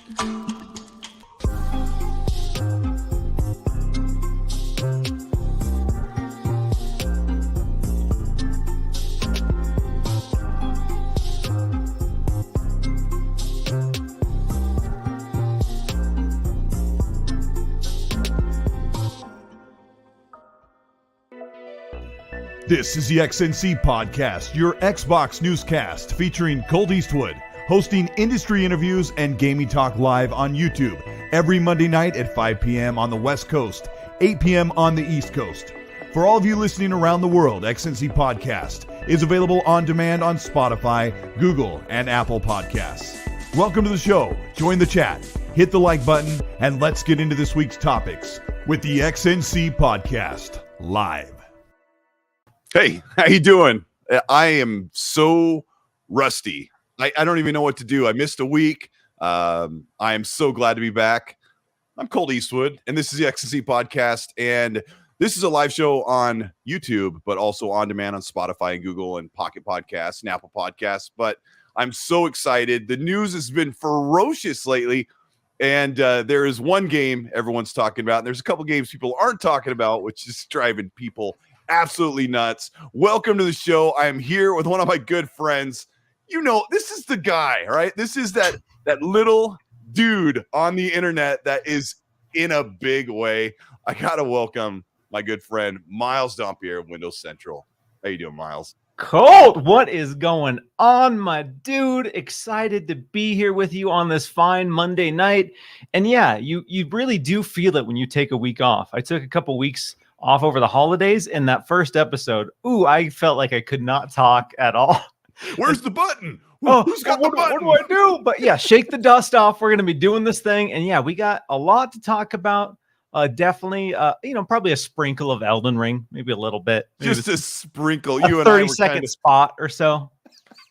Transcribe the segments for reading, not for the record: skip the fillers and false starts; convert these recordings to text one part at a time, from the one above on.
This is the XNC Podcast, your Xbox newscast featuring Colteastwood, hosting industry interviews and gaming talk live on YouTube every Monday night at 5 p.m. on the West Coast, 8 p.m. on the East Coast. For all of you listening around the world, XNC Podcast is available on demand on Spotify, Google, and Apple Podcasts. Welcome to the show. Join the chat, hit the like button, and let's get into this week's topics with the XNC Podcast live. Hey, how you doing? I am so rusty. I don't even know what to do. I missed a week. I am so glad to be back. I'm Colteastwood, and this is the XNC Podcast, and this is a live show on YouTube, but also on demand on Spotify and Google and Pocket Podcasts and Apple Podcasts. But I'm so excited. The news has been ferocious lately, and there is one game everyone's talking about, and there's a couple games people aren't talking about, which is driving people absolutely nuts. Welcome to the show. I am here with one of my good friends. You know, this is the guy, right? This is that little dude on the internet that is in a big way. I gotta welcome my good friend Miles Dampier of Windows Central. How you doing, Miles? Colt, what is going on, my dude? Excited to be here with you on this fine Monday night. And yeah, you really do feel it when you take a week off. I took a couple weeks off over the holidays, and that first episode, I felt like I could not talk at all. Where's the button? Who's got the button? What do I do? But yeah, shake the dust off. We're going to be doing this thing. And yeah, we got a lot to talk about. Definitely, probably a sprinkle of Elden Ring, maybe a little bit. Just a sprinkle. You and 30-second spot or so.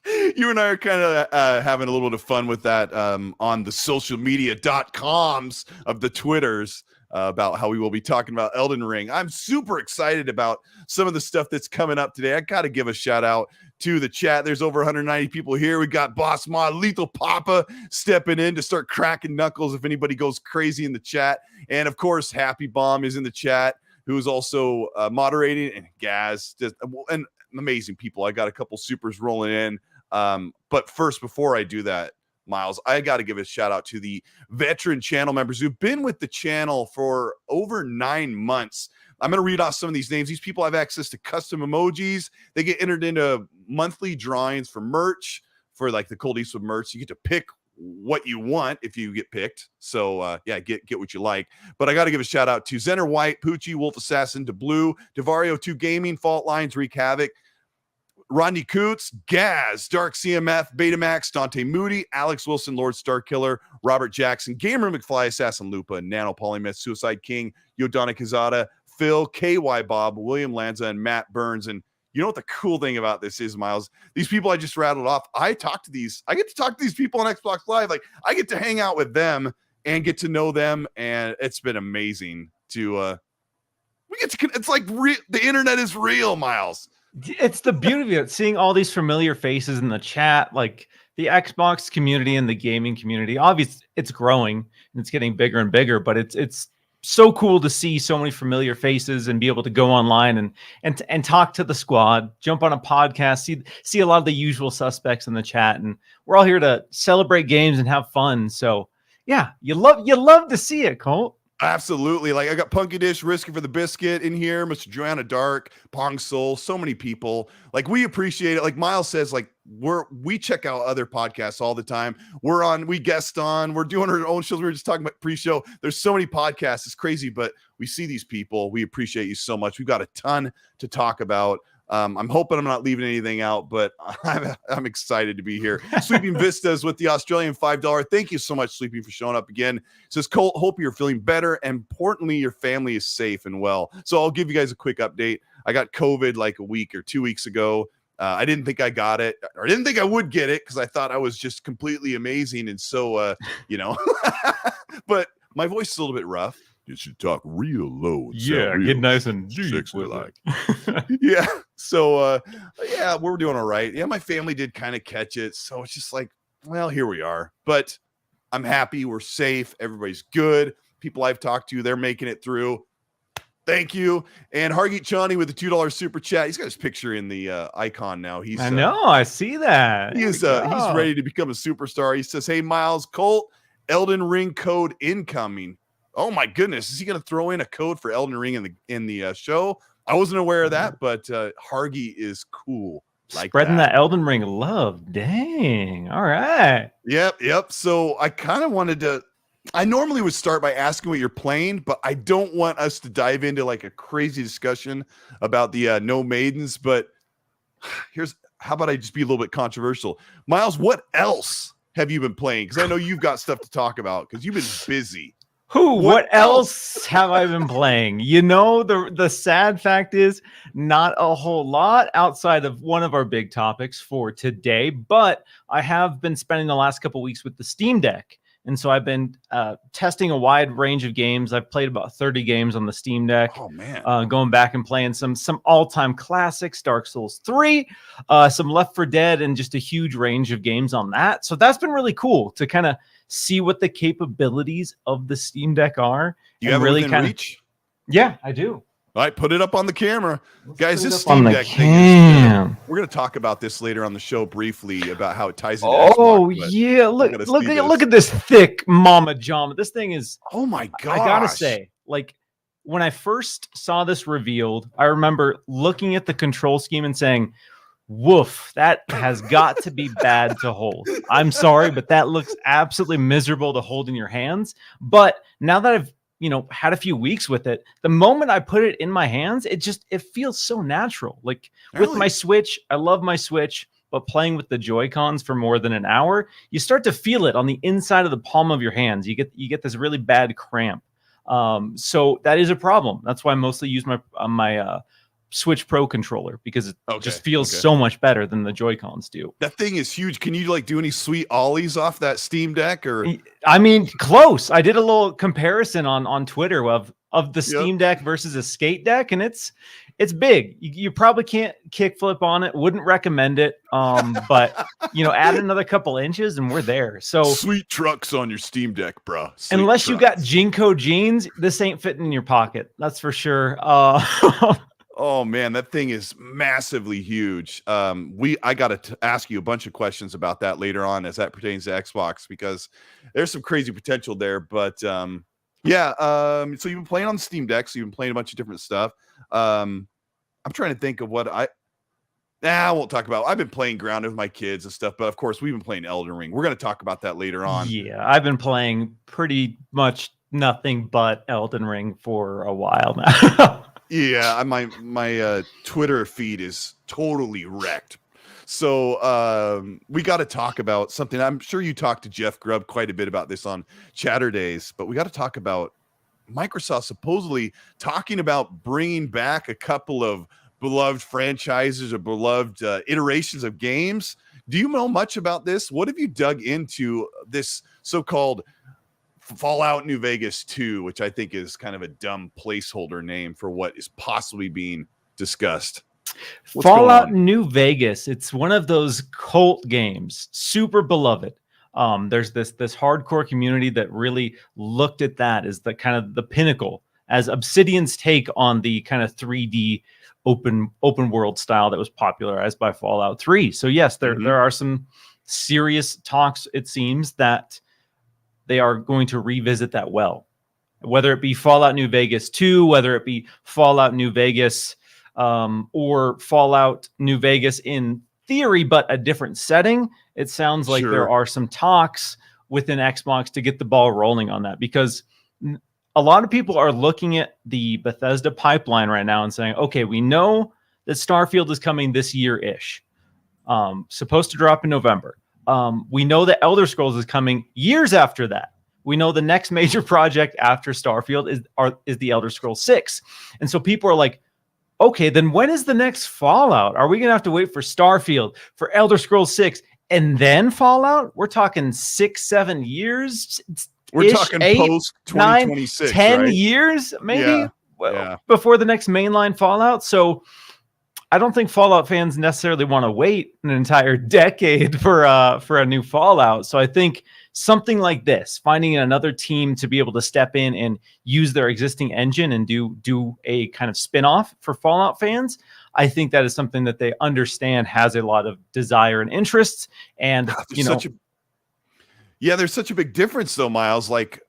You and I are kind of having a little bit of fun with that on the social media.coms of the Twitters. About how we will be talking about Elden Ring. I'm super excited about some of the stuff that's coming up today. I got to give a shout out to the chat. There's over 190 people here. We got Boss Mod, Lethal Papa stepping in to start cracking knuckles if anybody goes crazy in the chat. And of course, Happy Bomb is in the chat, who is also moderating, and Gaz, and amazing people. I got a couple supers rolling in. But first, before I do that, Miles, I got to give a shout out to the veteran channel members who've been with the channel for over 9 months. I'm going to read off some of these names. These people have access to custom emojis. They get entered into monthly drawings for merch, for like the Colteastwood merch. You get to pick what you want if you get picked. So get what you like. But I got to give a shout out to Zener White, Poochie, Wolf Assassin, DeBlue, Devario 2 Gaming, Fault Lines, Wreak Havoc, Rodney Coots, Gaz, Dark CMF, Betamax, Dante Moody, Alex Wilson, Lord Starkiller, Robert Jackson, Gamer McFly, Assassin Lupa, Nano Polymeth, Suicide King, Yodana Kazada, Phil, KY Bob, William Lanza, and Matt Burns. And you know what the cool thing about this is, Miles? These people I just rattled off, I get to talk to these people on Xbox Live. Like, I get to hang out with them and get to know them, and it's been amazing to it's like the internet is real, Miles. It's the beauty of it, seeing all these familiar faces in the chat, like the Xbox community and the gaming community. Obviously, it's growing and it's getting bigger and bigger, but it's so cool to see so many familiar faces and be able to go online and talk to the squad, jump on a podcast, see a lot of the usual suspects in the chat, and we're all here to celebrate games and have fun. So yeah, you love to see it, Colt. Absolutely. Like, I got Punky Dish, Risky for the Biscuit in here, Mr. Joanna Dark, Pong Soul, so many people. Like, we appreciate it. Like Miles says, like, we check out other podcasts all the time. We guest on, we're doing our own shows. We were just talking about pre-show. There's so many podcasts. It's crazy, but we see these people. We appreciate you so much. We've got a ton to talk about. I'm hoping I'm not leaving anything out, but I'm excited to be here. Sleeping Vistas with the Australian $5. Thank you so much, Sleeping, for showing up again. It says, Colt, hope you're feeling better, and importantly, your family is safe and well. So I'll give you guys a quick update. I got COVID like a week or 2 weeks ago. I didn't think I got it, or I didn't think I would get it, because I thought I was just completely amazing. And so, but my voice is a little bit rough. You should talk real low. Yeah, get nice and sexy like. Yeah. So, we're doing all right. Yeah, my family did kind of catch it. So it's just like, well, here we are. But I'm happy. We're safe. Everybody's good. People I've talked to, they're making it through. Thank you. And Hargeet Chani with the $2 super chat. He's got his picture in the icon now. I know. I see that. He's ready to become a superstar. He says, "Hey, Miles, Colt, Elden Ring code incoming." Oh my goodness. Is he going to throw in a code for Elden Ring in the show? I wasn't aware of that, but Hargy is cool. Like spreading that Elden Ring love. Dang. All right. Yep. So I kind of wanted to, I normally would start by asking what you're playing, but I don't want us to dive into like a crazy discussion about the No Maidens. But how about I just be a little bit controversial? Miles, what else have you been playing? Because I know you've got stuff to talk about because you've been busy. What else have I been playing? You know, the sad fact is not a whole lot outside of one of our big topics for today, but I have been spending the last couple weeks with the Steam Deck. And so I've been testing a wide range of games. I've played about 30 games on the Steam Deck. Oh, man. Going back and playing some all-time classics, Dark Souls 3, some Left 4 Dead, and just a huge range of games on that. So that's been really cool to kind of see what the capabilities of the Steam Deck are. You have really kind of reach? Yeah, I do. All right, put it up on the camera. Guys, this Steam Deck thing is, we're going to talk about this later on the show briefly about how it ties into Xbox, yeah, look at this thick mama jama. This thing is, oh my god. I got to say, like when I first saw this revealed, I remember looking at the control scheme and saying, woof, that has got to be bad to hold. I'm sorry, but that looks absolutely miserable to hold in your hands. But now that I've had a few weeks with it, the moment I put it in my hands, it feels so natural. Like with my Switch, I love my Switch, but playing with the Joy-Cons for more than an hour, you start to feel it on the inside of the palm of your hands. You get this really bad cramp. So that is a problem. That's why I mostly use my Switch Pro controller, because it just feels so much better than the Joy-Cons do. That thing is huge. Can you do any sweet ollies off that Steam Deck? Or I mean, close. I did a little comparison on Twitter of the Steam Deck versus a skate deck, and it's big. You probably can't kickflip on it. Wouldn't recommend it. But add another couple inches and we're there. So sweet trucks on your Steam Deck, bro. Unless you got Jinko jeans, this ain't fitting in your pocket. That's for sure. Oh man, that thing is massively huge. I got to ask you a bunch of questions about that later on as that pertains to Xbox, because there's some crazy potential there. But so you've been playing on the Steam Deck, so you've been playing a bunch of different stuff. I'm trying to think of what I won't talk about. I've been playing Grounded with my kids and stuff, but of course we've been playing Elden Ring. We're going to talk about that later on. Yeah, I've been playing pretty much nothing but Elden Ring for a while now. Yeah, my Twitter feed is totally wrecked. So we got to talk about something. I'm sure you talked to Jeff Grubb quite a bit about this on Chatter Days, but we got to talk about Microsoft supposedly talking about bringing back a couple of beloved franchises or beloved iterations of games. Do you know much about this? What have you dug into this so-called Fallout New Vegas 2, which I think is kind of a dumb placeholder name for what is possibly being discussed? Fallout New Vegas. It's one of those cult games, super beloved. There's this hardcore community that really looked at that as the kind of the pinnacle, as Obsidian's take on the kind of 3D open world style that was popularized by Fallout 3. So yes, there are some serious talks, it seems, that they are going to revisit that well, whether it be Fallout New Vegas 2, whether it be Fallout New Vegas or Fallout New Vegas in theory, but a different setting. It sounds like there are some talks within Xbox to get the ball rolling on that, because a lot of people are looking at the Bethesda pipeline right now and saying, okay, we know that Starfield is coming this year-ish, supposed to drop in November. We know that Elder Scrolls is coming years after that. We know the next major project after Starfield is the Elder Scrolls 6. And so people are like, okay, then when is the next Fallout? Are we going to have to wait for Starfield, for Elder Scrolls 6, and then Fallout? We're talking 6-7 years. We're talking post 2026, 10 years, maybe, before the next mainline Fallout. So I don't think Fallout fans necessarily want to wait an entire decade for a new Fallout. So I think something like this, finding another team to be able to step in and use their existing engine and do a kind of spin-off for Fallout fans, I think that is something that they understand has a lot of desire and interests. And there's such a big difference though, Miles. Like,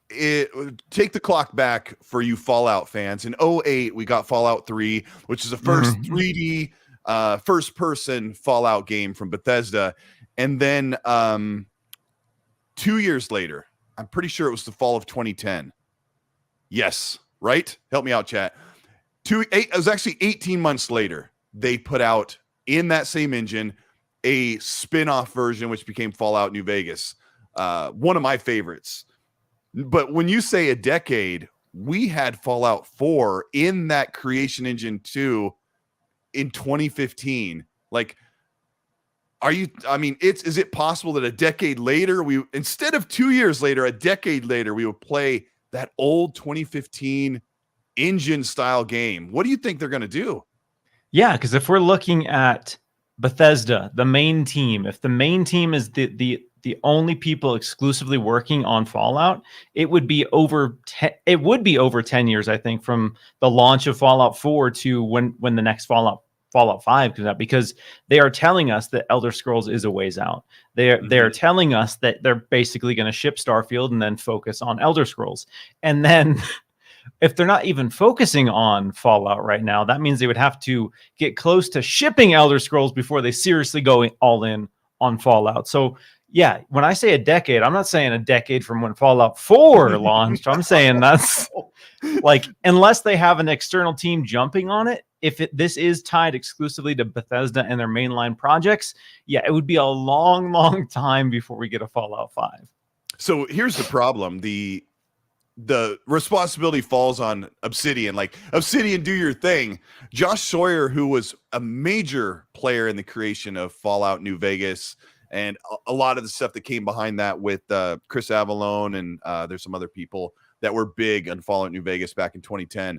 take the clock back for you Fallout fans. In 2008, we got Fallout 3, which is the first 3D first-person Fallout game from Bethesda. And then 2 years later, I'm pretty sure it was the fall of 2010. Yes, right? Help me out, chat. It was actually 18 months later, they put out, in that same engine, a spin-off version, which became Fallout New Vegas. One of my favorites. But when you say a decade, we had Fallout 4 in that creation engine too in 2015. Like, is it possible that a decade later, instead of 2 years later, a decade later, we would play that old 2015 engine style game? What do you think they're going to do? Yeah, because if we're looking at Bethesda, the main team, if the main team is the only people exclusively working on Fallout, it would be over 10 years, I think, from the launch of Fallout 4 to when the next Fallout 5 comes out, because they are telling us that Elder Scrolls is a ways out. They're telling us that they're basically going to ship Starfield and then focus on Elder Scrolls. And then if they're not even focusing on Fallout right now, that means they would have to get close to shipping Elder Scrolls before they seriously go all in on Fallout. So yeah, when I say a decade, I'm not saying a decade from when Fallout 4 launched. I'm saying that's like, unless they have an external team jumping on it, if this is tied exclusively to Bethesda and their mainline projects, yeah, it would be a long, long time before we get a Fallout 5. So here's the problem. The responsibility falls on Obsidian. Like, Obsidian, do your thing. Josh Sawyer, who was a major player in the creation of Fallout New Vegas, and a lot of the stuff that came behind that with Chris Avallone and there's some other people that were big on Fallout New Vegas back in 2010.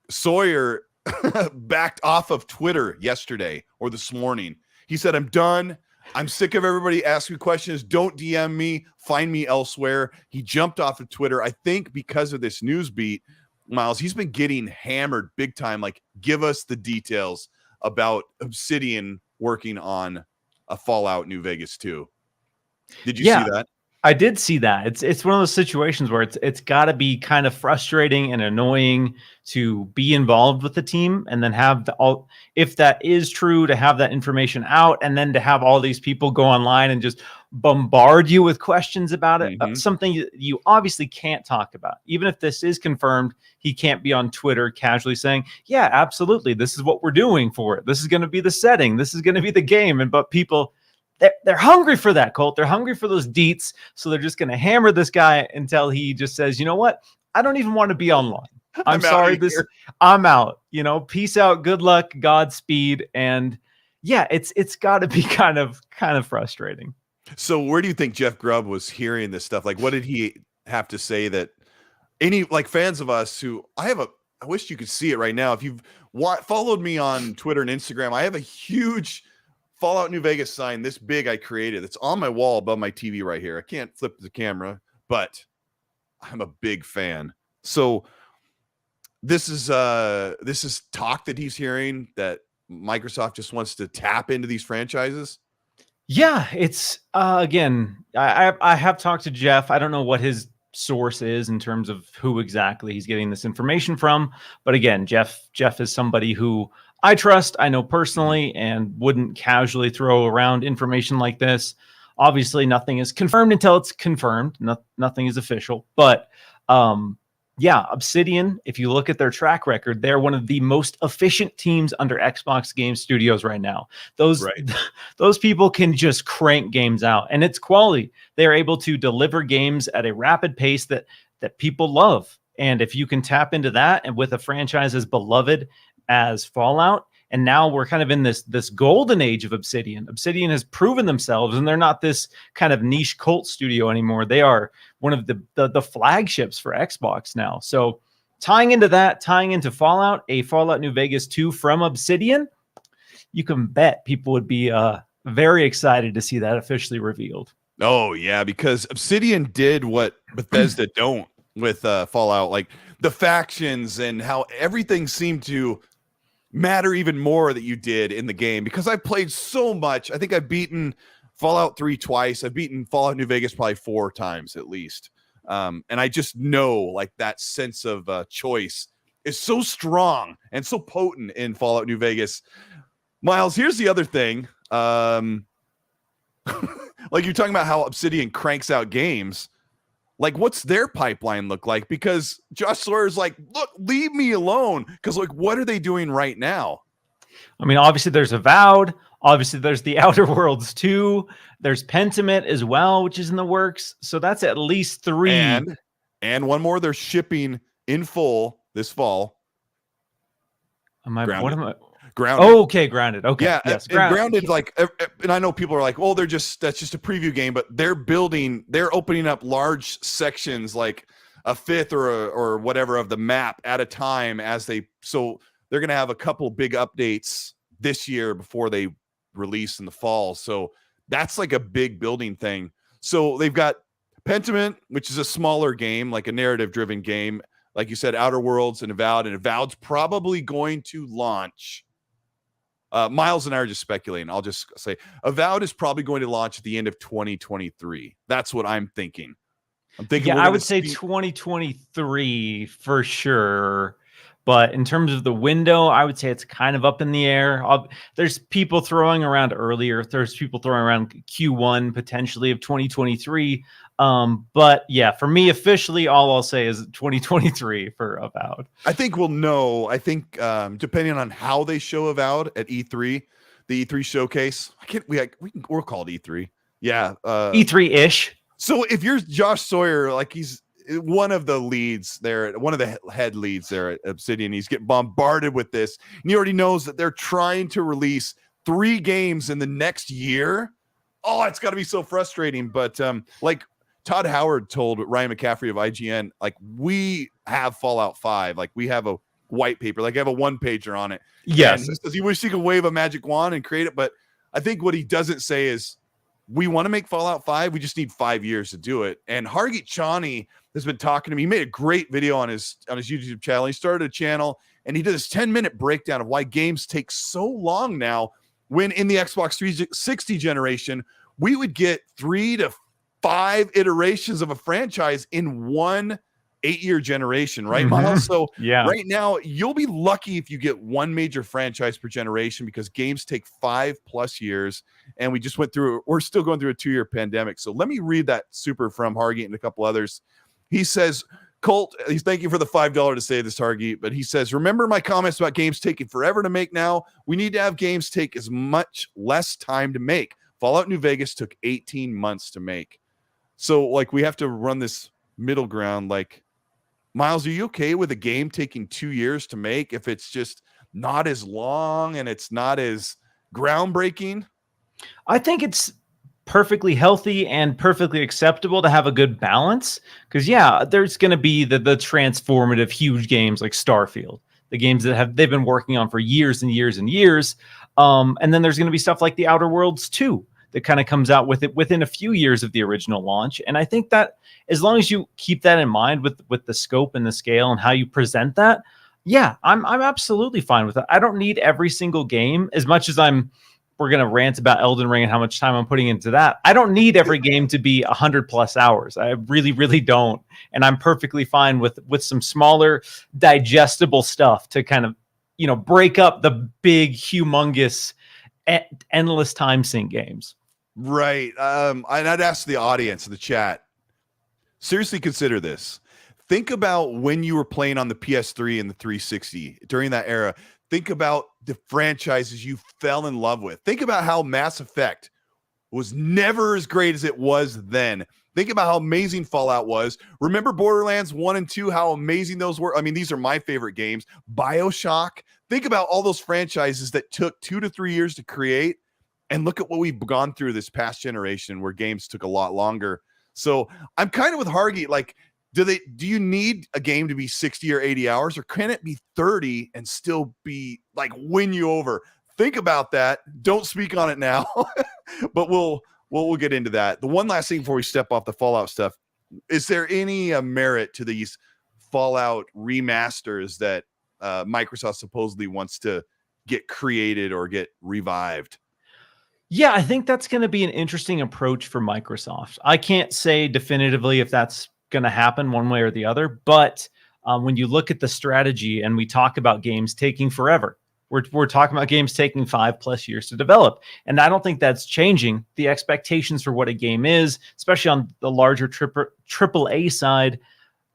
Sawyer backed off of Twitter yesterday or this morning. He said, "I'm done. I'm sick of everybody asking questions. Don't DM me. Find me elsewhere." He jumped off of Twitter, I think because of this news beat. Miles, he's been getting hammered big time. Like, give us the details about Obsidian working on a Fallout New Vegas 2. Did you see that? I did see that. It's one of those situations where it's got to be kind of frustrating and annoying to be involved with the team and then have if that is true, to have that information out and then to have all these people go online and just bombard you with questions about it. Something you obviously can't talk about. Even if this is confirmed, he can't be on Twitter casually saying, "Yeah, absolutely, this is what we're doing for it. This is going to be the setting. This is going to be the game." But people, they're hungry for that, Colt. They're hungry for those deets. So they're just going to hammer this guy until he just says, "You know what? I don't even want to be online. I'm sorry. I'm out. Peace out. Good luck. Godspeed." And yeah, it's got to be kind of frustrating. So where do you think Jeff Grubb was hearing this stuff? Like, what did he have to say that any fans of us who I wish you could see it right now. If you've followed me on Twitter and Instagram, I have a huge Fallout New Vegas sign this big I created. It's on my wall above my TV right here. I can't flip the camera, but I'm a big fan. So this is talk that he's hearing that Microsoft just wants to tap into these franchises. Yeah, it's again, I have talked to Jeff. I don't know what his source is in terms of who exactly he's getting this information from, but again, Jeff is somebody who I trust, I know personally, and wouldn't casually throw around information like this. Obviously, nothing is confirmed until it's confirmed. Nothing is official, but yeah, Obsidian, if you look at their track record, they're one of the most efficient teams under Xbox Game Studios right now. Those people can just crank games out, and it's quality. They're able to deliver games at a rapid pace that people love. And if you can tap into that, and with a franchise as beloved as Fallout, and now we're kind of in this golden age of Obsidian. Obsidian has proven themselves, and they're not this kind of niche cult studio anymore. They are one of the flagships for Xbox now. So tying into Fallout, a Fallout New Vegas 2 from Obsidian, you can bet people would be very excited to see that officially revealed. Oh yeah, because Obsidian did what Bethesda don't with Fallout, like the factions and how everything seemed to matter even more that you did in the game. Because I played so much, I think I've beaten Fallout 3 twice. I've beaten Fallout New Vegas probably 4 times at least, and I just know like that sense of choice is so strong and so potent in Fallout New Vegas. Miles, here's the other thing. Like you're talking about how Obsidian cranks out games. Like, what's their pipeline look like? Because Josh Sawyer's like, look, leave me alone. Because, like, what are they doing right now? I mean, obviously there's Avowed. Obviously there's the Outer Worlds 2. There's Pentiment as well, which is in the works. So that's at least 3. And one more they're shipping in full this fall. Grounded. Grounded. Okay, Grounded. Okay. Yeah, yes, Grounded, like, and I know people are like, oh, that's just a preview game, but they're opening up large sections, like a fifth or whatever of the map at a time so they're going to have a couple big updates this year before they release in the fall. So that's like a big building thing. So they've got Pentiment, which is a smaller game, like a narrative driven game. Like you said, Outer Worlds and Avowed's probably going to launch. Miles and I are just speculating. I'll just say Avowed is probably going to launch at the end of 2023. That's what I'm thinking. Yeah, I would say 2023 for sure. But in terms of the window, I would say it's kind of up in the air. There's people throwing around earlier. There's people throwing around Q1 potentially of 2023. But yeah, for me, officially, all I'll say is 2023 for Avowed. I think we'll know. I think depending on how they show Avowed at E3, the E3 showcase. We're called E3. Yeah, E3-ish. So if you're Josh Sawyer, like he's one of the leads there, one of the head leads there at Obsidian, he's getting bombarded with this, and he already knows that they're trying to release 3 games in the next year. Oh, it's got to be so frustrating. But like Todd Howard told Ryan McCaffrey of IGN, like, we have Fallout 5, like we have a white paper, like I have a 1-pager on it. Yes, he wished he could wave a magic wand and create it, but I think what he doesn't say is, we want to make Fallout 5. We just need 5 years to do it. And Hargeet Chani has been talking to me. He made a great video on his YouTube channel. He started a channel and he did this 10-minute breakdown of why games take so long now, when in the Xbox 360 generation, we would get 3 to 5 iterations of a franchise in one 8-year generation, right, Miles? So yeah, right now you'll be lucky if you get one major franchise per generation, because games take 5+ years, and we're still going through a 2-year pandemic. So let me read that super from Hargeet and a couple others. He says, Colt, he's thank you for the $5 to say this, Hargeet, but he says, remember my comments about games taking forever to make now? We need to have games take as much less time to make. Fallout New Vegas took 18 months to make. So like we have to run this middle ground. Like, Miles, are you okay with a game taking 2 years to make if it's just not as long and it's not as groundbreaking? I think it's perfectly healthy and perfectly acceptable to have a good balance. Because yeah, there's going to be the transformative huge games like Starfield, the games that they've been working on for years and years and years. And then there's going to be stuff like the Outer Worlds 2 that kind of comes out with it within a few years of the original launch. And I think that as long as you keep that in mind with the scope and the scale and how you present that, yeah, I'm absolutely fine with it. I don't need every single game as much as we're going to rant about Elden Ring and how much time I'm putting into that. I don't need every game to be 100+ hours. I really, really don't. And I'm perfectly fine with some smaller digestible stuff to kind of, break up the big, humongous, endless time sink games. Right. I'd ask the audience in the chat, seriously consider this. Think about when you were playing on the PS3 and the 360 during that era. Think about the franchises you fell in love with. Think about how Mass Effect was never as great as it was then. Think about how amazing Fallout was. Remember Borderlands 1 and 2, how amazing those were? I mean, these are my favorite games. BioShock. Think about all those franchises that took 2 to 3 years to create. And look at what we've gone through this past generation where games took a lot longer. So I'm kind of with Hargeet. Like, do you need a game to be 60 or 80 hours, or can it be 30 and still be like win you over? Think about that. Don't speak on it now, but we'll Well, we'll get into that. The one last thing before we step off the Fallout stuff, is there any merit to these Fallout remasters that Microsoft supposedly wants to get created or get revived? Yeah, I think that's going to be an interesting approach for Microsoft. I can't say definitively if that's going to happen one way or the other, but when you look at the strategy and we talk about games taking forever, we're talking about games taking 5+ years to develop. And I don't think that's changing the expectations for what a game is, especially on the larger triple A side.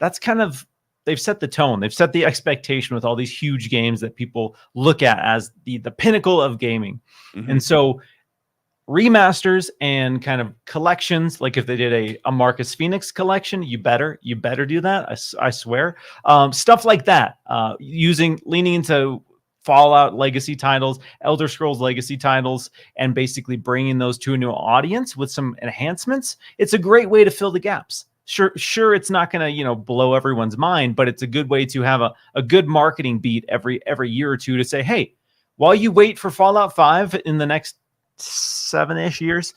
That's kind of, they've set the tone. They've set the expectation with all these huge games that people look at as the pinnacle of gaming. Mm-hmm. And so remasters and kind of collections, like if they did a Marcus Phoenix collection, you better do that. I swear. Stuff like that, leaning into Fallout legacy titles, Elder Scrolls legacy titles, and basically bringing those to a new audience with some enhancements. It's a great way to fill the gaps. Sure, it's not going to, blow everyone's mind, but it's a good way to have a good marketing beat every year or two to say, hey, while you wait for Fallout 5 in the next 7-ish years,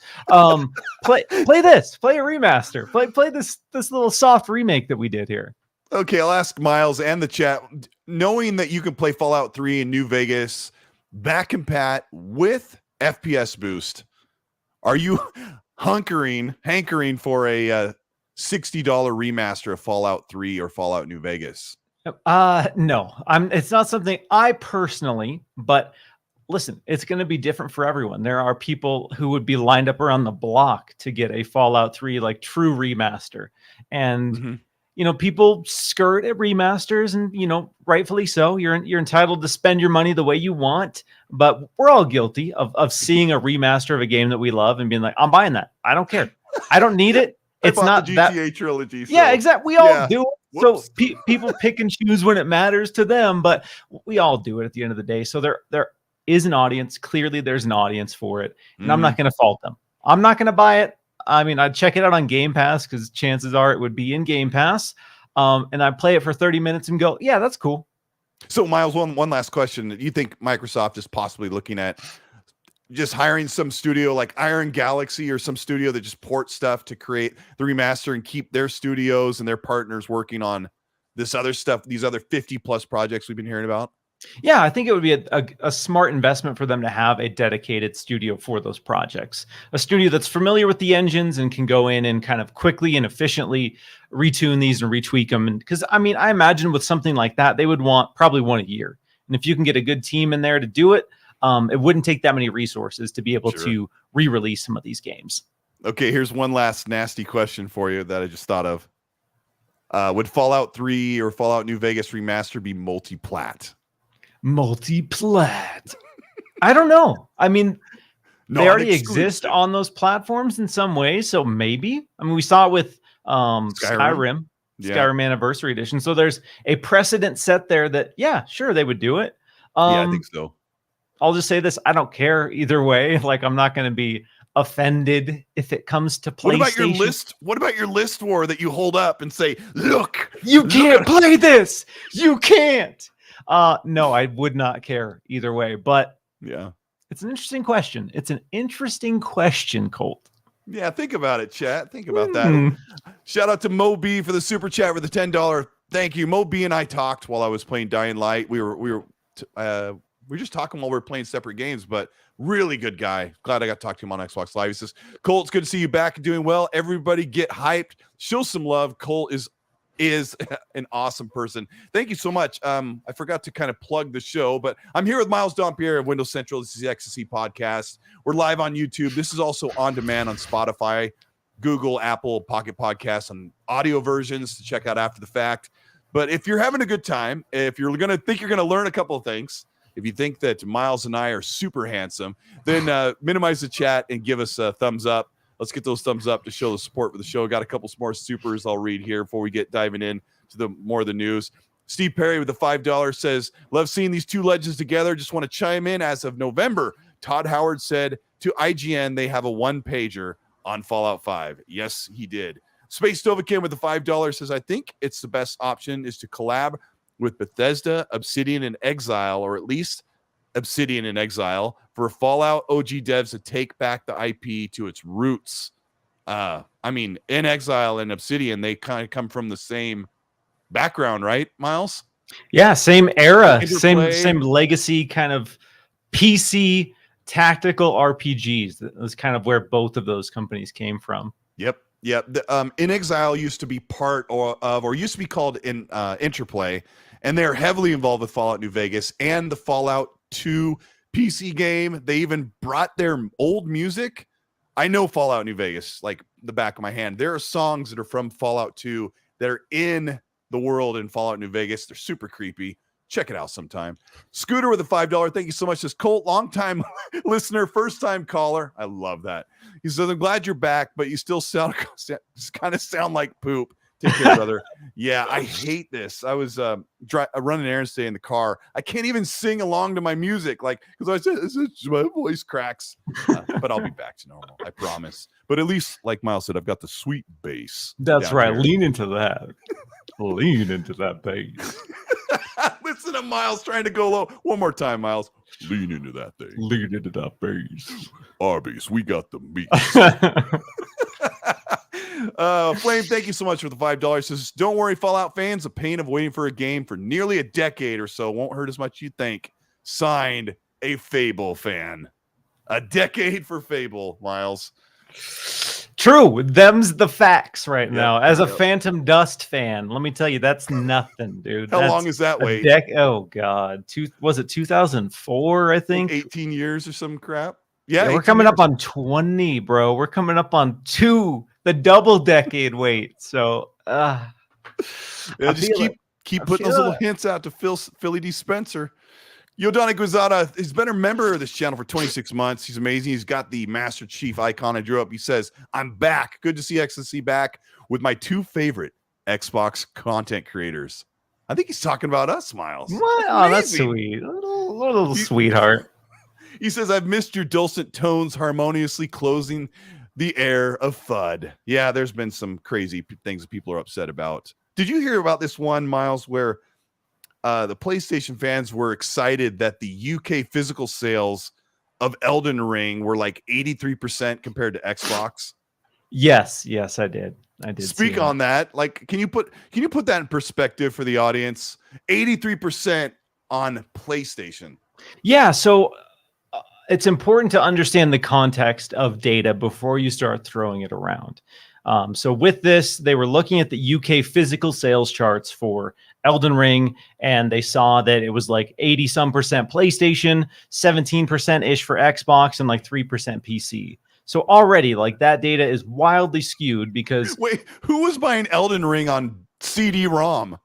play this, play a remaster, play this little soft remake that we did here. Okay, I'll ask Miles and the chat, knowing that you can play Fallout 3 in New Vegas, back compat with FPS boost, are you hankering for a $60 remaster of Fallout 3 or Fallout New Vegas? No, it's not something I personally, but listen, it's going to be different for everyone. There are people who would be lined up around the block to get a Fallout 3 like true remaster. And people skirt at remasters, and rightfully so. You're entitled to spend your money the way you want, but we're all guilty of seeing a remaster of a game that we love and being like, I'm buying that. I don't care. I don't need it. It's not the GTA trilogy. So. Yeah, exactly. We all do it. Whoops. So people pick and choose when it matters to them, but we all do it at the end of the day. So there is an audience. Clearly, there's an audience for it, and I'm not going to fault them. I'm not going to buy it. I mean, I'd check it out on Game Pass because chances are it would be in Game Pass. And I play it for 30 minutes and go, yeah, that's cool. So, Miles, one last question. Do you think Microsoft is possibly looking at just hiring some studio like Iron Galaxy or some studio that just ports stuff to create the remaster and keep their studios and their partners working on this other stuff, these other 50+ projects we've been hearing about? Yeah, I think it would be a smart investment for them to have a dedicated studio for those projects. A studio that's familiar with the engines and can go in and kind of quickly and efficiently retune these and retweak them. And because, I imagine with something like that, they would probably want a year. And if you can get a good team in there to do it, it wouldn't take that many resources to be able to re-release some of these games. Okay, here's one last nasty question for you that I just thought of. Would Fallout 3 or Fallout New Vegas Remaster be multi-plat? Multi-plat. I don't know. They already exist on those platforms in some ways, so maybe. We saw it with Skyrim Anniversary Edition. So there's a precedent set there that, yeah, sure, they would do it. I think so. I'll just say this: I don't care either way. Like, I'm not going to be offended if it comes to PlayStation. What about your list war that you hold up and say, "Look, you can't play this. You can't." No, I would not care either way, but yeah, it's an interesting question. It's an interesting question, Colt. Yeah, think about it, chat. Think about that. Shout out to Mo B for the super chat with the $10. Thank you. Mo B and I talked while I was playing Dying Light. We were just talking while we were playing separate games, but really good guy. Glad I got to talk to him on Xbox Live. He says, Colt, it's good to see you back and doing well. Everybody get hyped. Show some love. Colt is an awesome person. Thank you so much. I forgot to kind of plug the show, but I'm here with Miles Dompierre of Windows Central. This is the XNC podcast. We're live on YouTube. This is also on demand on Spotify, Google, Apple, Pocket Podcasts, and audio versions to check out after the fact. But if you're having a good time, if you're going to learn a couple of things, if you think that Miles and I are super handsome, then minimize the chat and give us a thumbs up. Let's get those thumbs up to show the support for the show. Got a couple more supers I'll read here before we get diving in to the more of the news. Steve Perry with the $5 says, love seeing these two legends together. Just want to chime in. As of November, Todd Howard said to IGN they have a one-pager on Fallout 5. Yes, he did. Space Stovakin with the $5 says, I think it's the best option is to collab with Bethesda, Obsidian, and Exile, or at least Obsidian in exile, for Fallout OG devs to take back the IP to its roots. I mean, in exile and Obsidian, they kind of come from the same background, right, Miles? Yeah, same era, Interplay. same legacy, kind of PC tactical RPGs. That was kind of where both of those companies came from. Yep. In exile used to be part or used to be called in Interplay, and they're heavily involved with Fallout New Vegas and the Fallout 2 PC game. They even brought their old music. I know Fallout New Vegas like the back of my hand. There are songs that are from Fallout 2 that are in the world in Fallout New Vegas. They're super creepy. Check it out sometime. Scooter with a $5. Thank you so much. This Colt, long-time listener, first-time caller. I love that. He says, I'm glad you're back, but you still kind of sound like poop. Take care, brother. Yeah, I hate this. I was running errands today in the car. I can't even sing along to my music, like, because I said my voice cracks. But I'll be back to normal. I promise. But at least, like Miles said, I've got the sweet bass. That's right. Here. Lean into that. Lean into that bass. Listen to Miles trying to go low. One more time, Miles. Lean into that thing. Lean into that bass. Arby's, we got the meat. Flame, thank you so much for the $5. Says, don't worry, Fallout fans. The pain of waiting for a game for nearly a decade or so won't hurt as much as you think. Signed, a Fable fan. A decade for Fable, Miles. True. Them's the facts right now. As a Phantom Dust fan, let me tell you, that's nothing, dude. How long is that wait? Oh, God. Was it 2004, I think? 18 years or some crap? Yeah, we're coming up on 20, bro. We're coming up on 2, the double decade wait. So, just keep putting those little hints out to Philly D. Spencer. Yodani Guizada, he's been a member of this channel for 26 months. He's amazing. He's got the Master Chief icon I drew up. He says, I'm back. Good to see XNC back with my 2 favorite Xbox content creators. I think he's talking about us, Miles. What? Oh, that's sweet. Little sweetheart. He says, I've missed your dulcet tones harmoniously closing the air of FUD. Yeah, there's been some crazy things that people are upset about. Did you hear about this one, Miles, where the PlayStation fans were excited that the UK physical sales of Elden Ring were like 83% compared to Xbox? Yes, I did. Speak on that. Like, can you put that in perspective for the audience? 83% on PlayStation. Yeah, so it's important to understand the context of data before you start throwing it around. So with this, they were looking at the UK physical sales charts for Elden Ring, and they saw that it was like 80-some% PlayStation, 17%-ish for Xbox, and like 3% PC. So already, like, that data is wildly skewed because... Wait, who was buying Elden Ring on CD-ROM?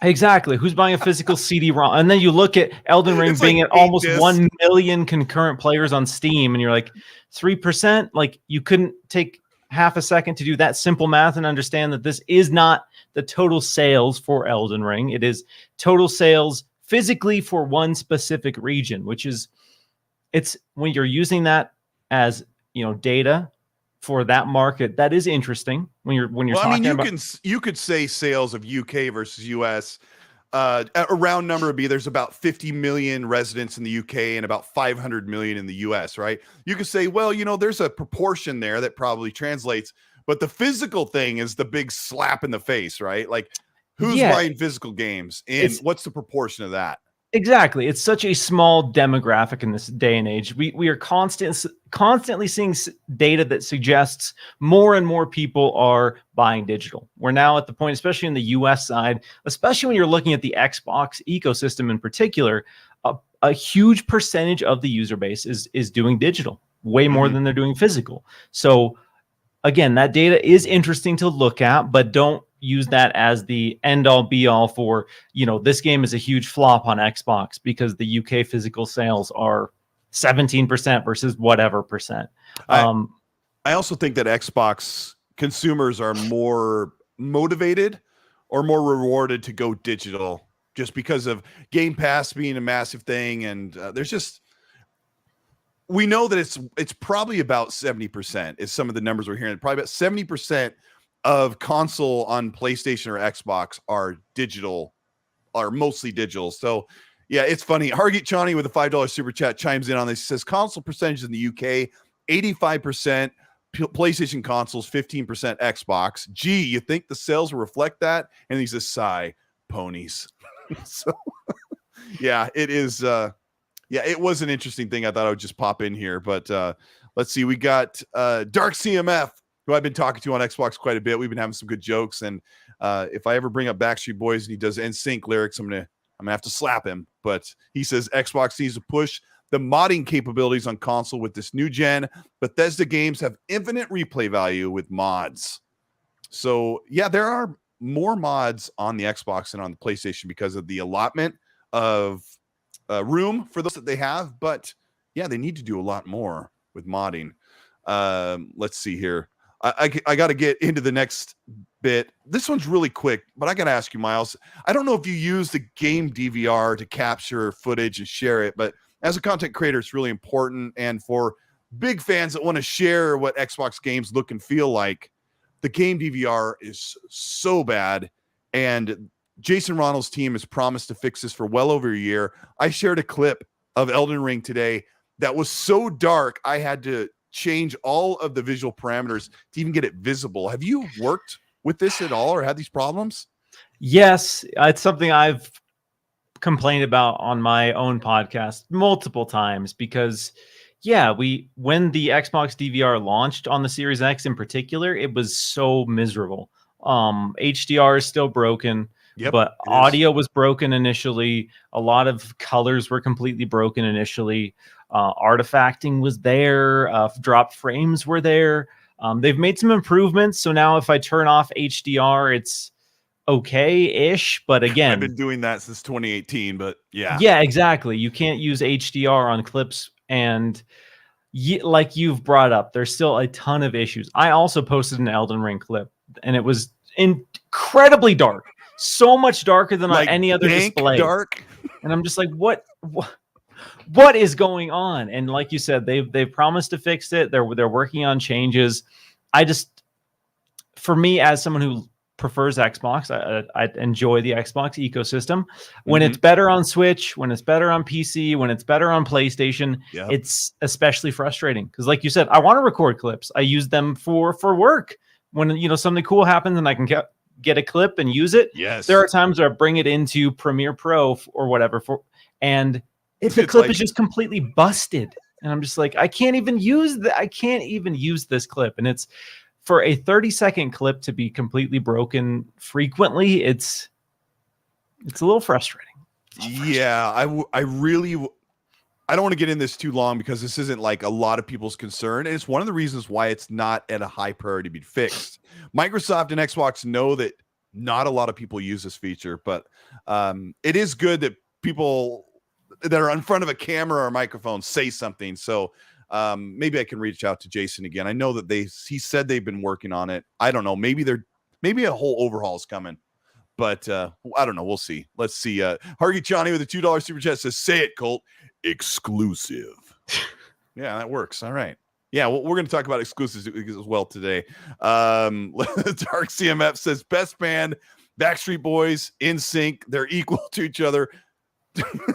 Exactly. Who's buying a physical CD-ROM? And then you look at Elden Ring being like at almost 1 million concurrent players on Steam, and you're like, 3%? Like, you couldn't take half a second to do that simple math and understand that this is not the total sales for Elden Ring. It is total sales physically for one specific region, which is, it's when you're using that as, data for that market, that is interesting when you're talking about. You could say sales of UK versus US. A round number would be there's about 50 million residents in the UK and about 500 million in the US, right? You could say, well, there's a proportion there that probably translates, but the physical thing is the big slap in the face, right? Like, who's buying physical games, and what's the proportion of that? Exactly. It's such a small demographic in this day and age. We are constantly seeing data that suggests more and more people are buying digital. We're now at the point, especially in the US side, especially when you're looking at the Xbox ecosystem in particular, a huge percentage of the user base is doing digital, way more than they're doing physical. So again, that data is interesting to look at, but don't use that as the end all be all for, this game is a huge flop on Xbox because the UK physical sales are 17% versus whatever percent. I also think that Xbox consumers are more motivated or more rewarded to go digital just because of Game Pass being a massive thing. And we know that it's probably about 70% is some of the numbers we're hearing. Probably about 70% of console on PlayStation or Xbox are digital, are mostly digital. So Yeah, it's funny. Hargeet Chani with a $5 super chat chimes in on this. He says console percentage in the UK, 85%, PlayStation consoles, 15% Xbox. Gee, you think the sales will reflect that? And he says, sigh, ponies. So, yeah, it is. Yeah, it was an interesting thing. I thought I would just pop in here. But let's see. We got Dark CMF, who I've been talking to on Xbox quite a bit. We've been having some good jokes. And if I ever bring up Backstreet Boys and he does NSYNC lyrics, I'm gonna have to slap him. But he says Xbox needs to push the modding capabilities on console with this new gen. Bethesda games have infinite replay value with mods. So yeah, there are more mods on the Xbox and on the PlayStation because of the allotment of room for those that they have. But yeah, they need to do a lot more with modding. Let's see here. I got to get into the next bit. This one's really quick, but I got to ask you, Miles. I don't know if you use the GameDVR to capture footage and share it, but as a content creator, it's really important. And for big fans that want to share what Xbox games look and feel like, the GameDVR is so bad. And Jason Ronald's team has promised to fix this for well over a year. I shared a clip of Elden Ring today that was so dark, I had to change all of the visual parameters to even get it visible. Have you worked with this at all or had these problems? Yes, it's something I've complained about on my own podcast multiple times because when the Xbox DVR launched on the Series X in particular, it was so miserable. HDR is still broken. Yep, but audio was broken initially. A lot of colors were completely broken initially. Artifacting was there. Drop frames were there. They've made some improvements. So now if I turn off HDR, it's okay-ish. But again, I've been doing that since 2018, but yeah. Yeah, exactly. You can't use HDR on clips. And like you've brought up, there's still a ton of issues. I also posted an Elden Ring clip, and it was incredibly dark. So much darker than on any other display. Dark. And I'm just like, what is going on? And like you said, they've promised to fix it. They're working on changes. For me, as someone who prefers Xbox, I enjoy the Xbox ecosystem. When it's better on Switch, when it's better on PC, when it's better on PlayStation, it's especially frustrating. Because like you said, I want to record clips. I use them for work. When something cool happens and I can get a clip and use it. Yes. There are times where I bring it into Premiere Pro or whatever and if the clip is just completely busted and I'm just like, I can't even use this clip. And it's for a 30-second clip to be completely broken frequently. It's a little frustrating. Yeah. I don't want to get in this too long because this isn't like a lot of people's concern. And it's one of the reasons why it's not at a high priority to be fixed. Microsoft and Xbox know that not a lot of people use this feature, but it is good that people that are in front of a camera or microphone say something. So maybe I can reach out to Jason again. I know that he said they've been working on it. I don't know. Maybe a whole overhaul is coming. But I don't know. We'll see. Let's see. Hargy Johnny with a $2 super chat says, say it, Colt. Exclusive. Yeah, that works. All right. Yeah, well, we're going to talk about exclusives as well today. Dark CMF says, best band, Backstreet Boys, NSYNC. They're equal to each other.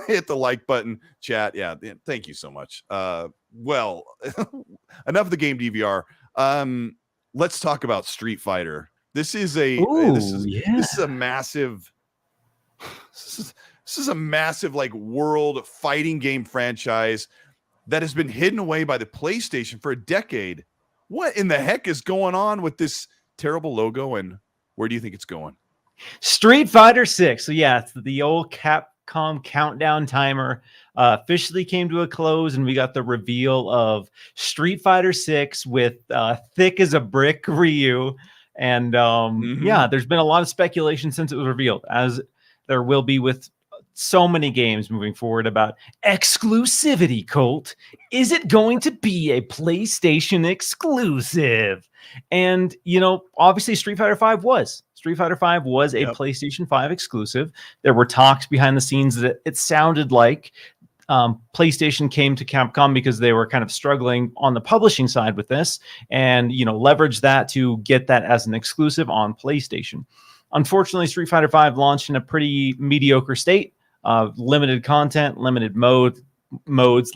Hit the like button, chat. Yeah, thank you so much. Well, enough of the GameDVR. Let's talk about Street Fighter. This is a massive like world fighting game franchise that has been hidden away by the PlayStation for a decade. What in the heck is going on with this terrible logo, and where do you think it's going? Street Fighter 6. So yeah, it's the old Capcom countdown timer officially came to a close, and we got the reveal of Street Fighter 6 with thick as a brick Ryu. And yeah, there's been a lot of speculation since it was revealed, as there will be with so many games moving forward, about exclusivity. Colt, is it going to be a PlayStation exclusive? And obviously Street Fighter 5 was a PlayStation 5 exclusive. There were talks behind the scenes that it sounded like PlayStation came to Capcom because they were kind of struggling on the publishing side with this, and leverage that to get that as an exclusive on PlayStation. Unfortunately, Street Fighter 5 launched in a pretty mediocre state. limited content, limited modes,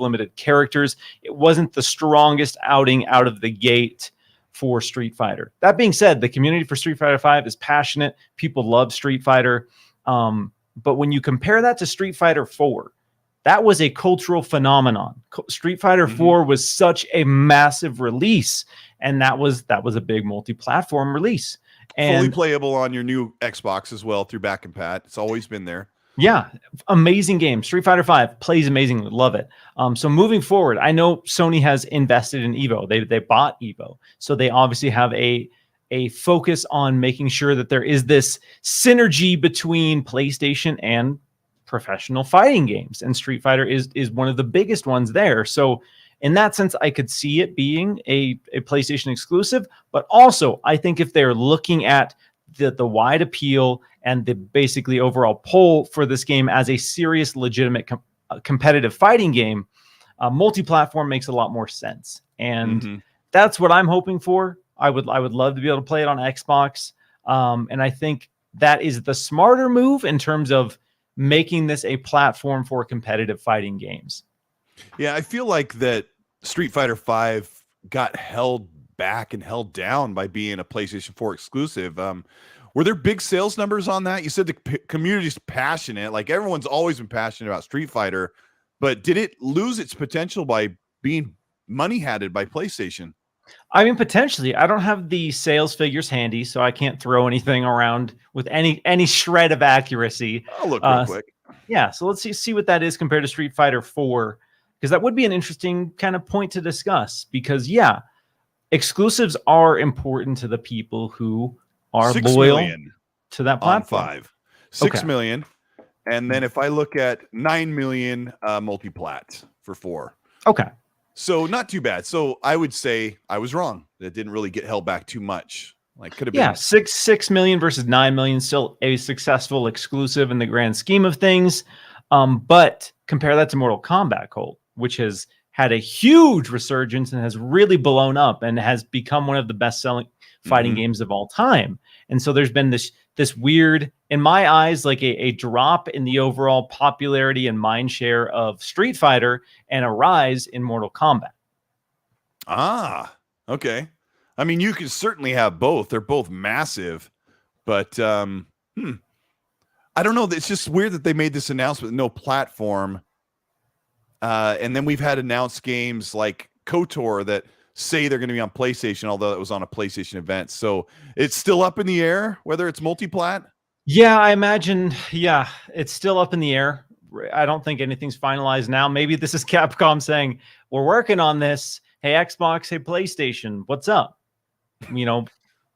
limited characters. It wasn't the strongest outing out of the gate for Street Fighter. That being said, the community for Street Fighter 5 is passionate. People love Street Fighter. But when you compare that to Street Fighter 4, that was a cultural phenomenon. Street Fighter 4 was such a massive release, and that was a big multi-platform release. And fully playable on your new Xbox as well through Back and Pat. It's always been there. Yeah, amazing game. Street Fighter 5 plays amazingly. Love it. So moving forward, I know Sony has invested in Evo. They bought Evo. So they obviously have a focus on making sure that there is this synergy between PlayStation and professional fighting games. And Street Fighter is one of the biggest ones there. So in that sense, I could see it being a PlayStation exclusive. But also, I think if they're looking at the wide appeal and the basically overall pull for this game as a serious, legitimate competitive fighting game, multi-platform makes a lot more sense. And that's what I'm hoping for. I would love to be able to play it on Xbox. And I think that is the smarter move in terms of making this a platform for competitive fighting games. Yeah, I feel like that Street Fighter 5 got held back and held down by being a PlayStation 4 exclusive. Were there big sales numbers on that? You said the community's passionate. Like, everyone's always been passionate about Street Fighter, but did it lose its potential by being money-hatted by PlayStation? I mean, potentially. I don't have the sales figures handy, so I can't throw anything around with any shred of accuracy. I'll look real quick. Yeah, so let's see what that is compared to Street Fighter 4, because that would be an interesting kind of point to discuss. Because, yeah, exclusives are important to the people who are 6 loyal million to that platform. On 5. 6 million. And then if I look at 9 million multi-plat for 4. Okay. So not too bad. So I would say I was wrong. That didn't really get held back too much. Like, could have been. Yeah, 6 million versus 9 million, still a successful exclusive in the grand scheme of things. But compare that to Mortal Kombat, Colt, which has had a huge resurgence and has really blown up and has become one of the best-selling fighting games of all time. And so there's been this weird, in my eyes, like a drop in the overall popularity and mind share of Street Fighter and a rise in Mortal Kombat. Ah, okay. I mean, you can certainly have both. They're both massive, but I don't know. It's just weird that they made this announcement, no platform. And then we've had announced games like KOTOR that say they're going to be on PlayStation, although it was on a PlayStation event. So it's still up in the air, whether it's multi-plat. Yeah, I imagine. Yeah, it's still up in the air. I don't think anything's finalized now. Maybe this is Capcom saying, we're working on this. Hey, Xbox, hey, PlayStation, what's up? You know,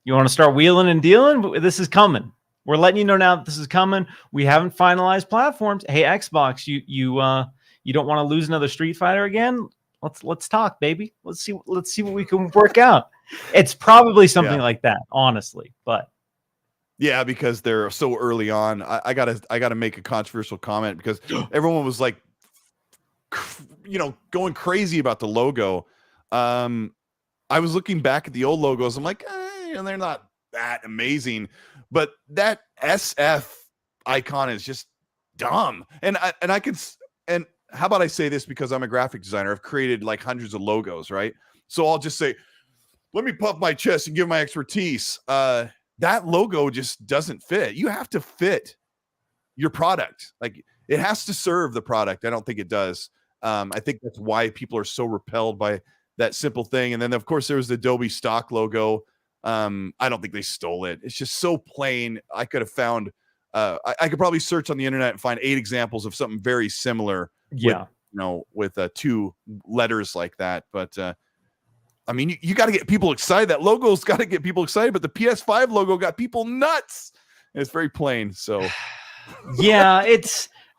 you want to start wheeling and dealing? This is coming. We're letting you know now that this is coming. We haven't finalized platforms. Hey, Xbox, you don't want to lose another Street Fighter again? Let's talk, baby. Let's see what we can work out. It's probably something like that, honestly. But yeah, because they're so early on. I gotta make a controversial comment because everyone was like, going crazy about the logo. I was looking back at the old logos. I'm like, they're not that amazing, but that SF icon is just dumb. And how about I say this, because I'm a graphic designer, I've created like hundreds of logos, right? So I'll just say, let me puff my chest and give my expertise. That logo just doesn't fit. You have to fit your product. Like, it has to serve the product. I don't think it does. I think that's why people are so repelled by that simple thing. And then, of course, there was the Adobe stock logo. I don't think they stole it. It's just so plain. I could have found, I could probably search on the internet and find 8 examples of something very similar. Yeah. With 2 letters like that. But I mean, you got to get people excited. That logo's got to get people excited, but the PS5 logo got people nuts. It's very plain. So yeah,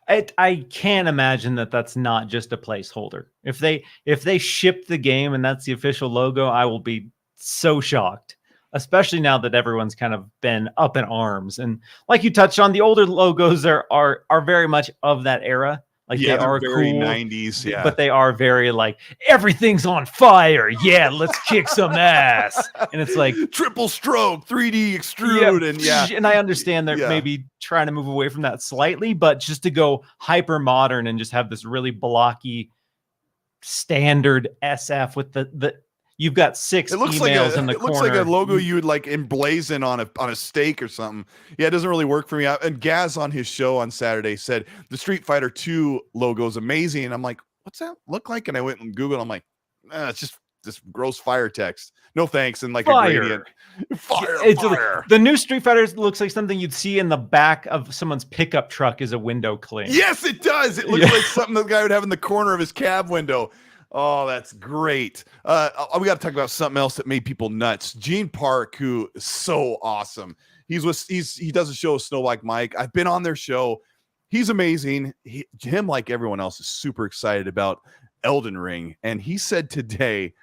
I can't imagine that that's not just a placeholder. If they ship the game and that's the official logo, I will be so shocked, especially now that everyone's kind of been up in arms. And like you touched on, the older logos are very much of that era. Like Yeah, they they're are very cool, 90s. Yeah. but they are very like everything's on fire. Yeah, let's kick some ass. And it's like triple stroke, 3D extrude, and yeah. And I understand they're Yeah. maybe trying to move away from that slightly, but just to go hyper modern and just have this really blocky standard SF with the you've got 6 It looks emails in the it corner. looks like a logo you would like emblazon on a steak or something. Yeah, it doesn't really work for me. And Gaz on his show on Saturday said the Street Fighter 2 logo is amazing. And I'm like, what's that look like? And I went and Googled. I'm like, it's just this gross fire text. No thanks. And like Fire. a gradient. Fire. The new Street Fighter looks like something you'd see in the back of someone's pickup truck as a window cling. Yes, it does. It looks like something the guy would have in the corner of his cab window. Oh, that's great. We got to talk about something else that made people nuts. Gene Park, who is so awesome. He does a show with Snow Like Mike. I've been on their show. He's amazing. Him, like everyone else, is super excited about Elden Ring. And he said today,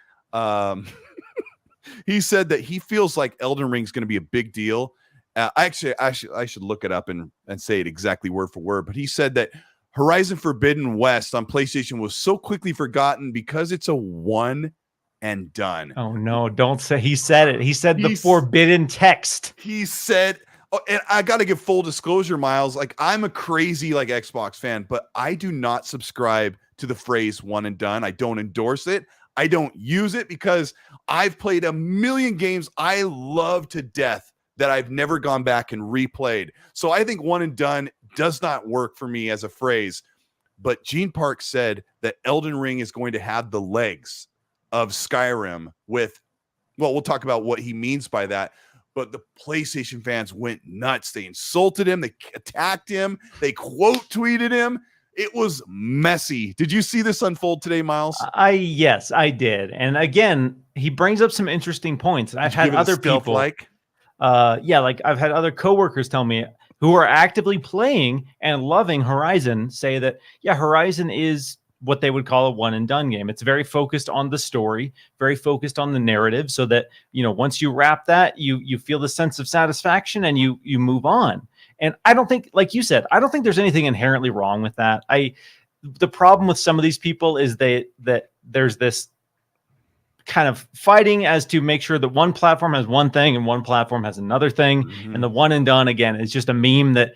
he said that he feels like Elden Ring is going to be a big deal. I should look it up and say it exactly word for word. But he said that Horizon Forbidden West on PlayStation was so quickly forgotten because it's a one and done. Oh no, don't say he said it. He said the forbidden text. He said, and I got to give full disclosure, Miles, like I'm a crazy like Xbox fan, but I do not subscribe to the phrase one and done. I don't endorse it. I don't use it because I've played a million games I love to death that I've never gone back and replayed. So I think one and done does not work for me as a phrase. But Gene Park said that Elden Ring is going to have the legs of Skyrim with, well, we'll talk about what he means by that. But the PlayStation fans went nuts. They insulted him. They attacked him. They quote tweeted him. It was messy. Did you see this unfold today, Miles? Yes, I did. And again, he brings up some interesting points. I've had other people I've had other coworkers tell me who are actively playing and loving Horizon say that, Horizon is what they would call a one and done game. It's very focused on the story, very focused on the narrative, so that, once you wrap that, you feel the sense of satisfaction and you move on. And I don't think, like you said, I don't think there's anything inherently wrong with that. The problem with some of these people is that there's this kind of fighting as to make sure that one platform has one thing and one platform has another thing. Mm-hmm. And the one and done, again, is just a meme that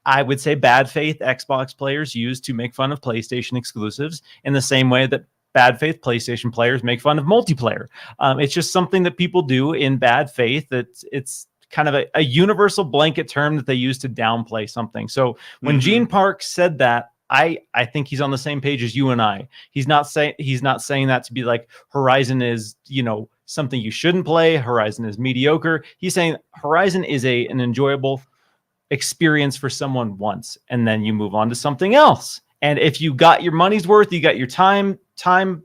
I would say bad faith Xbox players use to make fun of PlayStation exclusives in the same way that bad faith PlayStation players make fun of multiplayer. It's just something that people do in bad faith. It's kind of a universal blanket term that they use to downplay something. So when Gene Park said that, I think he's on the same page as you and I. He's not saying that to be like Horizon is, something you shouldn't play. Horizon is mediocre. He's saying Horizon is an enjoyable experience for someone once, and then you move on to something else. And if you got your money's worth, you got your time kind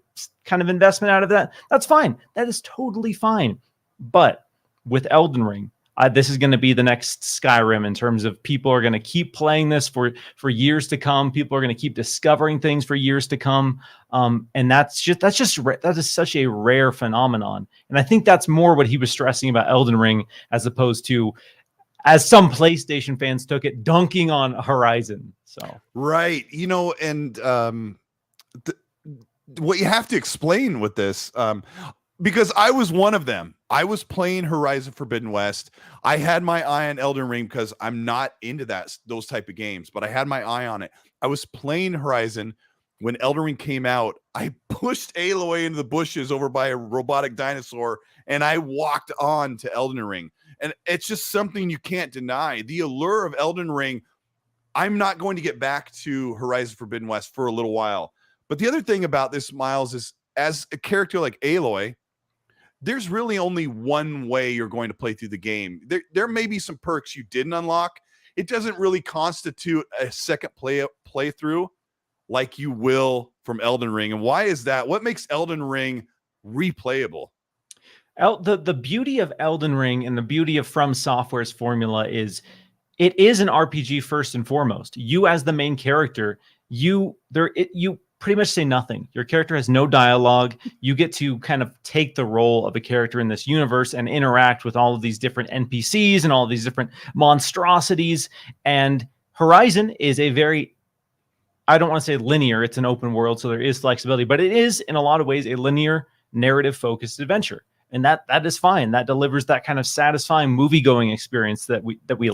of investment out of that, that's fine. That is totally fine. But with Elden Ring, this is going to be the next Skyrim in terms of people are going to keep playing this for years to come. People are going to keep discovering things for years to come. And that is such a rare phenomenon. And I think that's more what he was stressing about Elden Ring, as opposed to, as some PlayStation fans took it, dunking on Horizon. So right, and what you have to explain with this, because I was one of them. I was playing Horizon Forbidden West. I had my eye on Elden Ring because I'm not into those type of games, but I had my eye on it. I was playing Horizon when Elden Ring came out. I pushed Aloy into the bushes over by a robotic dinosaur, and I walked on to Elden Ring. And it's just something you can't deny. The allure of Elden Ring, I'm not going to get back to Horizon Forbidden West for a little while. But the other thing about this, Miles, is as a character like Aloy, there's really only one way you're going to play through the game. There may be some perks you didn't unlock. It doesn't really constitute a second playthrough like you will from Elden Ring. And why is that? What makes Elden Ring replayable? The beauty of Elden Ring and the beauty of From Software's formula is it is an RPG first and foremost. You as the main character, you pretty much say nothing. Your character has no dialogue. You get to kind of take the role of a character in this universe and interact with all of these different NPCs and all of these different monstrosities. And Horizon is a very I don't want to say linear. It's an open world, so there is flexibility, but it is in a lot of ways a linear narrative focused adventure. And that is fine. That delivers that kind of satisfying movie-going experience that we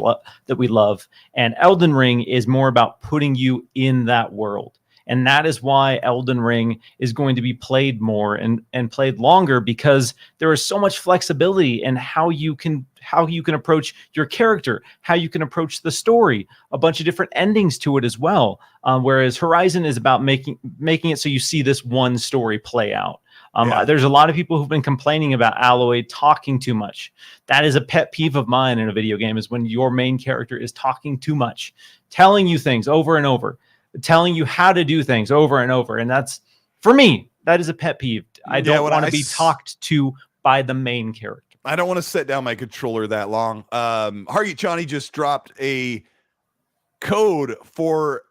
love. And Elden Ring is more about putting you in that world. And that is why Elden Ring is going to be played more and played longer, because there is so much flexibility in how you can approach your character, how you can approach the story, a bunch of different endings to it as well. Whereas Horizon is about making it so you see this one story play out. There's a lot of people who've been complaining about Aloy talking too much. That is a pet peeve of mine in a video game, is when your main character is talking too much, telling you things over and over, telling you how to do things over and over. And that's, for me, that is a pet peeve. I don't want to be talked to by the main character. I don't want to set down my controller that long. Hargy Chani just dropped a code for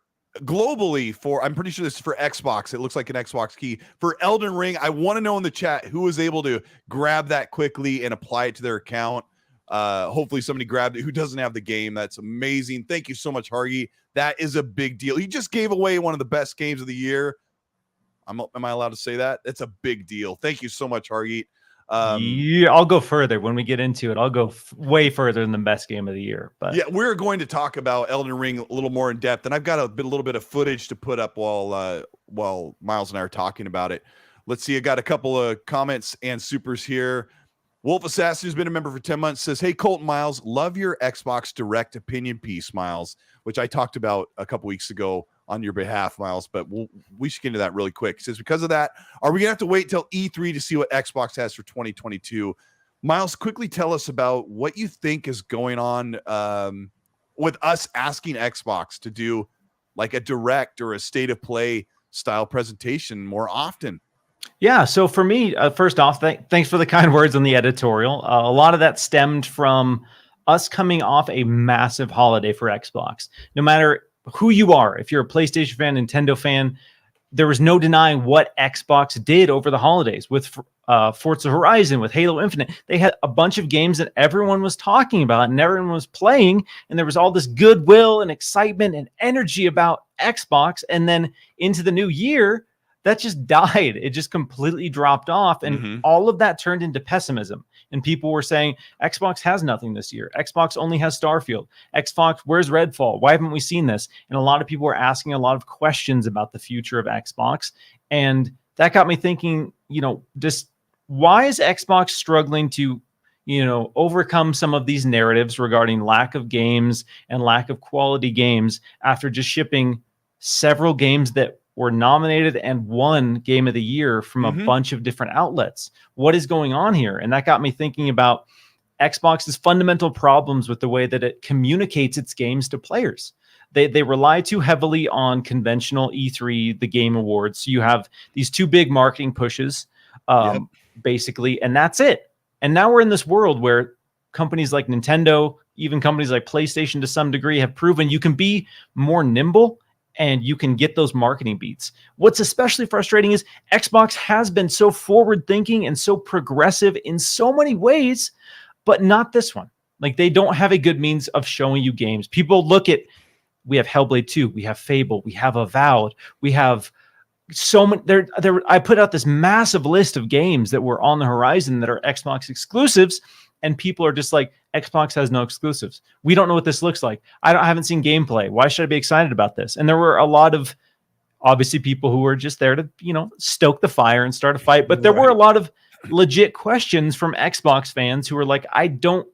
globally for, I'm pretty sure this is for Xbox. It looks like an Xbox key for Elden Ring. I want to know in the chat who was able to grab that quickly and apply it to their account. Hopefully somebody grabbed it who doesn't have the game. That's amazing. Thank you so much, Hargy. That is a big deal. He just gave away one of the best games of the year. Am I allowed to say that? That's a big deal. Thank you so much, Hargy. Yeah, I'll go further when we get into it. I'll go way further than the best game of the year. But yeah, we're going to talk about Elden Ring a little more in depth, and I've got a little bit of footage to put up while Miles and I are talking about it. Let's see. I got a couple of comments and supers here. Wolf Assassin, who's been a member for 10 months, says, "Hey, Colt and Miles, love your Xbox Direct opinion piece, Miles," which I talked about a couple weeks ago on your behalf, Miles, but we should get into that really quick. He says, "Because of that, are we going to have to wait till E3 to see what Xbox has for 2022? Miles, quickly tell us about what you think is going on with us asking Xbox to do like a direct or a state of play style presentation more often. Yeah, so for me, first off, thanks for the kind words on the editorial. A lot of that stemmed from us coming off a massive holiday for Xbox. No matter who you are, if you're a PlayStation fan, Nintendo fan, there was no denying what Xbox did over the holidays with Forza Horizon, with Halo Infinite. They had a bunch of games that everyone was talking about and everyone was playing, and there was all this goodwill and excitement and energy about Xbox. And then into the new year, that just died. It just completely dropped off. And all of that turned into pessimism. And people were saying, Xbox has nothing this year. Xbox only has Starfield. Xbox, where's Redfall? Why haven't we seen this? And a lot of people were asking a lot of questions about the future of Xbox. And that got me thinking, just why is Xbox struggling to, overcome some of these narratives regarding lack of games and lack of quality games after just shipping several games that were nominated and won Game of the Year from a bunch of different outlets? What is going on here? And that got me thinking about Xbox's fundamental problems with the way that it communicates its games to players. They rely too heavily on conventional E3, the Game Awards. So you have these two big marketing pushes, basically, and that's it. And now we're in this world where companies like Nintendo, even companies like PlayStation to some degree, have proven you can be more nimble and you can get those marketing beats. What's especially frustrating is Xbox has been so forward-thinking and so progressive in so many ways, but not this one. Like, they don't have a good means of showing you games. People look at, we have Hellblade 2, we have Fable, we have Avowed, we have so many. I put out this massive list of games that were on the horizon that are Xbox exclusives, and people are just like, Xbox has no exclusives. We don't know what this looks like. I haven't seen gameplay. Why should I be excited about this? And there were a lot of, obviously, people who were just there to, stoke the fire and start a fight. But there were a lot of legit questions from Xbox fans who were like, I don't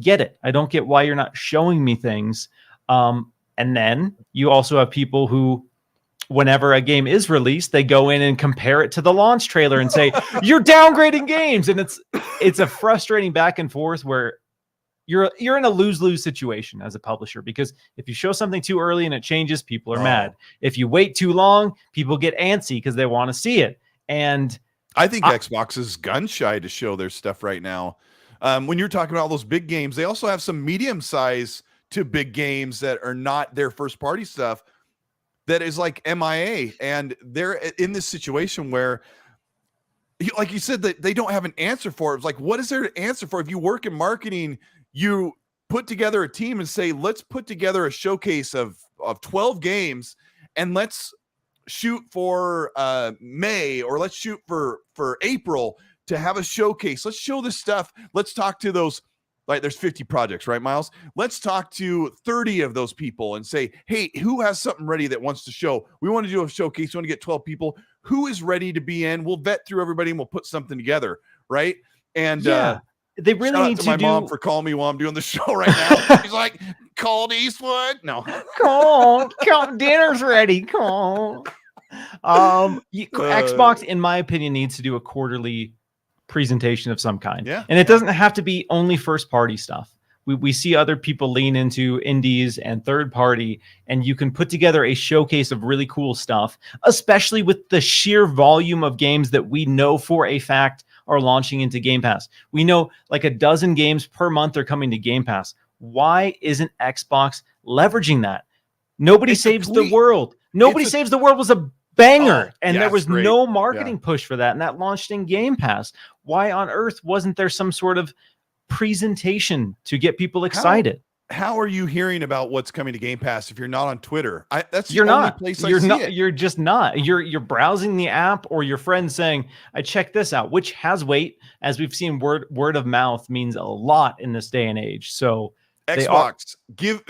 get it. I don't get why you're not showing me things. And then you also have people who, whenever a game is released, they go in and compare it to the launch trailer and say, you're downgrading games. And it's a frustrating back and forth where you're in a lose-lose situation as a publisher, because if you show something too early and it changes, people are mad. If you wait too long, people get antsy because they want to see it. And I think Xbox is gun shy to show their stuff right now. When you're talking about all those big games, they also have some medium size to big games that are not their first party stuff that is like MIA. And they're in this situation where, like you said, that they don't have an answer for it. It's like, what is there to answer for? If you work in marketing, you put together a team and say, let's put together a showcase of 12 games and let's shoot for May, or let's shoot for April to have a showcase. Let's show this stuff. Let's talk to those, like there's 50 projects, right, Miles? Let's talk to 30 of those people and say, hey, who has something ready that wants to show? We want to do a showcase. We want to get 12 people. Who is ready to be in? We'll vet through everybody and we'll put something together, right? And they really shout out need to to my do... mom for calling me while I'm doing the show right now. She's like, Colteastwood. No. Come, dinner's ready. Come. Xbox, in my opinion, needs to do a quarterly presentation of some kind. Yeah. And it doesn't have to be only first party stuff. We see other people lean into indies and third party, and you can put together a showcase of really cool stuff, especially with the sheer volume of games that we know for a fact are launching into Game Pass. We know like a dozen games per month are coming to Game Pass. Why isn't Xbox leveraging that? Nobody Saves the World. Nobody Saves the World was a banger, and there was no marketing push for that, and that launched in Game Pass. Why on earth wasn't there some sort of presentation to get people excited? How are you hearing about what's coming to Game Pass if you're not on Twitter? That's you're the only not. place I You're see not. it. You're just not. You're browsing the app, or your friend saying, "I checked this out," which has weight, as we've seen. Word of mouth means a lot in this day and age. So Xbox, give.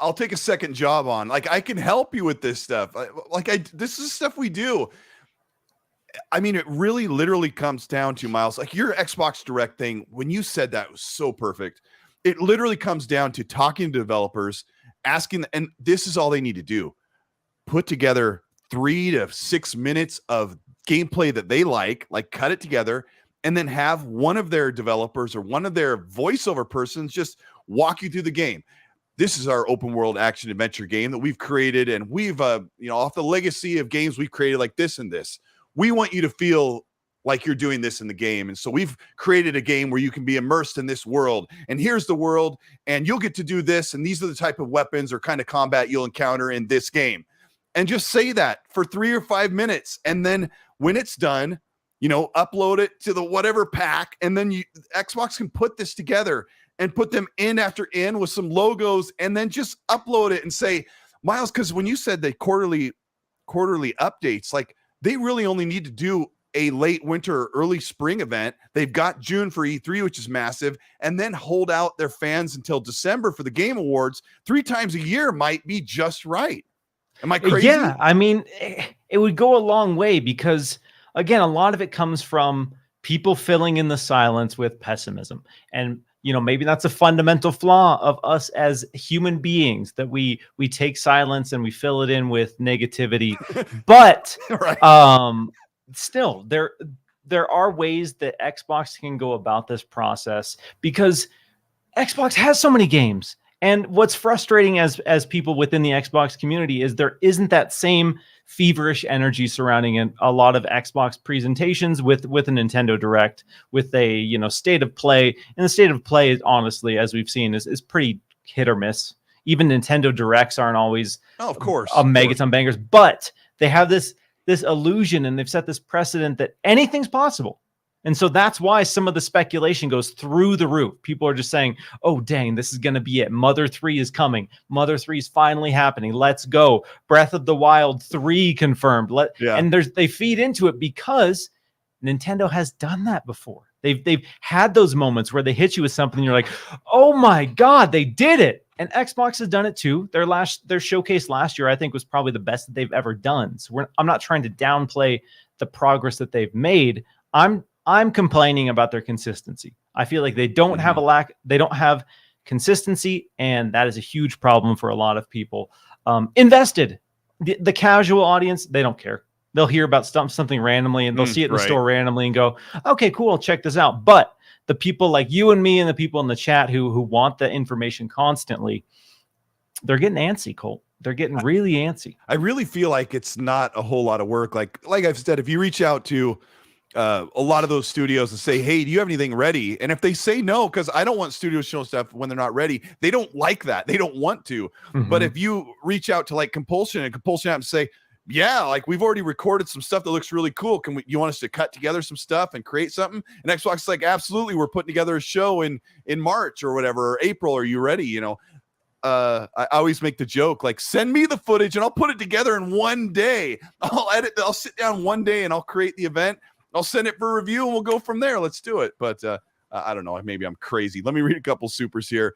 I'll take a second job on. Like, I can help you with this stuff. This is stuff we do. I mean, it really literally comes down to, Miles, like your Xbox Direct thing, when you said that, it was so perfect. It literally comes down to talking to developers, asking, and this is all they need to do. Put together 3 to 6 minutes of gameplay that they like cut it together, and then have one of their developers or one of their voiceover persons just walk you through the game. This is our open world action adventure game that we've created, and we've, off the legacy of games we've created like this and this. We want you to feel like you're doing this in the game. And so we've created a game where you can be immersed in this world. And here's the world, and you'll get to do this. And these are the type of weapons or kind of combat you'll encounter in this game. And just say that for 3 or 5 minutes. And then when it's done, upload it to the whatever pack. And then Xbox can put this together and put them in after in with some logos, and then just upload it and say, Miles, because when you said the quarterly updates, like, they really only need to do a late winter or early spring event. They've got June for E3, which is massive, and then hold out their fans until December for the Game Awards. 3 times a year might be just right. Am I crazy? Yeah, I mean, it would go a long way because, again, a lot of it comes from people filling in the silence with pessimism. And maybe that's a fundamental flaw of us as human beings, that we take silence and we fill it in with negativity. But right. Still, there are ways that Xbox can go about this process, because Xbox has so many games. And what's frustrating as people within the Xbox community is there isn't that same feverish energy surrounding a lot of Xbox presentations with a Nintendo Direct, with a state of play. And the state of play, honestly, as we've seen, is pretty hit or miss. Even Nintendo Directs aren't always, of course, a megaton bangers, but they have this illusion, and they've set this precedent that anything's possible. And so that's why some of the speculation goes through the roof. People are just saying, oh, dang, this is going to be it. Mother 3 is coming. Mother 3 is finally happening. Let's go. Breath of the Wild 3 confirmed. And they feed into it because Nintendo has done that before. They've had those moments where they hit you with something and you're like, oh my God, they did it. And Xbox has done it too. Their showcase last year, I think, was probably the best that they've ever done. So I'm not trying to downplay the progress that they've made. I'm complaining about their consistency. I feel like they don't have they don't have consistency, and that is a huge problem for a lot of people. Invested. The casual audience, they don't care. They'll hear about something randomly, and they'll see it in the store randomly and go, okay, cool, I'll check this out. But the people like you and me and the people in the chat who want the information constantly, they're getting antsy, Colt. They're getting really antsy. I really feel like it's not a whole lot of work. Like I've said, if you reach out to a lot of those studios and say, hey, do you have anything ready? And if they say no, because I don't want studios showing stuff when they're not ready, they don't like that. They don't want to. But if you reach out to like Compulsion, and Compulsion happens to say, yeah, like we've already recorded some stuff that looks really cool. You want us to cut together some stuff and create something? And Xbox is like, absolutely. We're putting together a show in March or whatever, or April. Are you ready? I always make the joke, like, send me the footage and I'll put it together in one day. I'll sit down one day and I'll create the event. I'll send it for review and we'll go from there. Let's do it. But I don't know. Maybe I'm crazy. Let me read a couple supers here.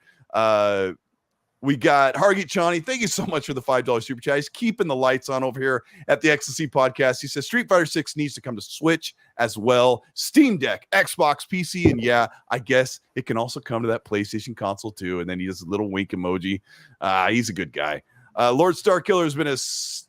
We got Hargit Chani. Thank you so much for the $5 super chat. He's keeping the lights on over here at the XNC podcast. He says Street Fighter 6 needs to come to Switch as well. Steam Deck, Xbox, PC, and yeah, I guess it can also come to that PlayStation console too. And then he does a little wink emoji. He's a good guy. Lord Starkiller has been a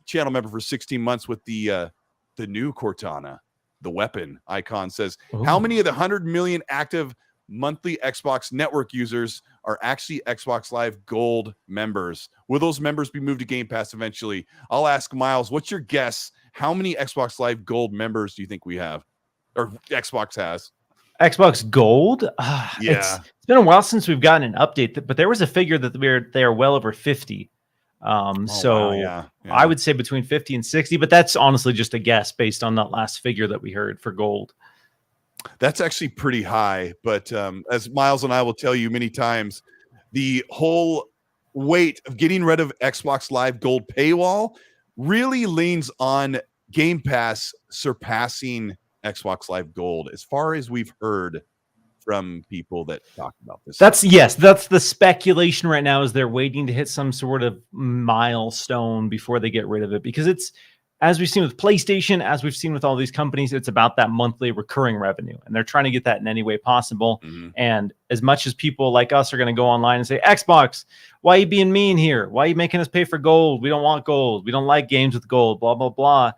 channel member for 16 months with the new Cortana, the weapon icon. Says, how many of the 100 million active monthly Xbox network users are actually Xbox Live Gold members? Will those members be moved to Game Pass eventually? I'll ask Miles, what's your guess? How many Xbox Live Gold members do you think we have, or Xbox has? Xbox Gold? Yeah. It's been a while since we've gotten an update, but there was a figure that they are well over 50. Wow, yeah. I would say between 50 and 60, but that's honestly just a guess based on that last figure that we heard for Gold. That's actually pretty high, but as Miles and I will tell you many times, the whole weight of getting rid of Xbox Live Gold paywall really leans on Game Pass surpassing Xbox Live Gold, as far as we've heard from people that talk about this. That's the speculation right now, is they're waiting to hit some sort of milestone before they get rid of it, because it's, as we've seen with PlayStation, as we've seen with all these companies, it's about that monthly recurring revenue, and they're trying to get that in any way possible. And as much as people like us are going to go online and say, Xbox, why are you being mean here? Why are you making us pay for gold? We don't want gold. We don't like games with gold, blah, blah, blah.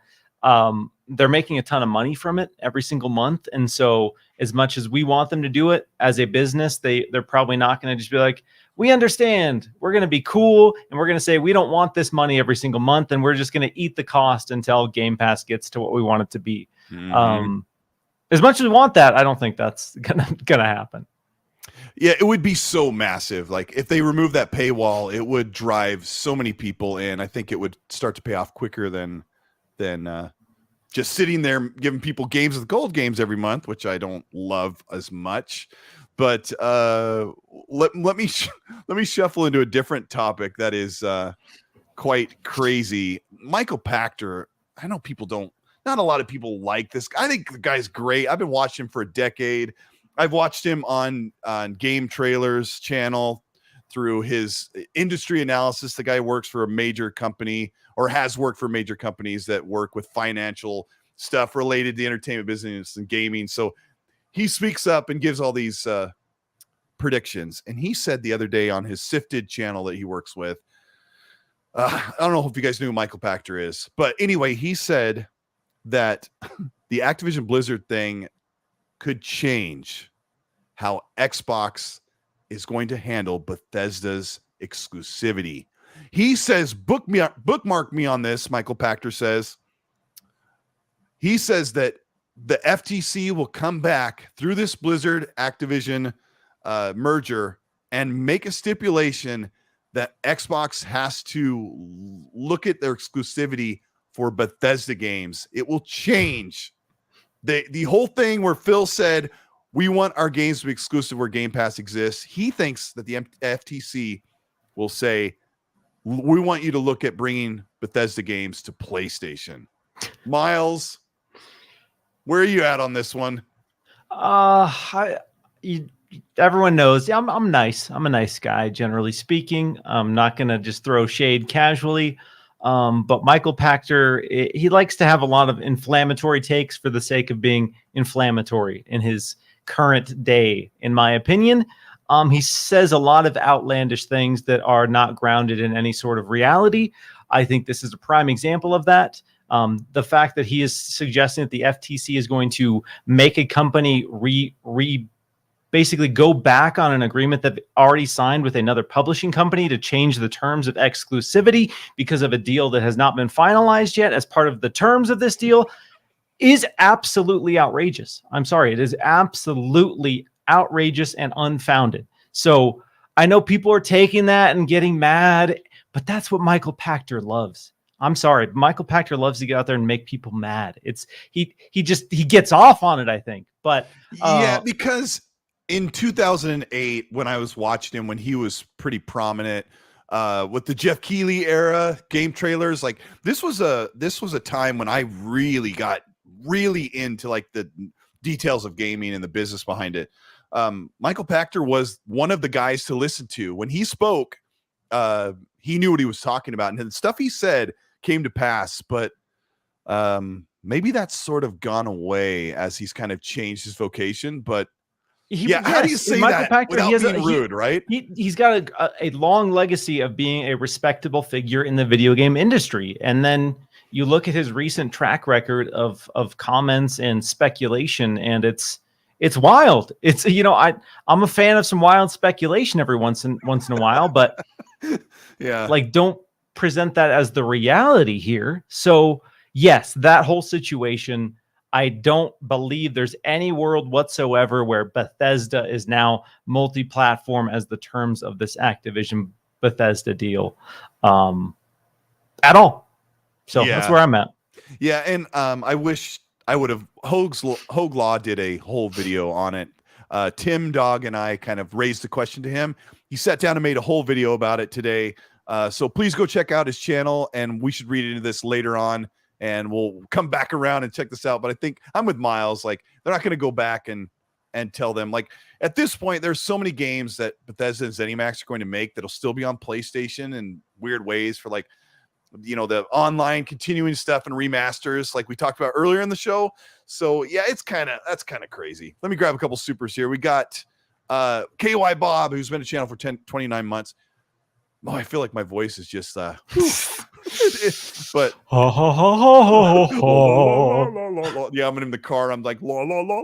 They're making a ton of money from it every single month. And so as much as we want them to do it as a business, they're probably not going to just be like, we understand, we're going to be cool, and we're going to say we don't want this money every single month, and we're just going to eat the cost until Game Pass gets to what we want it to be. As much as we want that, I don't think that's gonna happen. Yeah, it would be so massive. Like, if they remove that paywall, it would drive so many people in. I think it would start to pay off quicker than just sitting there giving people games with gold games every month, which I don't love as much. But let me shuffle into a different topic that is quite crazy. Michael Pachter. I know not a lot of people like this. I think the guy's great. I've been watching him for a decade. I've watched him on Game Trailers channel through his industry analysis. The guy works for a major company, or has worked for major companies that work with financial stuff related to entertainment business and gaming. So he speaks up and gives all these predictions. And he said the other day on his Sifted channel that he works with, I don't know if you guys knew who Michael Pachter is, but anyway, he said that the Activision Blizzard thing could change how Xbox is going to handle Bethesda's exclusivity. He says, bookmark me on this, Michael Pachter says. He says that the FTC will come back through this Blizzard Activision merger and make a stipulation that Xbox has to look at their exclusivity for Bethesda games. It will change the whole thing where Phil said, we want our games to be exclusive where Game Pass exists. He thinks that the FTC will say, we want you to look at bringing Bethesda games to PlayStation. Miles, where are you at on this one? Everyone knows I'm nice. I'm a nice guy, generally speaking. I'm not going to just throw shade casually. But Michael Pachter, he likes to have a lot of inflammatory takes for the sake of being inflammatory in his current day, in my opinion. He says a lot of outlandish things that are not grounded in any sort of reality. I think this is a prime example of that. The fact that he is suggesting that the FTC is going to make a company basically go back on an agreement that already signed with another publishing company to change the terms of exclusivity because of a deal that has not been finalized yet as part of the terms of this deal is absolutely outrageous. I'm sorry. It is absolutely outrageous and unfounded. So I know people are taking that and getting mad, but that's what Michael Pachter loves. I'm sorry. Michael Pachter loves to get out there and make people mad. He gets off on it, I think. But yeah, because in 2008, when I was watching him, when he was pretty prominent, with the Jeff Keighley era game trailers. Like this was a time when I really got really into like the details of gaming and the business behind it. Michael Pachter was one of the guys to listen to when he spoke. He knew what he was talking about, and the stuff he said came to pass, but maybe that's sort of gone away as he's kind of changed his vocation. But how do you say that Pachter, without being rude, right? He's got a long legacy of being a respectable figure in the video game industry. And then you look at his recent track record of comments and speculation, and it's wild. It's, I'm a fan of some wild speculation every once in a while, but yeah, like don't present that as the reality here. So yes, that whole situation, I don't believe there's any world whatsoever where Bethesda is now multi-platform as the terms of this Activision Bethesda deal at all. So that's where I'm at. Yeah, and I wish I would have. Hogue Law did a whole video on it. Tim Dog and I kind of raised the question to him. He sat down and made a whole video about it today. So please go check out his channel, and we should read into this later on. And we'll come back around and check this out. But I think I'm with Miles. Like, they're not going to go back and tell them. Like, at this point, there's so many games that Bethesda and ZeniMax are going to make that'll still be on PlayStation in weird ways for, like, the online continuing stuff and remasters like we talked about earlier in the show. So, yeah, that's kind of crazy. Let me grab a couple supers here. We got KY Bob, who's been a channel for 29 months. Oh, I feel like my voice is just but yeah, I'm in the car. I'm like la la la.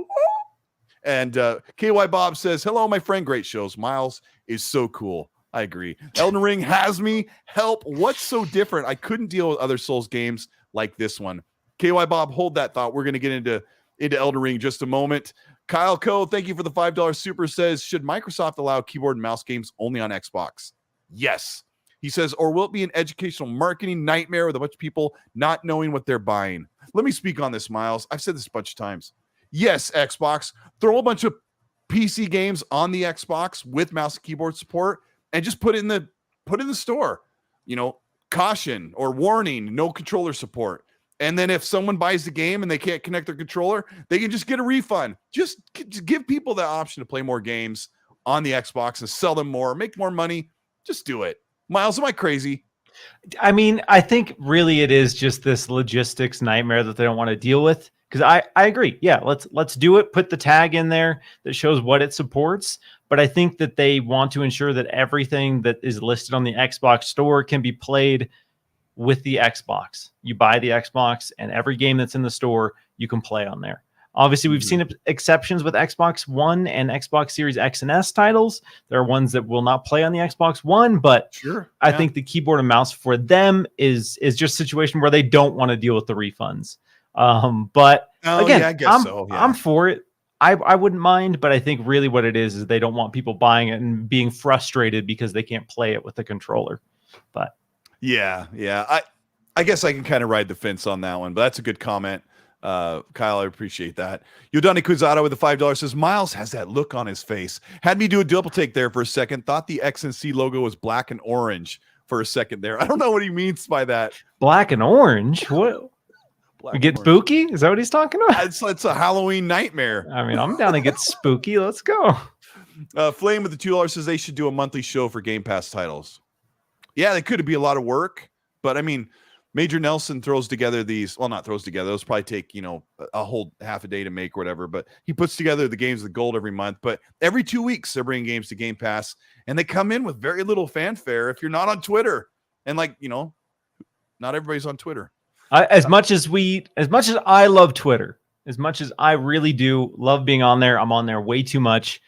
And KY Bob says, "Hello, my friend. Great shows. Miles is so cool. I agree. Elden Ring has me. Help. What's so different? I couldn't deal with other Souls games like this one." KY Bob, hold that thought. We're gonna get into Elden Ring in just a moment. Kyle Coe, thank you for the $5 super. Says, should Microsoft allow keyboard and mouse games only on Xbox? Yes. He says, or will it be an educational marketing nightmare with a bunch of people not knowing what they're buying? Let me speak on this, Miles. I've said this a bunch of times. Yes, Xbox. Throw a bunch of PC games on the Xbox with mouse and keyboard support and just put it in the store. Caution or warning, no controller support. And then if someone buys the game and they can't connect their controller, they can just get a refund. Just give people the option to play more games on the Xbox and sell them more, make more money. Just do it. Miles, am I crazy? I mean, I think really it is just this logistics nightmare that they don't want to deal with. Because I agree. Yeah, let's do it. Put the tag in there that shows what it supports. But I think that they want to ensure that everything that is listed on the Xbox store can be played with the Xbox. You buy the Xbox, and every game that's in the store, you can play on there. Obviously, we've seen exceptions with Xbox One and Xbox Series X and S titles. There are ones that will not play on the Xbox One, but I think the keyboard and mouse for them is just a situation where they don't want to deal with the refunds. But again, I guess so. Yeah. I'm for it. I wouldn't mind, but I think really what it is they don't want people buying it and being frustrated because they can't play it with the controller. But yeah. I guess I can kind of ride the fence on that one, but that's a good comment. Kyle, I appreciate that. Yodani Kuzado with the $5 says, Miles has that look on his face. Had me do a double take there for a second. Thought the XNC logo was black and orange for a second there. I don't know what he means by that. Black and orange? What? We get spooky? Is that what he's talking about? It's a Halloween nightmare. I mean, I'm down to get spooky. Let's go. Flame with the $2 says they should do a monthly show for Game Pass titles. Yeah, they could be a lot of work, but I mean, Major Nelson throws together these. Well, not throws together. Those probably take a whole half a day to make or whatever. But he puts together the games of the gold every month. But every 2 weeks they're bringing games to Game Pass, and they come in with very little fanfare if you're not on Twitter. And not everybody's on Twitter. As much as I love Twitter, as much as I really do love being on there, I'm on there way too much.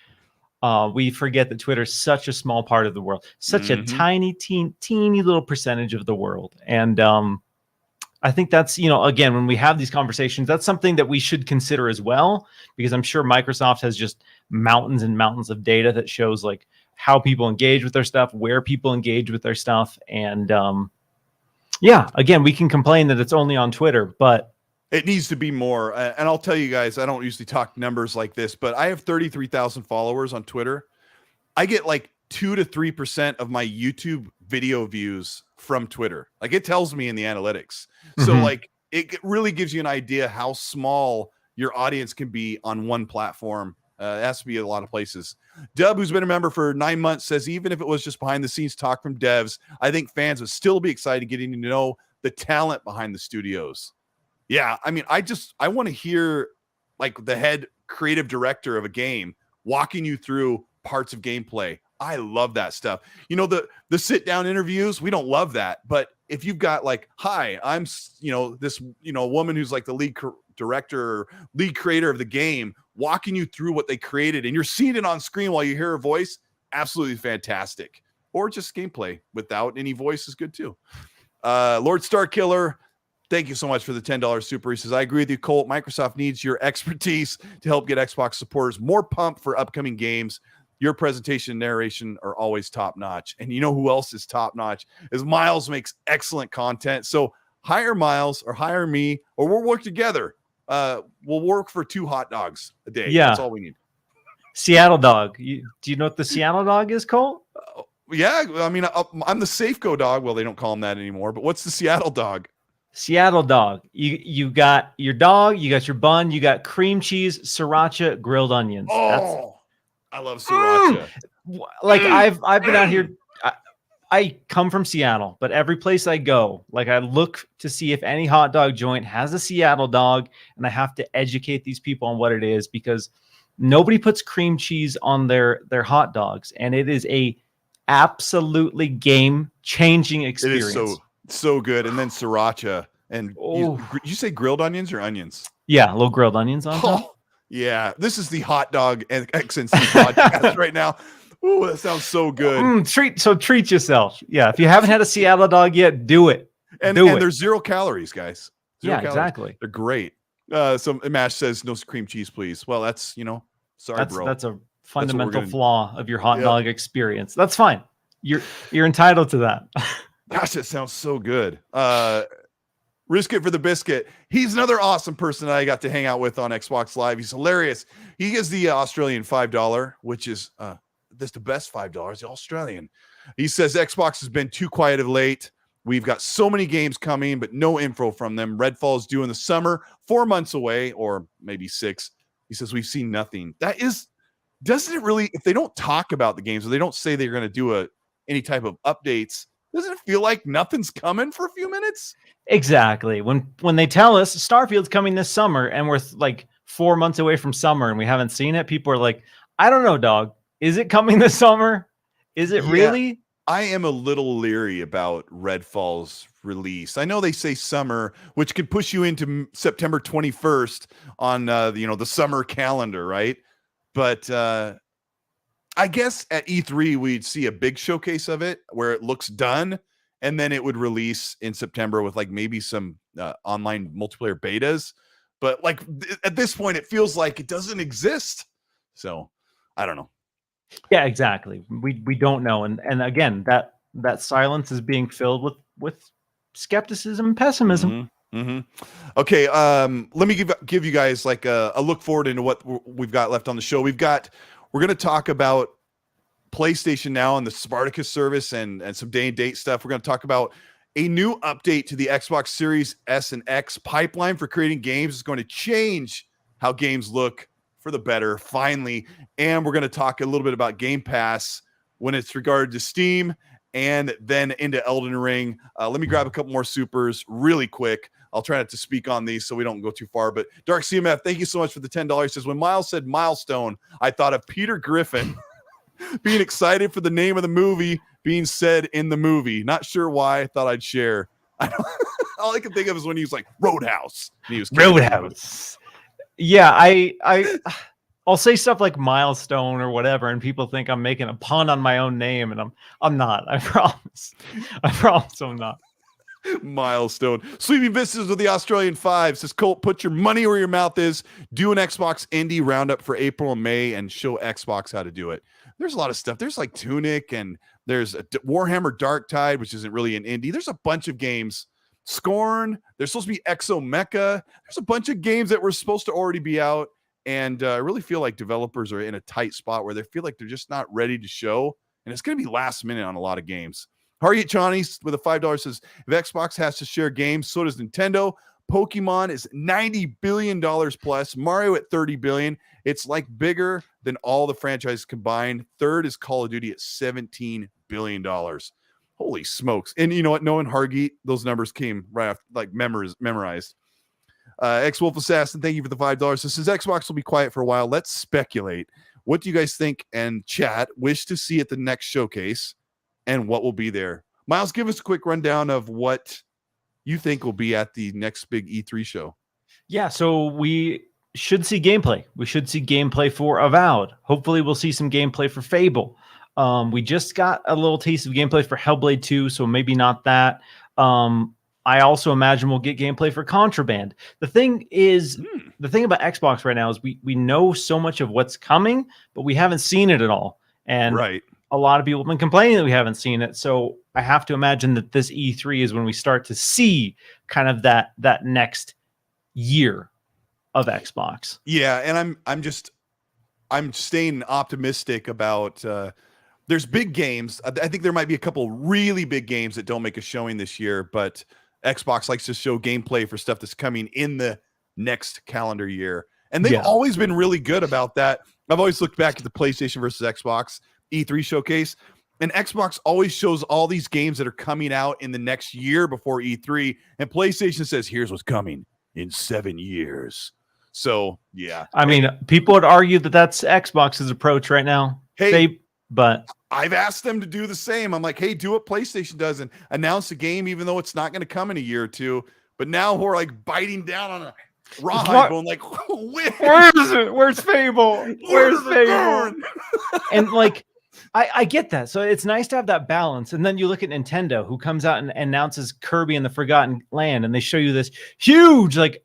We forget that Twitter is such a small part of the world, such a tiny, teeny little percentage of the world. And I think that's, again, when we have these conversations, that's something that we should consider as well, because I'm sure Microsoft has just mountains and mountains of data that shows like how people engage with their stuff, where people engage with their stuff. And again, we can complain that it's only on Twitter, but it needs to be more. And I'll tell you guys, I don't usually talk numbers like this, but I have 33,000 followers on Twitter. I get like 2 to 3% of my YouTube video views from Twitter. Like it tells me in the analytics. So like it really gives you an idea how small your audience can be on one platform. It has to be a lot of places. Dub, who's been a member for 9 months, says even if it was just behind the scenes talk from devs, I think fans would still be excited getting to know the talent behind the studios. Yeah, I mean, I want to hear like the head creative director of a game walking you through parts of gameplay. I love that stuff. You know, the sit down interviews, we don't love that. But if you've got like, hi, I'm, this, woman who's like the lead director or lead creator of the game, walking you through what they created and you're seeing it on screen while you hear her voice, absolutely fantastic. Or just gameplay without any voice is good too. Lord Starkiller, thank you so much for the $10 super. He says, I agree with you, Colt. Microsoft needs your expertise to help get Xbox supporters more pumped for upcoming games. Your presentation and narration are always top notch. And you know who else is top notch? Is Miles makes excellent content. So hire Miles or hire me, or we'll work together. We'll work for 2 hot dogs a day. Yeah. That's all we need. Seattle dog. Do you know what the Seattle dog is, Colt? Yeah. I mean, I'm the Safeco dog. Well, they don't call him that anymore, but what's the Seattle dog? Seattle dog. You got your dog, you got your bun, you got cream cheese, sriracha, grilled onions. Oh, I love sriracha. Like I've been out here. I come from Seattle, but every place I go, like I look to see if any hot dog joint has a Seattle dog, and I have to educate these people on what it is because nobody puts cream cheese on their hot dogs, and it is a absolutely game-changing experience. It is so good. And then sriracha. And you say grilled onions or onions? Yeah, little grilled onions on top. Yeah, this is the hot dog and XNC podcast right now. Ooh, that sounds so good. Treat yourself. Yeah, if you haven't had a Seattle dog yet, do it. And there's 0 calories, guys. Exactly. They're great. So Mash says no cream cheese, please. Well, that's sorry, bro. That's a fundamental flaw of your hot dog experience. That's fine. You're entitled to that. Gosh, it sounds so good. Risk it for the biscuit. He's another awesome person that I got to hang out with on Xbox Live. He's hilarious. He gives the Australian $5, which is that's the best $5, the Australian. He says Xbox has been too quiet of late. We've got so many games coming, but no info from them. Redfall is due in the summer, 4 months away, or maybe 6. He says we've seen nothing. Doesn't it really, if they don't talk about the games or they don't say they're going to do any type of updates, doesn't it feel like nothing's coming for a few minutes? Exactly. When they tell us Starfield's coming this summer and we're like 4 months away from summer and we haven't seen it, people are like, I don't know, dog. Is it coming this summer? Is it really? I am a little leery about Redfall's release. I know they say summer, which could push you into September 21st on the summer calendar, right? But I guess at E3 we'd see a big showcase of it where it looks done, and then it would release in September with like maybe some online multiplayer betas. But like at this point, it feels like it doesn't exist. So I don't know. Yeah, exactly. We don't know, and again, that silence is being filled with skepticism and pessimism. Okay, let me give you guys like a look forward into what we've got left on the show. We're going to talk about PlayStation Now and the Spartacus service and some day and date stuff. We're going to talk about a new update to the Xbox Series S and X pipeline for creating games. It's going to change how games look for the better, finally. And we're going to talk a little bit about Game Pass when it's regarded to Steam, and then into Elden Ring. Let me grab a couple more supers really quick. I'll try not to speak on these so we don't go too far. But Dark CMF, thank you so much for the $10. He says, when Miles said milestone, I thought of Peter Griffin being excited for the name of the movie being said in the movie. Not sure why. I thought I'd share. All I can think of is when he was like Roadhouse. And he was Roadhouse. Yeah, I'll say stuff like milestone or whatever, and people think I'm making a pun on my own name, and I'm not. I promise. I'm not. Milestone. Sleeping Vistas with the Australian 5 says, Colt, put your money where your mouth is. Do an Xbox indie roundup for April and May and show Xbox how to do it. There's a lot of stuff. There's like Tunic, and there's a Warhammer Dark Tide, which isn't really an indie. There's a bunch of games. Scorn. There's supposed to be Exo Mecha. There's a bunch of games that were supposed to already be out. And I really feel like developers are in a tight spot where they feel like they're just not ready to show and it's going to be last minute on a lot of games. Harriet Johnny with a $5 says, if Xbox has to share games, so does Nintendo. Pokemon is $90 billion plus. Mario at $30 billion. It's like bigger than all the franchises combined. Third is Call of Duty at $17 billion. Holy smokes. And you know what? Knowing Hargeet, those numbers came right after, like memorized. X-Wolf Assassin, thank you for the $5. This says Xbox will be quiet for a while. Let's speculate. What do you guys think and chat wish to see at the next showcase and what will be there? Miles, give us a quick rundown of what you think will be at the next big E3 show. Yeah, so we should see gameplay. We should see gameplay for Avowed. Hopefully we'll see some gameplay for Fable. We just got a little taste of gameplay for Hellblade 2, so maybe not that. I also imagine we'll get gameplay for Contraband. The thing about Xbox right now is we know so much of what's coming, but we haven't seen it at all. And a lot of people have been complaining that we haven't seen it. So I have to imagine that this E3 is when we start to see kind of that next year of Xbox. Yeah, and I'm staying optimistic about there's big games. I think there might be a couple really big games that don't make a showing this year, but Xbox likes to show gameplay for stuff that's coming in the next calendar year. And they've always been really good about that. I've always looked back at the PlayStation versus Xbox E3 showcase, and Xbox always shows all these games that are coming out in the next year before E3, and PlayStation says, here's what's coming in 7 years. So, yeah. I mean, people would argue that that's Xbox's approach right now. But I've asked them to do the same. I'm like, hey, do what PlayStation does and announce a game, even though it's not going to come in a year or two. But now we're like biting down on a rawhide bone, like, where is it? Where's Fable? Where's Fable? And like, I get that. So it's nice to have that balance. And then you look at Nintendo, who comes out and announces Kirby and the Forgotten Land, and they show you this huge, like,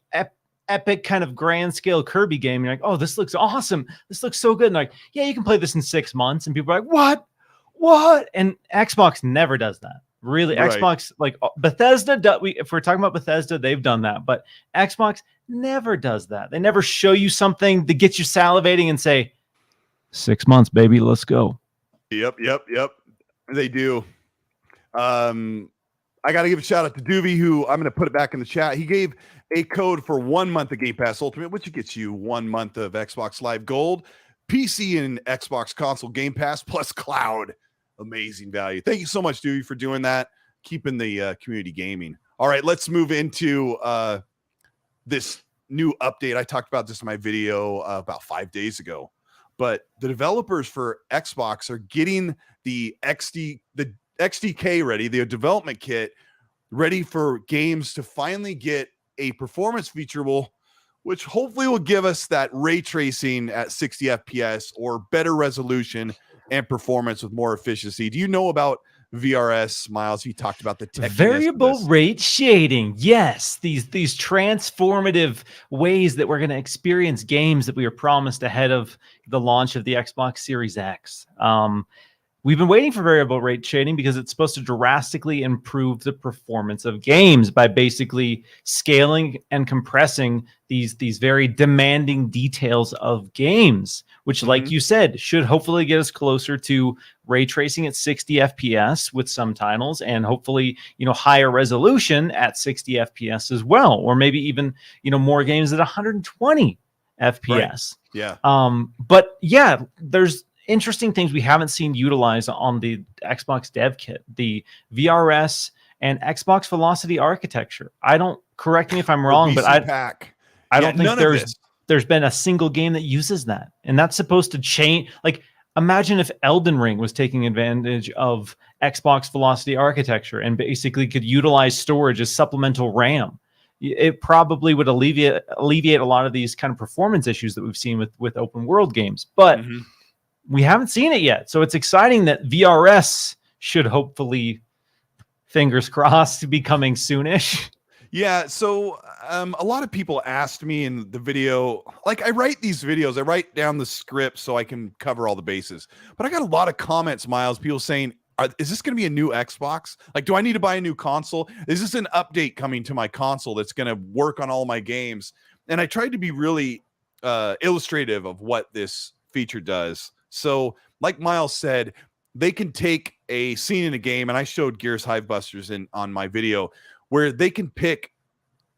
epic kind of grand scale Kirby game. You're like, oh, this looks awesome. This looks so good. And like, yeah, you can play this in 6 months. And people are like, what? And Xbox never does that. Really, right. Xbox, like Bethesda, if we're talking about Bethesda, they've done that. But Xbox never does that. They never show you something that gets you salivating and say, 6 months, baby, let's go. Yep. They do. I got to give a shout out to Doovy, who I'm going to put it back in the chat. He gave a code for 1 month of Game Pass Ultimate, which gets you 1 month of Xbox Live Gold, PC and Xbox console Game Pass plus cloud. Amazing value. Thank you so much, Doovy, for doing that, keeping the community gaming. All right, let's move into this new update. I talked about this in my video about 5 days ago, but the developers for Xbox are getting the XDK ready, the development kit ready for games to finally get a performance feature, which hopefully will give us that ray tracing at 60 FPS or better resolution and performance with more efficiency. Do you know about VRS, Miles? You talked about the tech variable rate shading. Yes, these transformative ways that we're going to experience games that we were promised ahead of the launch of the Xbox Series X. We've been waiting for variable rate shading because it's supposed to drastically improve the performance of games by basically scaling and compressing these very demanding details of games, which, like you said, should hopefully get us closer to ray tracing at 60 FPS with some titles, and hopefully, higher resolution at 60 FPS as well, or maybe even, more games at 120 FPS. Right. Yeah. But yeah, there's interesting things we haven't seen utilized on the Xbox Dev Kit, the VRS and Xbox Velocity architecture. Correct me if I'm wrong, but I don't think there's been a single game that uses that. And that's supposed to change. Like, imagine if Elden Ring was taking advantage of Xbox Velocity architecture and basically could utilize storage as supplemental RAM. It probably would alleviate a lot of these kind of performance issues that we've seen with open world games. But we haven't seen it yet. So it's exciting that VRS should hopefully, fingers crossed, be coming soonish. Yeah. So a lot of people asked me in the video, like, I write these videos, I write down the script so I can cover all the bases. But I got a lot of comments, Miles, people saying, is this going to be a new Xbox? Like, do I need to buy a new console? Is this an update coming to my console that's going to work on all my games? And I tried to be really illustrative of what this feature does. So like Miles said, they can take a scene in a game, and I showed Gears Hivebusters on my video, where they can pick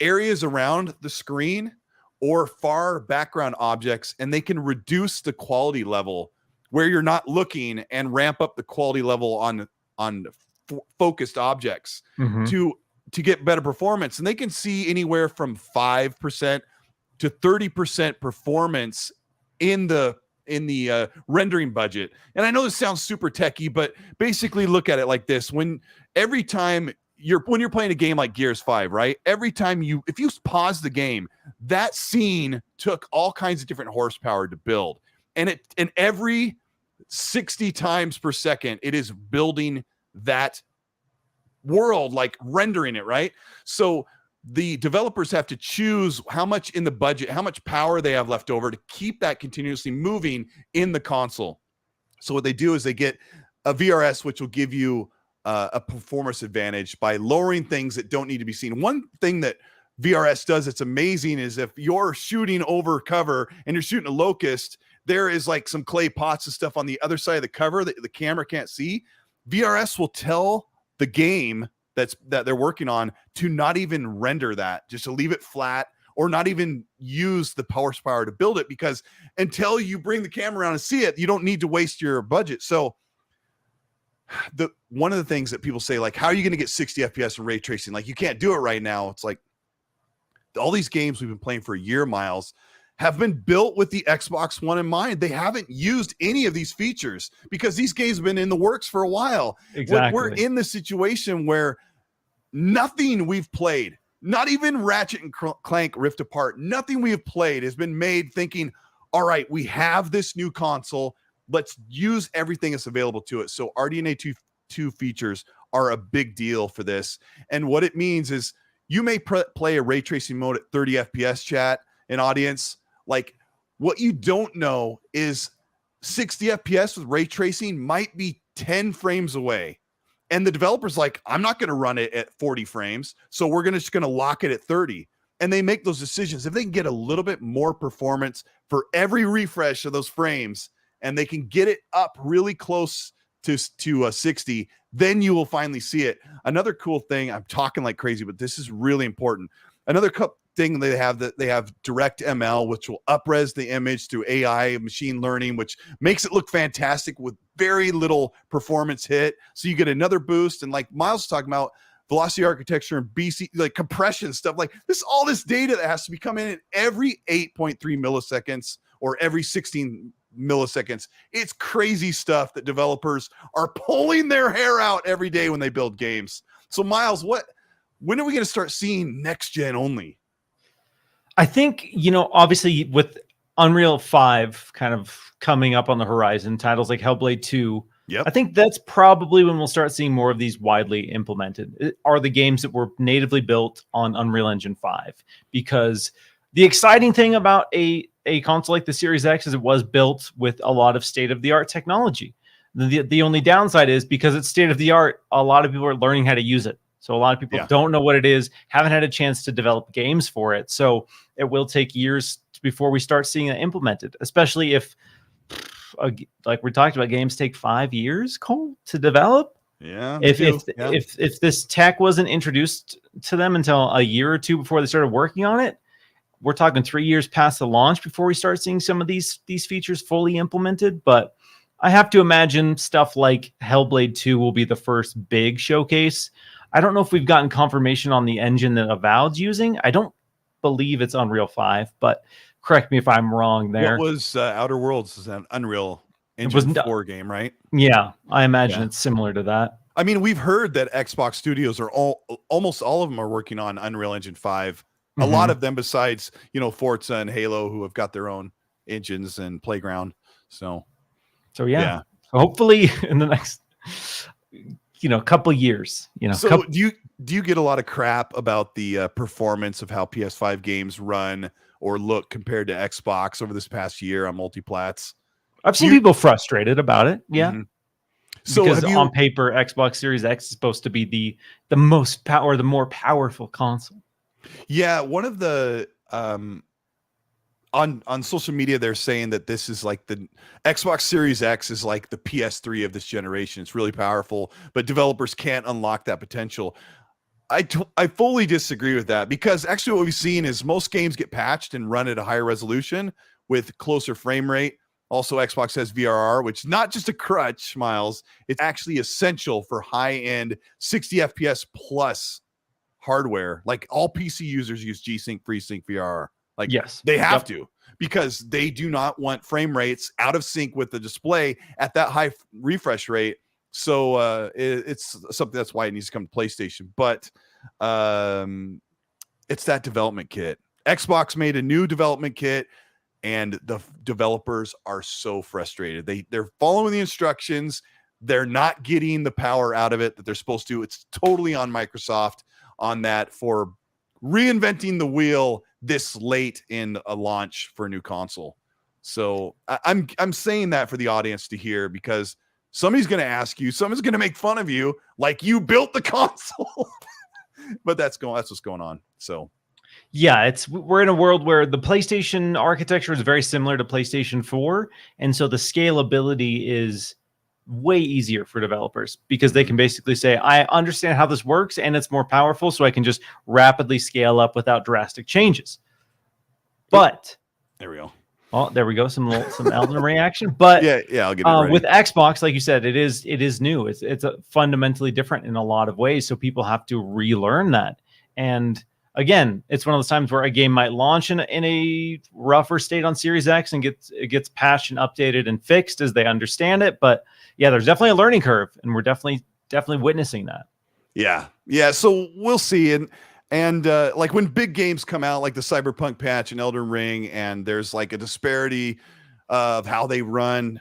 areas around the screen or far background objects, and they can reduce the quality level where you're not looking and ramp up the quality level on focused objects to get better performance. And they can see anywhere from 5% to 30% performance in the rendering budget. And I know this sounds super techie, but basically look at it like this. Every time you're playing a game like Gears 5, right? Every time if you pause the game, that scene took all kinds of different horsepower to build. And every 60 times per second, it is building that world, like rendering it, right? So the developers have to choose how much in the budget, how much power they have left over to keep that continuously moving in the console. So what they do is they get a VRS, which will give you a performance advantage by lowering things that don't need to be seen. One thing that VRS does that's amazing is if you're shooting over cover and you're shooting a locust, there is like some clay pots and stuff on the other side of the cover that the camera can't see. VRS will tell the game that they're working on to not even render that, just to leave it flat or not even use the horsepower to build it, because until you bring the camera around and see it, you don't need to waste your budget. So one of the things that people say, like, how are you going to get 60 FPS and ray tracing? Like, you can't do it right now. It's like all these games we've been playing for a year, Miles, have been built with the Xbox One in mind. They haven't used any of these features because these games have been in the works for a while. Exactly. We're in the situation where nothing we've played, not even Ratchet and Clank Rift Apart, nothing we have played has been made thinking, all right, we have this new console. Let's use everything that's available to it. So RDNA 2 features are a big deal for this. And what it means is you may play a ray tracing mode at 30 FPS, chat and audience. Like, what you don't know is 60 FPS with ray tracing might be 10 frames away. And the developer's like, I'm not going to run it at 40 frames. So we're just going to lock it at 30. And they make those decisions. If they can get a little bit more performance for every refresh of those frames, and they can get it up really close to 60, then you will finally see it. Another cool thing, I'm talking like crazy, but this is really important. Another thing they have direct ML, which will up-res the image through AI machine learning, which makes it look fantastic with very little performance hit. So you get another boost. And like Miles was talking about, velocity architecture and BC, like compression stuff, like this, all this data that has to be coming in every 8.3 milliseconds or every 16 milliseconds. It's crazy stuff that developers are pulling their hair out every day when they build games. So Miles, when are we going to start seeing next gen only? I think, obviously with Unreal 5 kind of coming up on the horizon, titles like Hellblade 2, yep, I think that's probably when we'll start seeing more of these widely implemented, are the games that were natively built on Unreal Engine 5. Because the exciting thing about a console like the Series X is it was built with a lot of state-of-the-art technology. The only downside is because it's state-of-the-art, a lot of people are learning how to use it. So a lot of people don't know what it is, haven't had a chance to develop games for it. So it will take years before we start seeing it implemented, especially if, like we talked about, games take 5 years, Cole, to develop. Yeah. If this tech wasn't introduced to them until a year or two before they started working on it, we're talking 3 years past the launch before we start seeing some of these features fully implemented. But I have to imagine stuff like Hellblade 2 will be the first big showcase. I don't know if we've gotten confirmation on the engine that Avowed's using. I don't believe it's Unreal 5, but correct me if I'm wrong there. What was Outer Worlds? Is an Unreal Engine 4 game, right? Yeah, I imagine it's similar to that. I mean, we've heard that Xbox studios are almost all of them are working on Unreal Engine 5. A lot of them, besides Forza and Halo, who have got their own engines and Playground. So yeah. So hopefully in the next couple years. So do you get a lot of crap about the performance of how PS5 games run or look compared to Xbox over this past year on multiplats? I've seen people frustrated about it. Yeah. Mm-hmm. So because on paper, Xbox Series X is supposed to be the most the more powerful console. Yeah, one of the on social media, they're saying that this is like the Xbox Series X is like the PS3 of this generation. It's really powerful, but developers can't unlock that potential. I fully disagree with that, because actually what we've seen is most games get patched and run at a higher resolution with closer frame rate. Also, Xbox has VRR, which is not just a crutch, Miles. It's actually essential for high-end 60 FPS plus hardware. Like, all PC users use G-Sync, FreeSync, VRR. Like, Yes. they have to, because they do not want frame rates out of sync with the display at that high refresh rate. So it's something, that's why it needs to come to PlayStation. But it's that development kit. Xbox made a new development kit, and the developers are so frustrated. They're following the instructions. They're not getting the power out of it that they're supposed to. It's totally on Microsoft on that for reinventing the wheel this late in a launch for a new console. So I'm saying that for the audience to hear, because somebody's going to ask you, someone's going to make fun of you, like you built the console. But that's what's going on. So yeah, we're in a world where the PlayStation architecture is very similar to PlayStation 4, and so the scalability is way easier for developers, because they can basically say, I understand how this works and it's more powerful, so I can just rapidly scale up without drastic changes. But there we go. Oh, there we go. Some Elden Ring action. But yeah, I'll get it ready. With Xbox, like you said, it is new. It's fundamentally different in a lot of ways. So people have to relearn that. And again, it's one of those times where a game might launch in a rougher state on Series X and it gets patched and updated and fixed as they understand it. But yeah, there's definitely a learning curve, and we're definitely witnessing that. Yeah. So we'll see. And like when big games come out, like the Cyberpunk patch and Elden Ring, and there's like a disparity of how they run,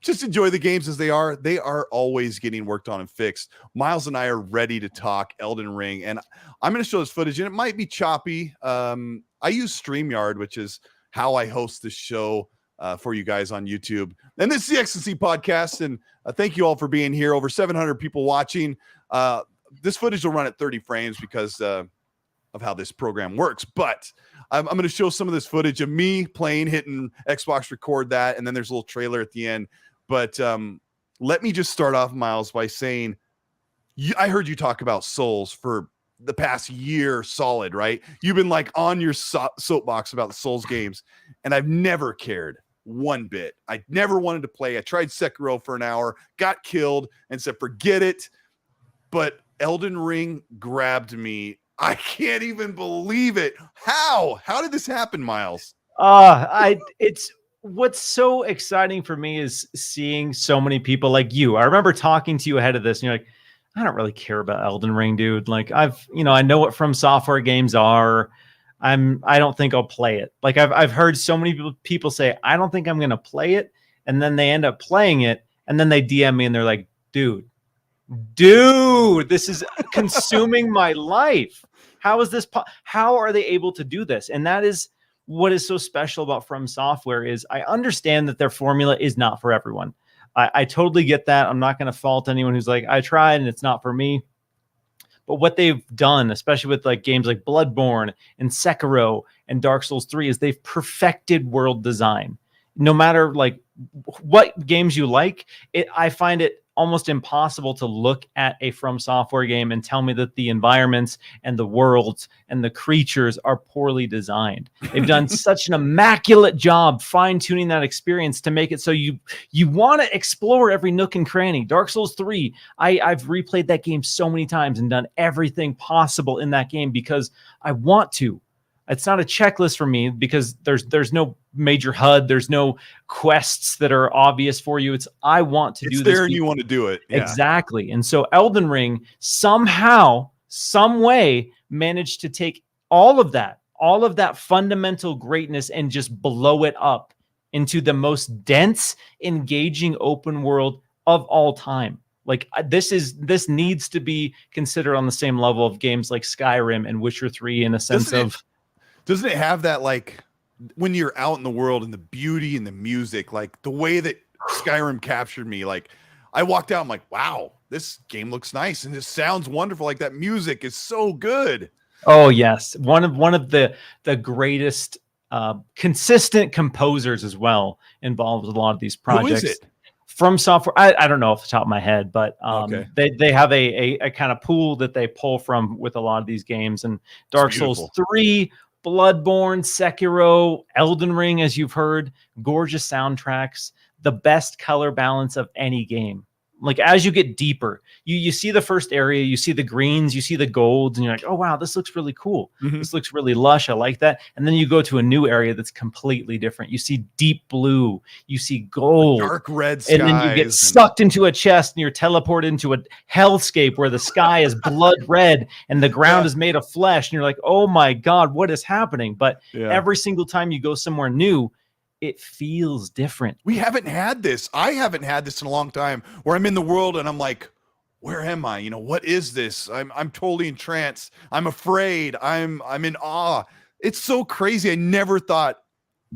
just enjoy the games as they are. They are always getting worked on and fixed. Miles and I are ready to talk Elden Ring, and I'm going to show this footage, and it might be choppy. I use StreamYard, which is how I host this show for you guys on YouTube. And this is the XNC podcast, and thank you all for being here. Over 700 people watching. This footage will run at 30 frames because of how this program works. But I'm going to show some of this footage of me playing, hitting Xbox record that, and then there's a little trailer at the end. But let me just start off, Miles, by saying, I heard you talk about Souls for the past year solid, right? You've been like on your soapbox about the Souls games, and I've never cared one bit. I never wanted to play. I tried Sekiro for an hour, got killed, and said, forget it. But Elden Ring grabbed me. I can't even believe it. How did this happen, Miles? It's what's so exciting for me is seeing so many people like you. I remember talking to you ahead of this, and you're like, I don't really care about Elden Ring, dude. Like, I know what From Software games are. I don't think I'll play it. Like, I've heard so many people say, I don't think I'm going to play it. And then they end up playing it, and then they DM me and they're like, dude, this is consuming my life. How is this? How are they able to do this? And that is what is so special about From Software is I understand that their formula is not for everyone. I totally get that. I'm not going to fault anyone who's like, I tried and it's not for me. But what they've done, especially with like games like Bloodborne and Sekiro and Dark Souls 3, is they've perfected world design. No matter like what games you like, I find it almost impossible to look at a From Software game and tell me that the environments and the worlds and the creatures are poorly designed. They've done such an immaculate job fine-tuning that experience to make it so you want to explore every nook and cranny. Dark Souls 3, I've replayed that game so many times and done everything possible in that game because I want to. It's not a checklist for me because there's no major HUD. There's no quests that are obvious for you. I want to do this. It's there and you want to do it. Yeah. Exactly. And so Elden Ring somehow, some way managed to take all of that fundamental greatness and just blow it up into the most dense, engaging open world of all time. Like this needs to be considered on the same level of games like Skyrim and Witcher 3 in a sense of... Doesn't it have that, like, when you're out in the world and the beauty and the music, like the way that Skyrim captured me, like I walked out, I'm like, wow, this game looks nice and this sounds wonderful. Like that music is so good. Oh yes. One of the greatest consistent composers as well involved with a lot of these projects. Who is it? From software, I don't know off the top of my head, but Okay. they have a kind of pool that they pull from with a lot of these games. And Dark Souls 3, Bloodborne, Sekiro, Elden Ring, as you've heard, gorgeous soundtracks, the best color balance of any game. Like as you get deeper, you see the first area, you see the greens, you see the golds, and you're like, oh wow, this looks really cool. Mm-hmm. This looks really lush. I like that. And then you go to a new area that's completely different. You see deep blue, you see gold, dark red skies, and then you get sucked into a chest and you're teleported into a hellscape where the sky is blood red and the ground is made of flesh. And you're like, oh my God, what is happening? But every single time you go somewhere new, it feels different. We haven't had this. I haven't had this in a long time where I'm in the world and I'm like, where am I? You know, what is this? I'm totally entranced. I'm afraid. I'm in awe. It's so crazy. I never thought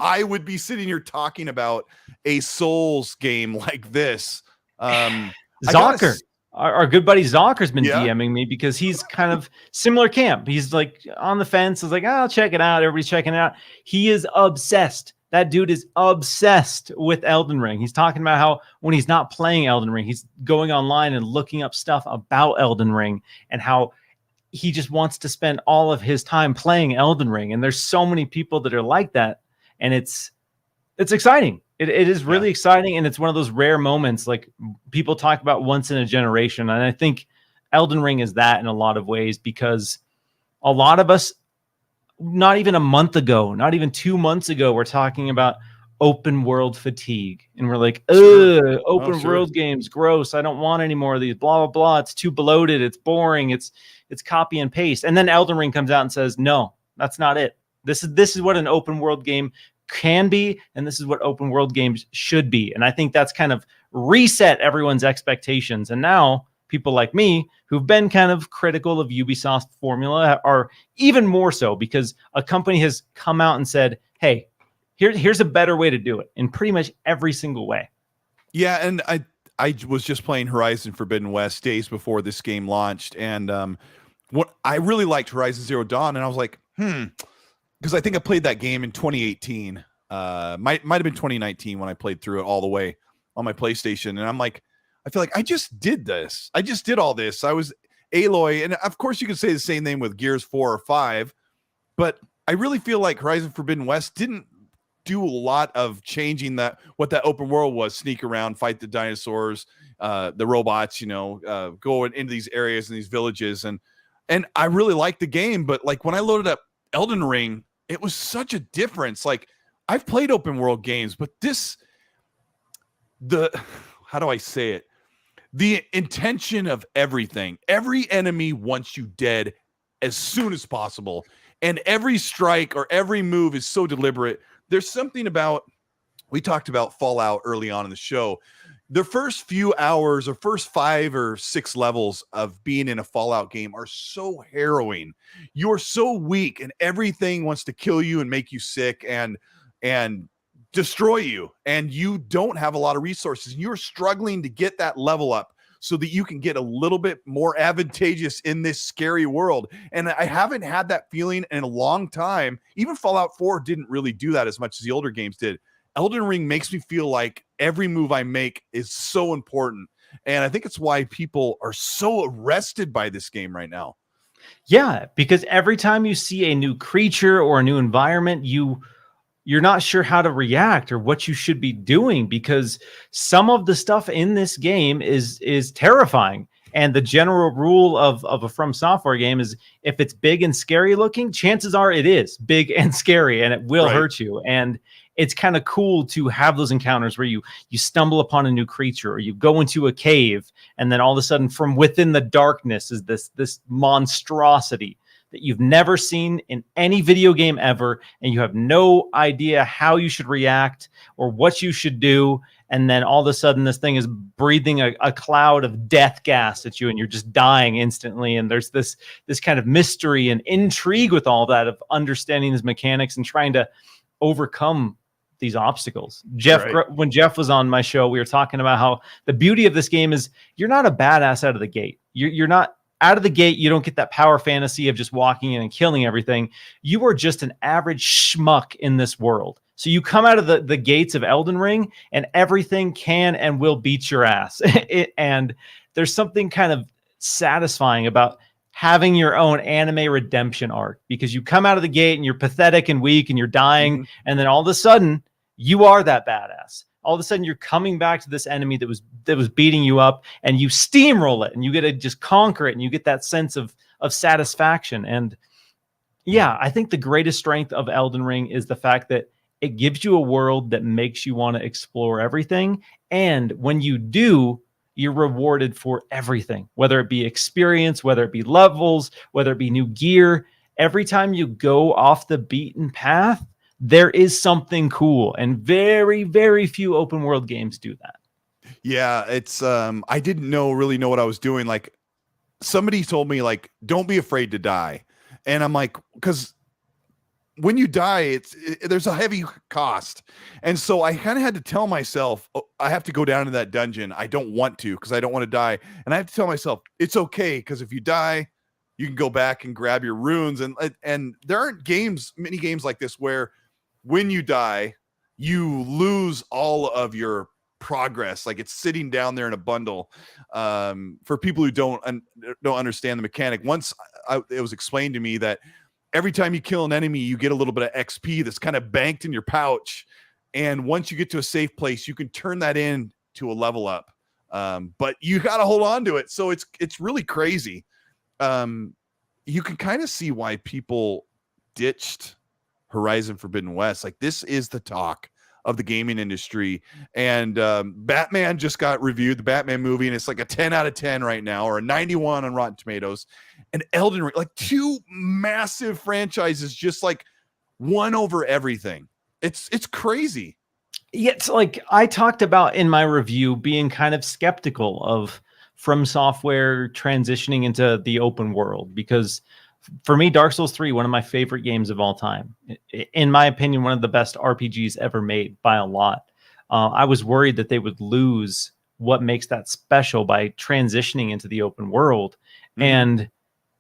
I would be sitting here talking about a Souls game like this. Zocker. Our good buddy Zocker's been DMing me because he's kind of similar camp. He's like on the fence. I was like, I'll check it out. Everybody's checking it out. He is obsessed. That dude is obsessed with Elden Ring. He's talking about how when he's not playing Elden Ring, he's going online and looking up stuff about Elden Ring and how he just wants to spend all of his time playing Elden Ring. And there's so many people that are like that. And it's exciting. It is really exciting. And it's one of those rare moments like people talk about once in a generation. And I think Elden Ring is that in a lot of ways because a lot of us, not even a month ago, not even 2 months ago, we're talking about open world fatigue. And we're like, open world games, gross. I don't want any more of these, blah, blah, blah. It's too bloated. It's boring. It's copy and paste. And then Elden Ring comes out and says, no, that's not it. This is what an open world game can be. And this is what open world games should be. And I think that's kind of reset everyone's expectations. And now people like me who've been kind of critical of Ubisoft's formula are even more so because a company has come out and said, hey, here's a better way to do it in pretty much every single way. Yeah, and I was just playing Horizon Forbidden West days before this game launched, and what I really liked Horizon Zero Dawn, and I was like, because I think I played that game in 2018. Might have been 2019 when I played through it all the way on my PlayStation, and I'm like, I feel like I just did this. I just did all this. I was Aloy, and of course you could say the same thing with Gears 4 or 5, but I really feel like Horizon Forbidden West didn't do a lot of changing what that open world was. Sneak around, fight the dinosaurs, the robots, go into these areas and these villages, and I really liked the game, but like when I loaded up Elden Ring, it was such a difference. Like I've played open world games, but how do I say it? The intention of everything. Every enemy wants you dead as soon as possible. And every strike or every move is so deliberate. There's something about, we talked about Fallout early on in the show. The first few hours or first 5 or 6 levels of being in a Fallout game are so harrowing. You're so weak and everything wants to kill you and make you sick and destroy you, and you don't have a lot of resources. You're struggling to get that level up so that you can get a little bit more advantageous in this scary world. And I haven't had that feeling in a long time. Even Fallout 4 didn't really do that as much as the older games did. Elden Ring makes me feel like every move I make is so important. And I think it's why people are so arrested by this game right now. Yeah, because every time you see a new creature or a new environment, you're not sure how to react or what you should be doing because some of the stuff in this game is terrifying. And the general rule of a From Software game is if it's big and scary looking, chances are it is big and scary and it will hurt you. And it's kind of cool to have those encounters where you stumble upon a new creature or you go into a cave and then all of a sudden from within the darkness is this monstrosity that you've never seen in any video game ever, and you have no idea how you should react or what you should do. And then all of a sudden this thing is breathing a cloud of death gas at you and you're just dying instantly. And there's this kind of mystery and intrigue with all that of understanding these mechanics and trying to overcome these obstacles. When Jeff was on my show, we were talking about how the beauty of this game is you're not a badass out of the gate. You're not out of the gate, you don't get that power fantasy of just walking in and killing everything. You are just an average schmuck in this world. So you come out of the gates of Elden Ring and everything can and will beat your ass. And there's something kind of satisfying about having your own anime redemption arc, because you come out of the gate and you're pathetic and weak and you're dying. And then all of a sudden you are that badass. All of a sudden you're coming back to this enemy that was beating you up, and you steamroll it and you get to just conquer it, and you get that sense of satisfaction. And yeah, I think the greatest strength of Elden Ring is the fact that it gives you a world that makes you want to explore everything. And when you do, you're rewarded for everything, whether it be experience, whether it be levels, whether it be new gear. Every time you go off the beaten path, there is something cool, and very, very few open world games do that. Yeah, it's I didn't really know what I was doing. Like, somebody told me, like, don't be afraid to die. And I'm like, because when you die, there's a heavy cost. And so I kind of had to tell myself, oh, I have to go down to that dungeon. I don't want to, because I don't want to die. And I have to tell myself, it's okay, because if you die, you can go back and grab your runes. And there aren't many games like this where when you die, you lose all of your progress. Like, it's sitting down there in a bundle. For people who don't understand the mechanic, once it was explained to me that every time you kill an enemy, you get a little bit of XP that's kind of banked in your pouch. And once you get to a safe place, you can turn that in to a level up. But you got to hold on to it. So it's really crazy. You can kind of see why people ditched Horizon Forbidden West. Like, this is the talk of the gaming industry. And Batman just got reviewed, the Batman movie, and it's like a 10 out of 10 right now, or a 91 on Rotten Tomatoes. And Elden Ring, like, two massive franchises, just like won over everything. It's crazy. Yeah, it's like I talked about in my review being kind of skeptical of From Software transitioning into the open world, because for me, Dark Souls 3, one of my favorite games of all time. In my opinion, one of the best RPGs ever made by a lot. I was worried that they would lose what makes that special by transitioning into the open world. And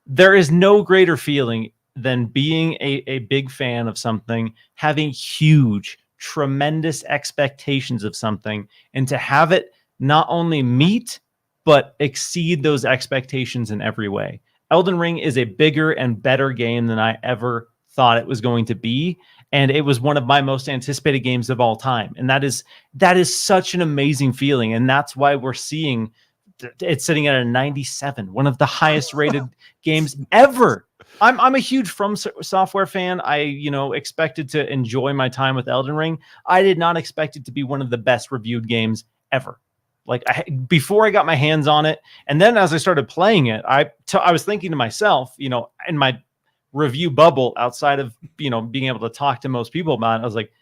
there is no greater feeling than being a big fan of something, having huge, tremendous expectations of something, and to have it not only meet, but exceed those expectations in every way. Elden Ring is a bigger and better game than I ever thought it was going to be. And it was one of my most anticipated games of all time. And that is such an amazing feeling. And that's why we're seeing it's sitting at a 97, one of the highest rated games ever. I'm a huge From Software fan. I, expected to enjoy my time with Elden Ring. I did not expect it to be one of the best reviewed games ever. Like, before I got my hands on it, and then as I started playing it, I was thinking to myself, in my review bubble outside of, being able to talk to most people about it, I was like,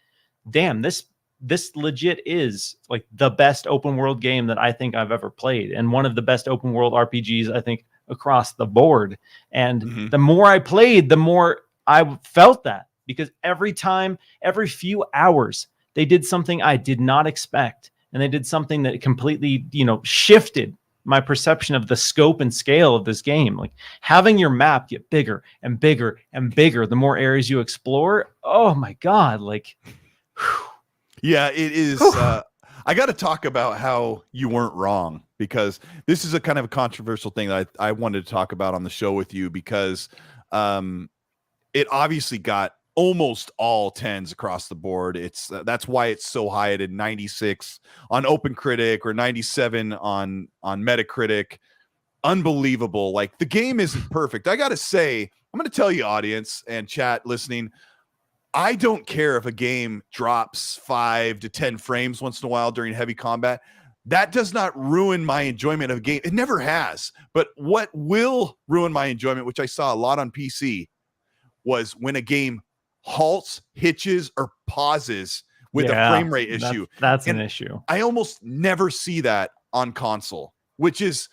damn, this legit is like the best open world game that I think I've ever played, and one of the best open world RPGs, I think, across the board. And the more I played, the more I felt that, because every few hours, they did something I did not expect. And they did something that completely, shifted my perception of the scope and scale of this game. Like, having your map get bigger and bigger and bigger the more areas you explore. Oh my God. Like, whew. Yeah, it is. I got to talk about how you weren't wrong, because this is a kind of a controversial thing that I wanted to talk about on the show with you, because it obviously got almost all 10s across the board. That's why it's so high at 96 on OpenCritic or 97 on Metacritic. Unbelievable. Like, the game isn't perfect. I gotta say, I'm gonna tell you, audience and chat listening, I don't care if a game drops 5 to 10 frames once in a while during heavy combat. That does not ruin my enjoyment of a game. It never has. But what will ruin my enjoyment, which I saw a lot on PC, was when a game halts, hitches, or pauses with a frame rate issue. That's an issue. I almost never see that on console, which is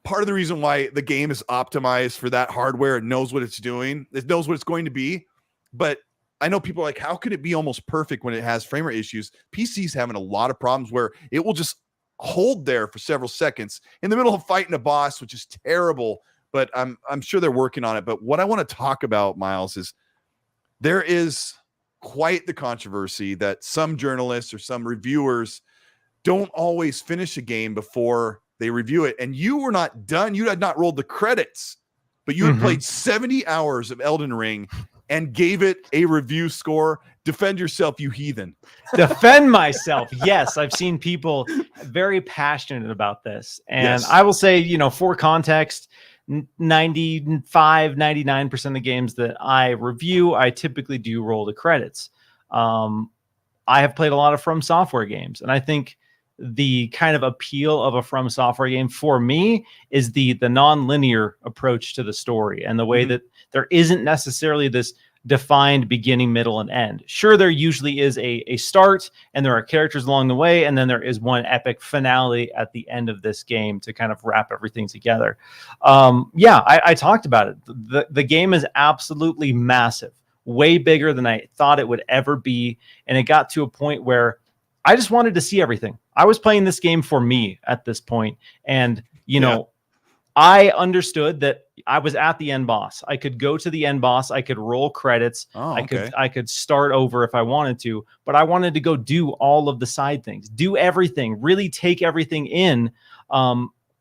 part of the reason why the game is optimized for that hardware. It knows what it's doing. It knows what it's going to be. But I know people are like, how could it be almost perfect when it has frame rate issues? PC's having a lot of problems where it will just hold there for several seconds in the middle of fighting a boss, which is terrible, but I'm sure they're working on it. But what I want to talk about, Miles, is there is quite the controversy that some journalists or some reviewers don't always finish a game before they review it. And you were not done. You had not rolled the credits, but you had played 70 hours of Elden Ring and gave it a review score. Defend yourself, you heathen. Defend myself. Yes, I've seen people very passionate about this. And Yes. I will say, you know, for context, 99% of the games that I review, I typically do roll the credits. I have played a lot of From Software games, and I think the kind of appeal of a From Software game for me is the non-linear approach to the story, and the way that there isn't necessarily this defined beginning, middle, and end. Sure, there usually is a start, and there are characters along the way, and then there is one epic finale at the end of this game to kind of wrap everything together. I talked about it. The game is absolutely massive, way bigger than I thought it would ever be, and it got to a point where I just wanted to see everything. I was playing this game for me at this point, and you know, I understood that I was at the end boss. I could go to the end boss. I could roll credits. I could start over if I wanted to, but I wanted to go do all of the side things, do everything, really take everything in,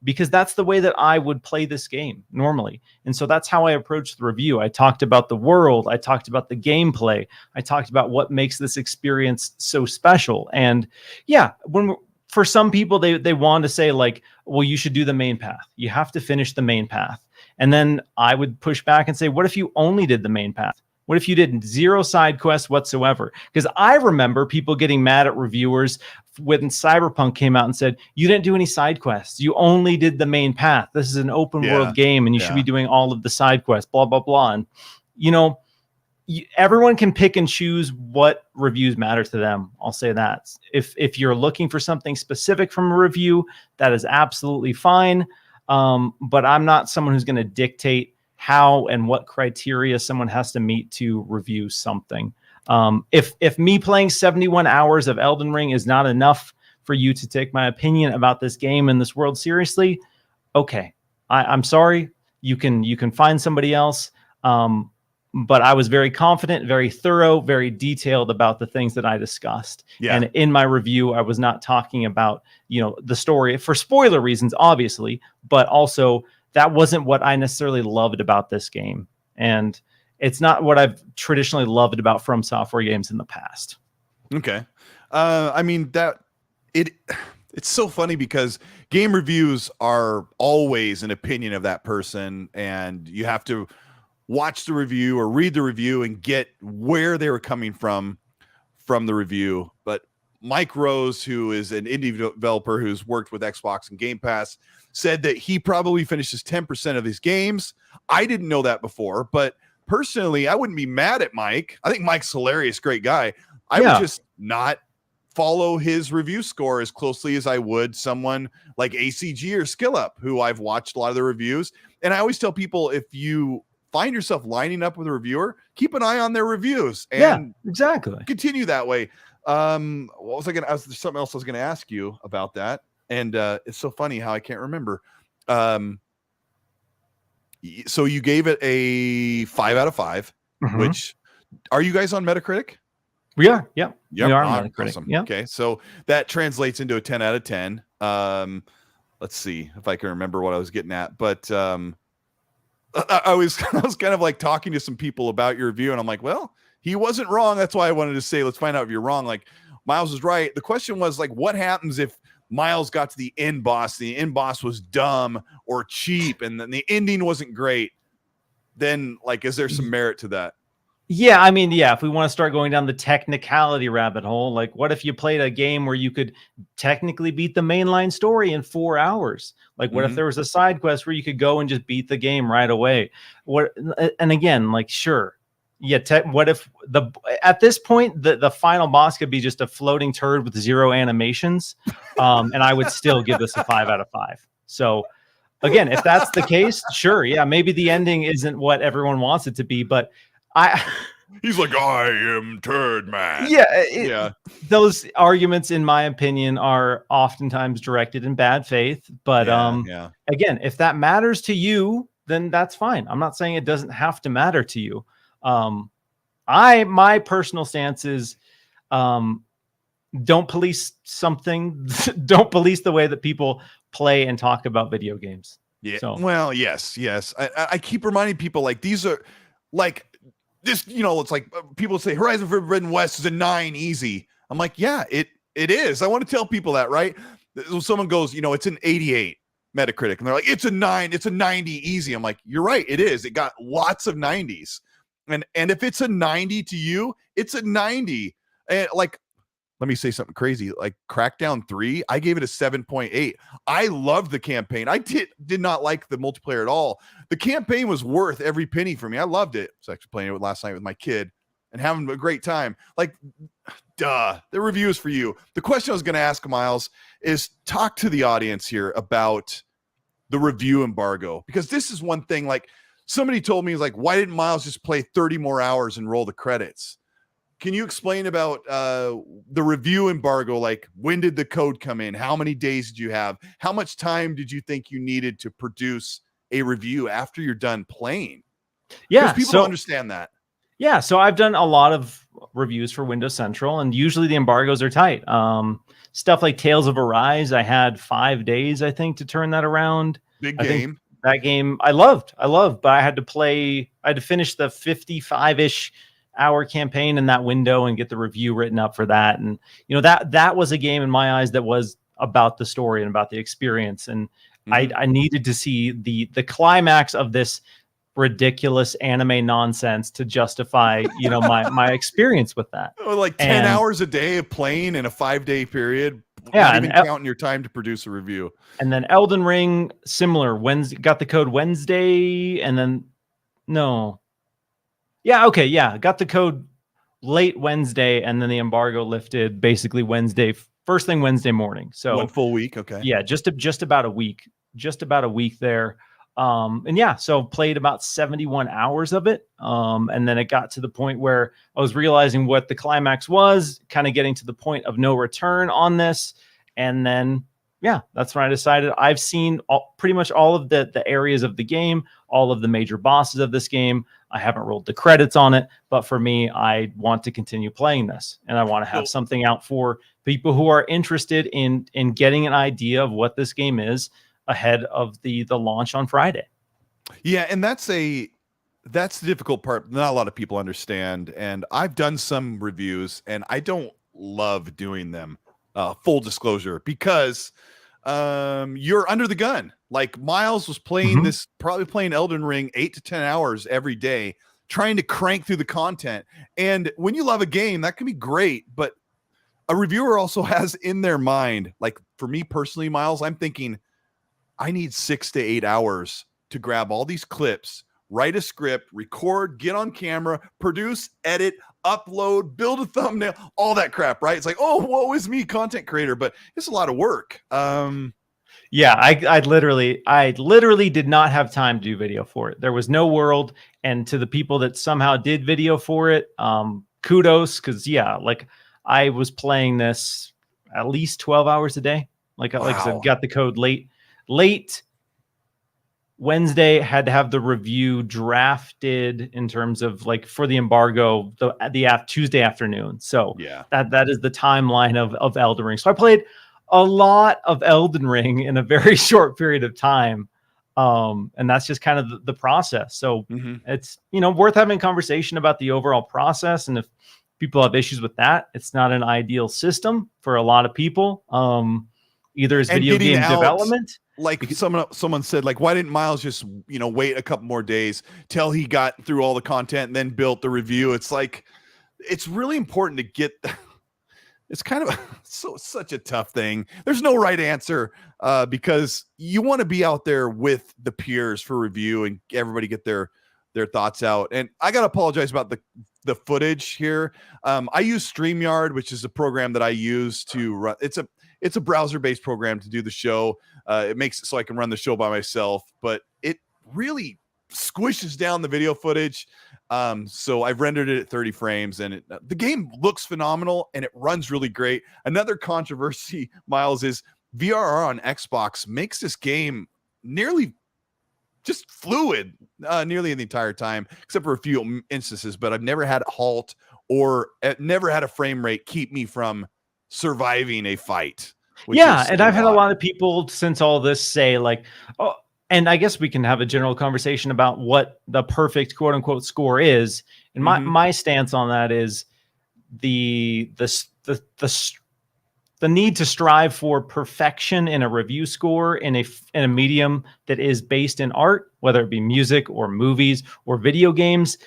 because that's the way that I would play this game normally. And so that's how I approached the review. I talked about the world. I talked about the gameplay. I talked about what makes this experience so special. And yeah, for some people, they want to say like, well, you should do the main path. You have to finish the main path. And then I would push back and say, what if you only did the main path? What if you did 0 side quests whatsoever? Because I remember people getting mad at reviewers when Cyberpunk came out and said, you didn't do any side quests. You only did the main path. This is an open world game, and you should be doing all of the side quests, blah, blah, blah. And, you know, everyone can pick and choose what reviews matter to them. I'll say that. If you're looking for something specific from a review, that is absolutely fine. But I'm not someone who's going to dictate how and what criteria someone has to meet to review something. If me playing 71 hours of Elden Ring is not enough for you to take my opinion about this game and this world seriously, okay, I'm sorry. You can find somebody else. But I was very confident, very thorough, very detailed about the things that I discussed. Yeah. And in my review, I was not talking about, you know, the story for spoiler reasons, obviously, but also that wasn't what I necessarily loved about this game. And it's not what I've traditionally loved about From Software games in the past. Okay. I mean, it's so funny because game reviews are always an opinion of that person, and you have to watch the review or read the review and get where they were coming from the review. But Mike Rose, who is an indie developer who's worked with Xbox and Game Pass, said that he probably finishes 10% of his games. I didn't know that before, but personally, I wouldn't be mad at Mike. I think Mike's hilarious, great guy. I would just not follow his review score as closely as I would someone like ACG or SkillUp, who I've watched a lot of the reviews. And I always tell people, if you find yourself lining up with a reviewer, keep an eye on their reviews and exactly continue that way. There's something else I was going to ask you about that. And it's so funny how I can't remember. So you gave it a 5 out of 5, which, are you guys on Metacritic? We are. Yeah. Yep. We are on Metacritic. Awesome. Yeah. Okay. So that translates into a 10 out of 10. Let's see if I can remember what I was getting at, but I was kind of like talking to some people about your review, and I'm like, well, he wasn't wrong. That's why I wanted to say, let's find out if you're wrong. Like, Miles is right. The question was like, what happens if Miles got to the end boss, the end boss was dumb or cheap, and then the ending wasn't great? Then, like, is there some merit to that? Yeah, I mean, yeah, if we want to start going down the technicality rabbit hole, like what if you played a game where you could technically beat the mainline story in 4 hours? Like what if there was a side quest where you could go and just beat the game right away? And again, like, sure. Yeah, what if at this point the final boss could be just a floating turd with 0 animations, and I would still give this a 5 out of 5. So again, if that's the case, sure, yeah, maybe the ending isn't what everyone wants it to be, but He's like, I am Turd Man. Yeah, those arguments, in my opinion, are oftentimes directed in bad faith. But again, if that matters to you, then that's fine. I'm not saying it doesn't have to matter to you. My personal stance is, don't police something. Don't police the way that people play and talk about video games. Yeah. So. Well, yes. I keep reminding people, like, these are like this, it's like people say Horizon Forbidden West is a 9 easy. I'm like, yeah, it is. I want to tell people that, right? Someone goes, it's an 88 Metacritic, and they're like, it's a 9, it's a 90 easy. I'm like, you're right, it is. It got lots of 90s. And if it's a 90 to you, it's a 90. And like, let me say something crazy. Like Crackdown 3, I gave it a 7.8. I loved the campaign. I did not like the multiplayer at all. The campaign was worth every penny for me. I loved it. I was actually playing it last night with my kid and having a great time. Like, the review is for you. The question I was going to ask, Miles, is talk to the audience here about the review embargo, because this is one thing. Like, somebody told me, like, why didn't Miles just play 30 more hours and roll the credits? Can you explain about the review embargo? Like, when did the code come in? How many days did you have? How much time did you think you needed to produce a review after you're done playing? Yeah, people don't understand that. Yeah, so I've done a lot of reviews for Windows Central, and usually the embargoes are tight. Stuff like Tales of Arise, I had 5 days, I think, to turn that around. Big game. That game I loved, but I had to finish the 55-ish hour campaign in that window and get the review written up for that. And that was a game in my eyes that was about the story and about the experience. And I needed to see the climax of this ridiculous anime nonsense to justify my experience with that. Like 10 hours a day of playing in a 5-day period. Yeah, not even counting your time to produce a review. And then Elden Ring, similar. Got the code Wednesday, and then got the code late Wednesday, and then the embargo lifted basically Wednesday, first thing Wednesday morning. So 1 full week. Okay. Yeah, just about a week there. So played about 71 hours of it. And then it got to the point where I was realizing what the climax was, kind of getting to the point of no return on this. And then, that's when I decided I've seen pretty much all of the areas of the game, all of the major bosses of this game. I haven't rolled the credits on it, but for me, I want to continue playing this, and I want to have something out for people who are interested in getting an idea of what this game is ahead of the launch on Friday. Yeah, and that's the difficult part. Not a lot of people understand, and I've done some reviews, and I don't love doing them. Full disclosure, because you're under the gun. Like, Miles was playing probably playing Elden Ring 8 to 10 hours every day, trying to crank through the content. And when you love a game, that can be great, but a reviewer also has in their mind, like for me personally, Miles, I'm thinking I need 6 to 8 hours to grab all these clips, write a script, record, get on camera, produce, edit, upload, build a thumbnail, all that crap, right? It's like, oh, woe is me, content creator, but it's a lot of work. Yeah, I literally did not have time to do video for it. There was no world. And to the people that somehow did video for it, kudos, because like I was playing this at least 12 hours a day. Like I said, got the code late Wednesday, had to have the review drafted in terms of like for the embargo the Tuesday afternoon. So that is the timeline of Elden Ring. So I played a lot of Elden Ring in a very short period of time. And that's just kind of the process. So it's, worth having a conversation about the overall process. And if people have issues with that, it's not an ideal system for a lot of people. Either as video game development. Like someone said, like, why didn't Miles just, wait a couple more days till he got through all the content and then built the review? It's like, it's really important to get, it's kind of such a tough thing. There's no right answer because you want to be out there with the peers for review and everybody get their thoughts out. And I got to apologize about the footage here. I use StreamYard, which is a program that I use to run. It's a browser-based program to do the show. It makes it so I can run the show by myself, but it really squishes down the video footage. So I've rendered it at 30 frames, and the game looks phenomenal and it runs really great. Another controversy, Miles, is VRR on Xbox makes this game nearly just fluid nearly the entire time, except for a few instances. But I've never had it halt or never had a frame rate keep me from surviving a fight. Yeah, and I've had a lot of people since all this say like, oh, and I guess we can have a general conversation about what the perfect quote unquote score is. And my stance on that is the need to strive for perfection in a review score in a medium that is based in art, whether it be music or movies or video games.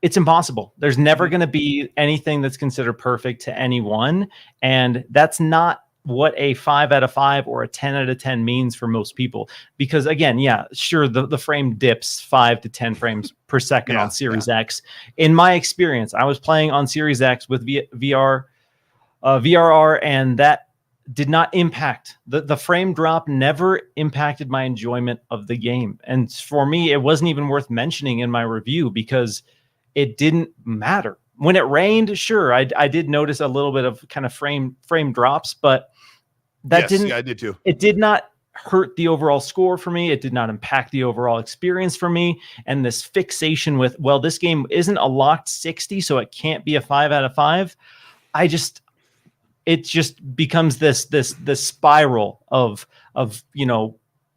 It's impossible. There's never going to be anything that's considered perfect to anyone. And that's not what a 5 out of 5 or a 10 out of 10 means for most people. Because again, yeah, sure, the frame dips 5 to 10 frames per second on Series X. In my experience, I was playing on Series X with VRR, and that did not impact the frame drop never impacted my enjoyment of the game. And for me, it wasn't even worth mentioning in my review because it didn't matter. When it rained, sure, I did notice a little bit of kind of frame drops, but that I did too. It did not hurt the overall score for me. It did not impact the overall experience for me. And this fixation with, well, this game isn't a locked 60, so it can't be a 5 out of 5. It just becomes this spiral of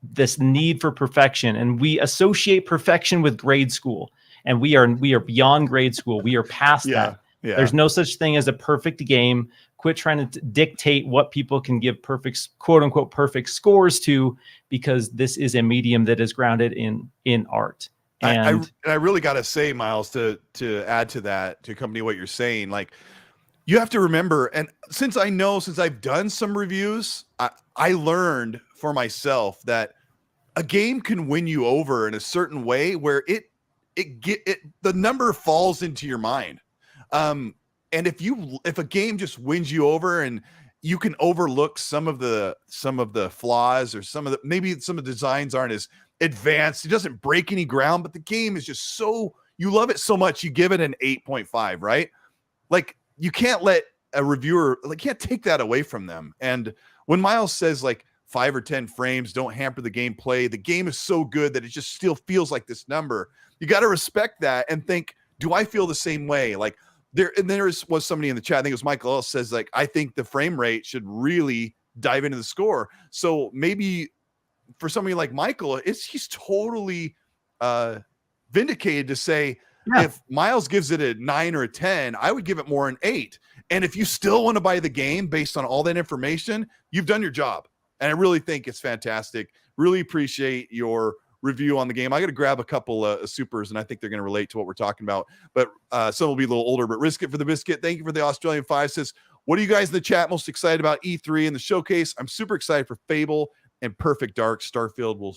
this need for perfection, and we associate perfection with grade school. And we are beyond grade school. We are past that. Yeah. There's no such thing as a perfect game. Quit trying to dictate what people can give perfect, quote unquote, perfect scores to, because this is a medium that is grounded in art. And I really got to say, Miles, to add to that, to accompany what you're saying, like, you have to remember, and since I've done some reviews, I learned for myself that a game can win you over in a certain way where the number falls into your mind. And if a game just wins you over and you can overlook some of the flaws, or maybe some of the designs aren't as advanced, it doesn't break any ground, but the game is just you love it so much, you give it an 8.5, right? Like, you can't let a reviewer, can't take that away from them. And when Miles says 5 or 10 frames don't hamper the gameplay, the game is so good that it just still feels like this number. You got to respect that and think, do I feel the same way? There was somebody in the chat, I think it was Michael Ellis, says I think the frame rate should really dive into the score. So maybe for somebody like Michael, he's totally vindicated to say, if Miles gives it a 9 or a 10, I would give it more an 8. And if you still want to buy the game based on all that information, you've done your job. And I really think it's fantastic. Really appreciate your review on the game. I got to grab a couple of supers, and I think they're going to relate to what we're talking about. But some will be a little older. But Risk It for the Biscuit, thank you for the Australian 5, says, what are you guys in the chat most excited about E3 and the showcase? I'm super excited for Fable and Perfect Dark. Starfield will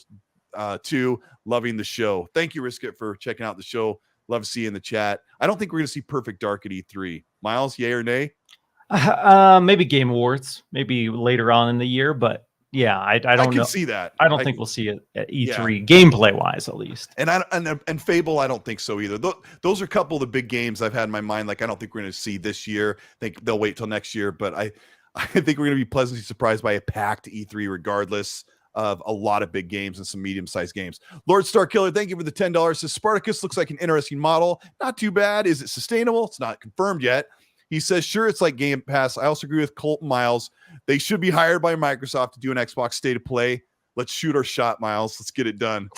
too. Loving the show. Thank you, Risk It, for checking out the show. Love to see you in the chat. I don't think we're going to see Perfect Dark at E3. Miles, yay or nay? Maybe Game Awards, maybe later on in the year, but yeah, I don't know. I can see that. I don't think we'll see it at E3, gameplay wise, at least. And Fable, I don't think so either. Those are a couple of the big games I've had in my mind. I don't think we're going to see this year. I think they'll wait till next year. But I think we're going to be pleasantly surprised by a packed E3, regardless of a lot of big games and some medium-sized games. Lord Starkiller, thank you for the $10. Says Spartacus looks like an interesting model. Not too bad. Is it sustainable? It's not confirmed yet. He says, sure, it's like Game Pass. I also agree with Colt and Miles. They should be hired by Microsoft to do an Xbox State of Play. Let's shoot our shot, Miles. Let's get it done.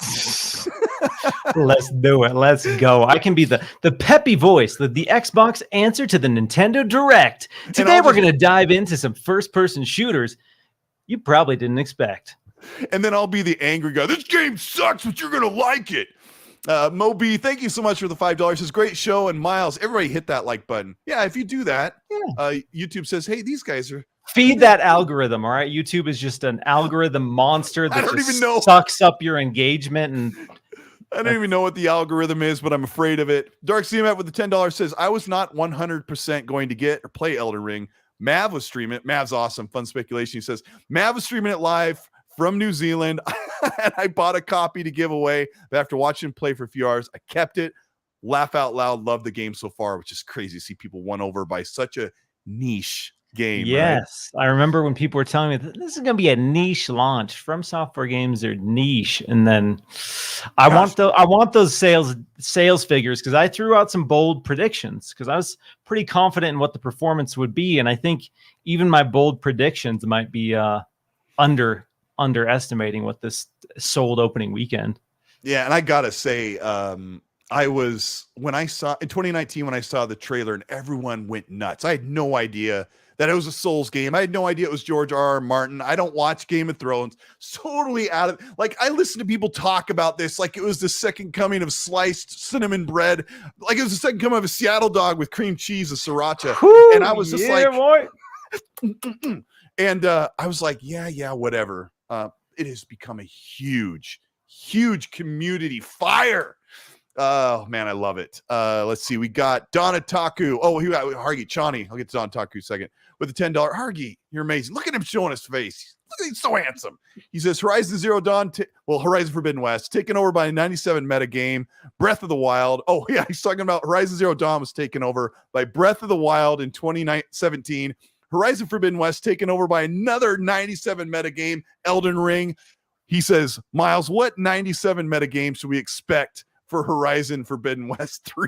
Let's do it. Let's go. I can be the peppy voice, the Xbox answer to the Nintendo Direct. Today we're going to dive into some first-person shooters you probably didn't expect. And then I'll be the angry guy. This game sucks, but you're going to like it. Moby, thank you so much for the $5. It's a great show. And Miles, everybody hit that like button. Yeah, if you do that, YouTube says, hey, these guys are... Feed that algorithm, all right? YouTube is just an algorithm monster that sucks up your engagement. And I don't even know what the algorithm is, but I'm afraid of it. Dark CMF with the $10 says, I was not 100% going to get or play Elden Ring. Mav was streaming it. Mav's awesome. Fun speculation. He says, Mav was streaming it live from New Zealand. And I bought a copy to give away. But after watching him play for a few hours, I kept it. Laugh out loud. Love the game so far, which is crazy to see people won over by such a niche game. Yes, right? I remember when people were telling me that this is going to be a niche launch. From Software games are niche, and then I want those sales figures, because I threw out some bold predictions because I was pretty confident in what the performance would be, and I think even my bold predictions might be underestimating what this sold opening weekend. Yeah, and I gotta say, I was when I saw in 2019 when I saw the trailer and everyone went nuts. I had no idea that it was a Souls game. I had no idea it was George R.R. Martin. I don't watch Game of Thrones. Totally out of like I listen to people talk about this like it was the second coming of sliced cinnamon bread, like it was the second coming of a Seattle dog with cream cheese, a sriracha. Whew, and I was just like, boy. And I was like, yeah, whatever. It has become a huge community fire. Oh man, I love it. Let's see. We got Donataku. Oh, we got Hargi Chani. I'll get to Donataku in a second. With a $10. Hargi, you're amazing. Look at him showing his face. Look, he's so handsome. He says Horizon Zero Dawn, Horizon Forbidden West, taken over by a 97 meta game. Breath of the Wild. Oh yeah, he's talking about Horizon Zero Dawn was taken over by Breath of the Wild in 2017. Horizon Forbidden West taken over by another 97 meta game, Elden Ring. He says, Miles, what 97 meta game should we expect for Horizon Forbidden West 3?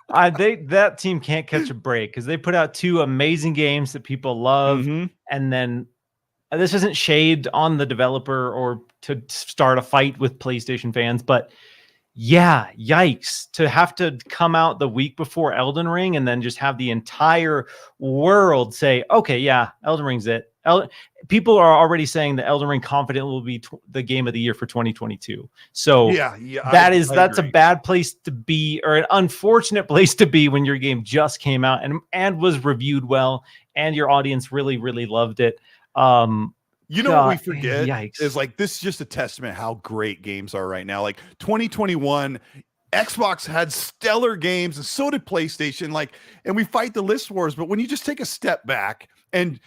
That team can't catch a break because they put out 2 amazing games that people love. And then this isn't shade on the developer or to start a fight with PlayStation fans, but yeah, yikes, to have to come out the week before Elden Ring and then just have the entire world say, okay, yeah, Elden Ring's it. People are already saying that Elden Ring confident will be the game of the year for 2022. So that's a bad place to be, or an unfortunate place to be when your game just came out and was reviewed well and your audience really, really loved it. You know what we forget yikes. is like this is just a testament how great games are right now. Like 2021, Xbox had stellar games, and so did PlayStation. Like, and we fight the list wars, but when you just take a step back and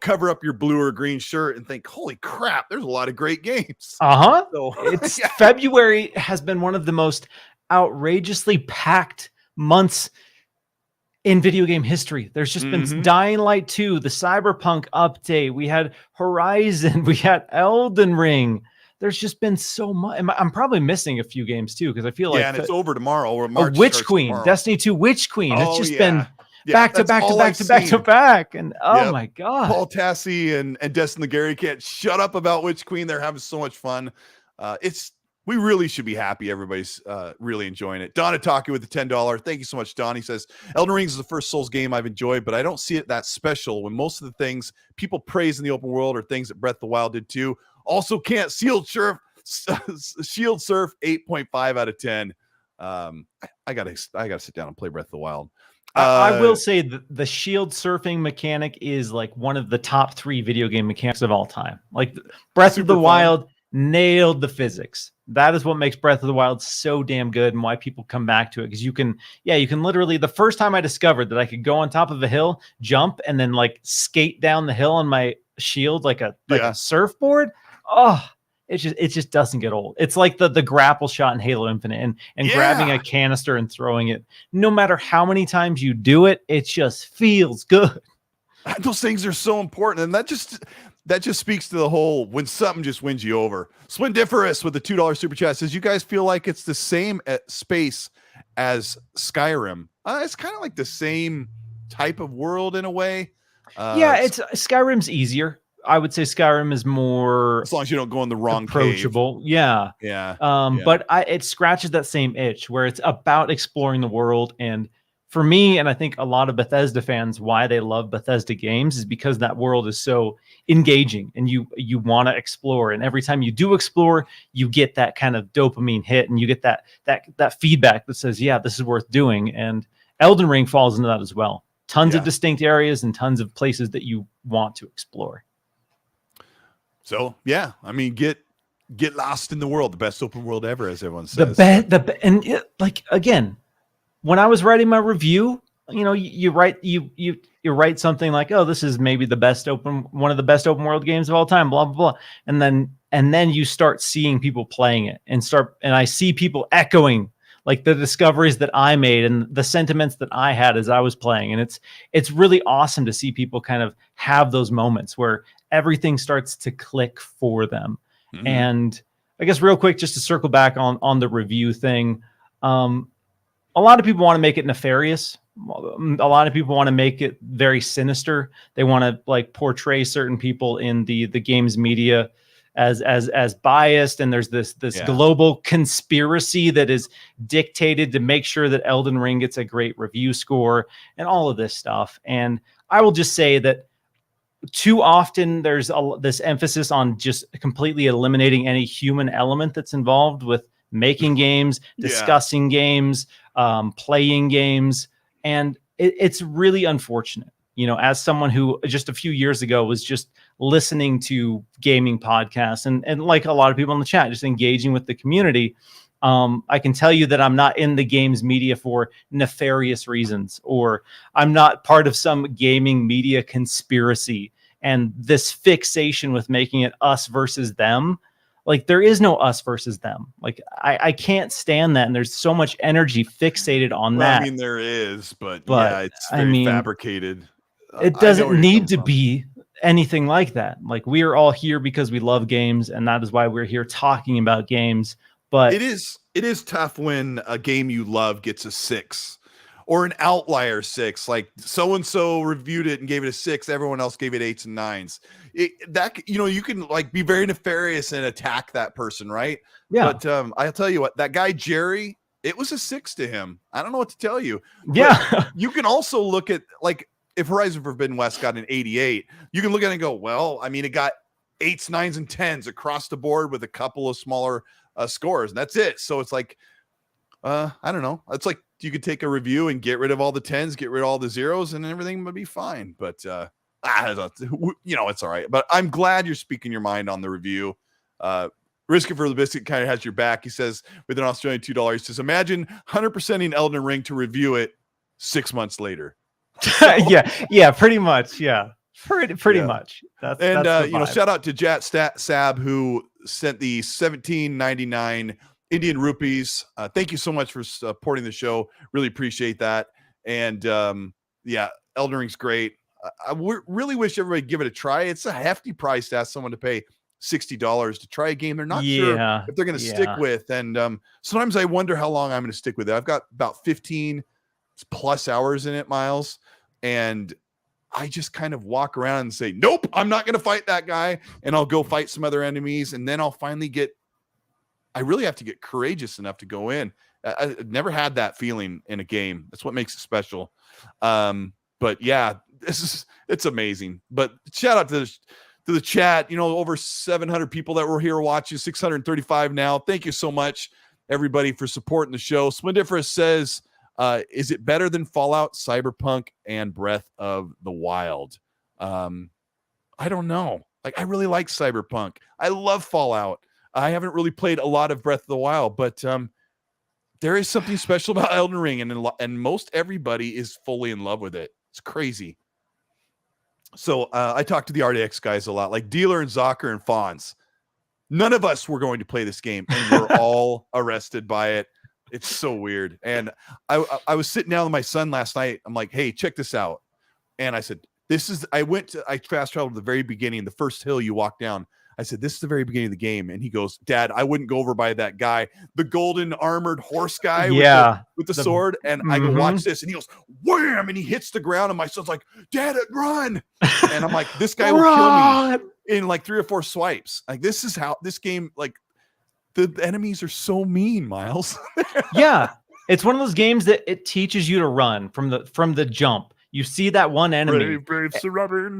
cover up your blue or green shirt and think, holy crap, there's a lot of great games. So, it's February has been one of the most outrageously packed months in video game history. There's just been Dying Light 2, the Cyberpunk update. We had Horizon. We had Elden Ring. There's just been so much. I'm probably missing a few games too, because I feel like and it's over tomorrow. Or March Witch Queen, tomorrow. Destiny 2, Witch Queen. It's just been back to back. And oh my god, Paul Tassi and Destin Legary can't shut up about Witch Queen. They're having so much fun. We really should be happy. Everybody's really enjoying it. Donataku with the $10. Thank you so much, Don. He says, Elden Ring is the first Souls game I've enjoyed, but I don't see it that special when most of the things people praise in the open world are things that Breath of the Wild did too. Also can't Shield Surf 8.5 out of 10. I gotta sit down and play Breath of the Wild. I will say that the shield surfing mechanic is like one of the top 3 video game mechanics of all time. Like Breath of the Wild nailed the physics. That is what makes Breath of the Wild so damn good and why people come back to it. Because you can literally, the first time I discovered that I could go on top of a hill, jump, and then like skate down the hill on my shield like a surfboard. Oh, it just doesn't get old. It's like the grapple shot in Halo Infinite and grabbing a canister and throwing it. No matter how many times you do it, it just feels good. Those things are so important, and that just speaks to the whole when something just wins you over. Splendiferous with the $2 super chat says, you guys feel like it's the same space as Skyrim? It's kind of like the same type of world in a way. It's Skyrim's easier. I would say Skyrim is more, as long as you don't go in the wrong approachable. Cave. Yeah. But it scratches that same itch where it's about exploring the world. And for me, and I think a lot of Bethesda fans, why they love Bethesda games is because that world is so engaging and you want to explore. And every time you do explore, you get that kind of dopamine hit and you get that feedback that says, yeah, this is worth doing. And Elden Ring falls into that as well. Tons of distinct areas and tons of places that you want to explore. So, yeah, I mean, get lost in the world. The best open world ever, as everyone says. Again, when I was writing my review, you write you write something like, oh, this is maybe one of the best open world games of all time, blah blah blah, and then you start seeing people playing it and I see people echoing like the discoveries that I made and the sentiments that I had as I was playing, and it's really awesome to see people kind of have those moments where everything starts to click for them. Mhm. And I guess real quick, just to circle back on the review thing, a lot of people want to make it nefarious. A lot of people want to make it very sinister. They want to like portray certain people in the games media as biased, and there's this global conspiracy that is dictated to make sure that Elden Ring gets a great review score and all of this stuff. And I will just say that too often there's this emphasis on just completely eliminating any human element that's involved with making games, discussing games, playing games. And it's really unfortunate, as someone who just a few years ago was just listening to gaming podcasts and like a lot of people in the chat, just engaging with the community. I can tell you that I'm not in the games media for nefarious reasons, or I'm not part of some gaming media conspiracy. And this fixation with making it us versus them, like there is no us versus them. Like I can't stand that. And there's so much energy fixated on that. I mean, there is, but yeah, it's very fabricated. It doesn't need to be anything like that. Like we are all here because we love games, and that is why we're here talking about games. But it is tough when a game you love gets a 6 or an outlier 6. Like so-and-so reviewed it and gave it a 6. Everyone else gave it 8s and 9s. You can like be very nefarious and attack that person, right? Yeah. But I'll tell you what, that guy Jerry, it was a 6 to him. I don't know what to tell you. Yeah. You can also look at like if Horizon Forbidden West got an 88, you can look at it and go, well, I mean, it got 8s, 9s, and 10s across the board with a couple of smaller scores, and that's it. So it's like, I don't know. It's like you could take a review and get rid of all the 10s, get rid of all the 0s, and everything would be fine. But it's all right. But I'm glad you're speaking your mind on the review. Risk It for the Biscuit kind of has your back. He says with an Australian $2, he says, imagine 100%ing Elden Ring to review it 6 months later. yeah, pretty much. Yeah, pretty much. That's shout out to Jat Sab who sent the 17.99 Indian rupees. Thank you so much for supporting the show. Really appreciate that. And Elden Ring's great. I really wish everybody give it a try. It's a hefty price to ask someone to pay $60 to try a game they're not sure if they're going to stick with. And sometimes I wonder how long I'm going to stick with it. I've got about 15 plus hours in it, Miles, and I just kind of walk around and say, nope, I'm not going to fight that guy. And I'll go fight some other enemies. And then I'll finally I really have to get courageous enough to go in. I've never had that feeling in a game. That's what makes it special. But yeah, it's amazing. But shout out to the chat, over 700 people that were here watching, 635 now. Thank you so much, everybody, for supporting the show. Splendiferous says, is it better than Fallout, Cyberpunk, and Breath of the Wild? I don't know. Like, I really like Cyberpunk. I love Fallout. I haven't really played a lot of Breath of the Wild, but there is something special about Elden Ring, and most everybody is fully in love with it. It's crazy. So I talked to the RDX guys a lot, like Dealer and Zocker and Fonz. None of us were going to play this game, and we're all arrested by it. It's so weird. And I was sitting down with my son last night. I'm like, hey, check this out. And I said, I fast traveled to the very beginning, the first hill you walk down. I said, this is the very beginning of the game. And he goes, Dad, I wouldn't go over by that guy, the golden armored horse guy with the sword. And I go, watch this. And he goes, wham! And he hits the ground. And my son's like, Dad, run. And I'm like, this guy will kill me in like 3 or 4 swipes. Like, this is how this game, like, the enemies are so mean, Miles. Yeah. It's one of those games that it teaches you to run from the jump. You see that one enemy,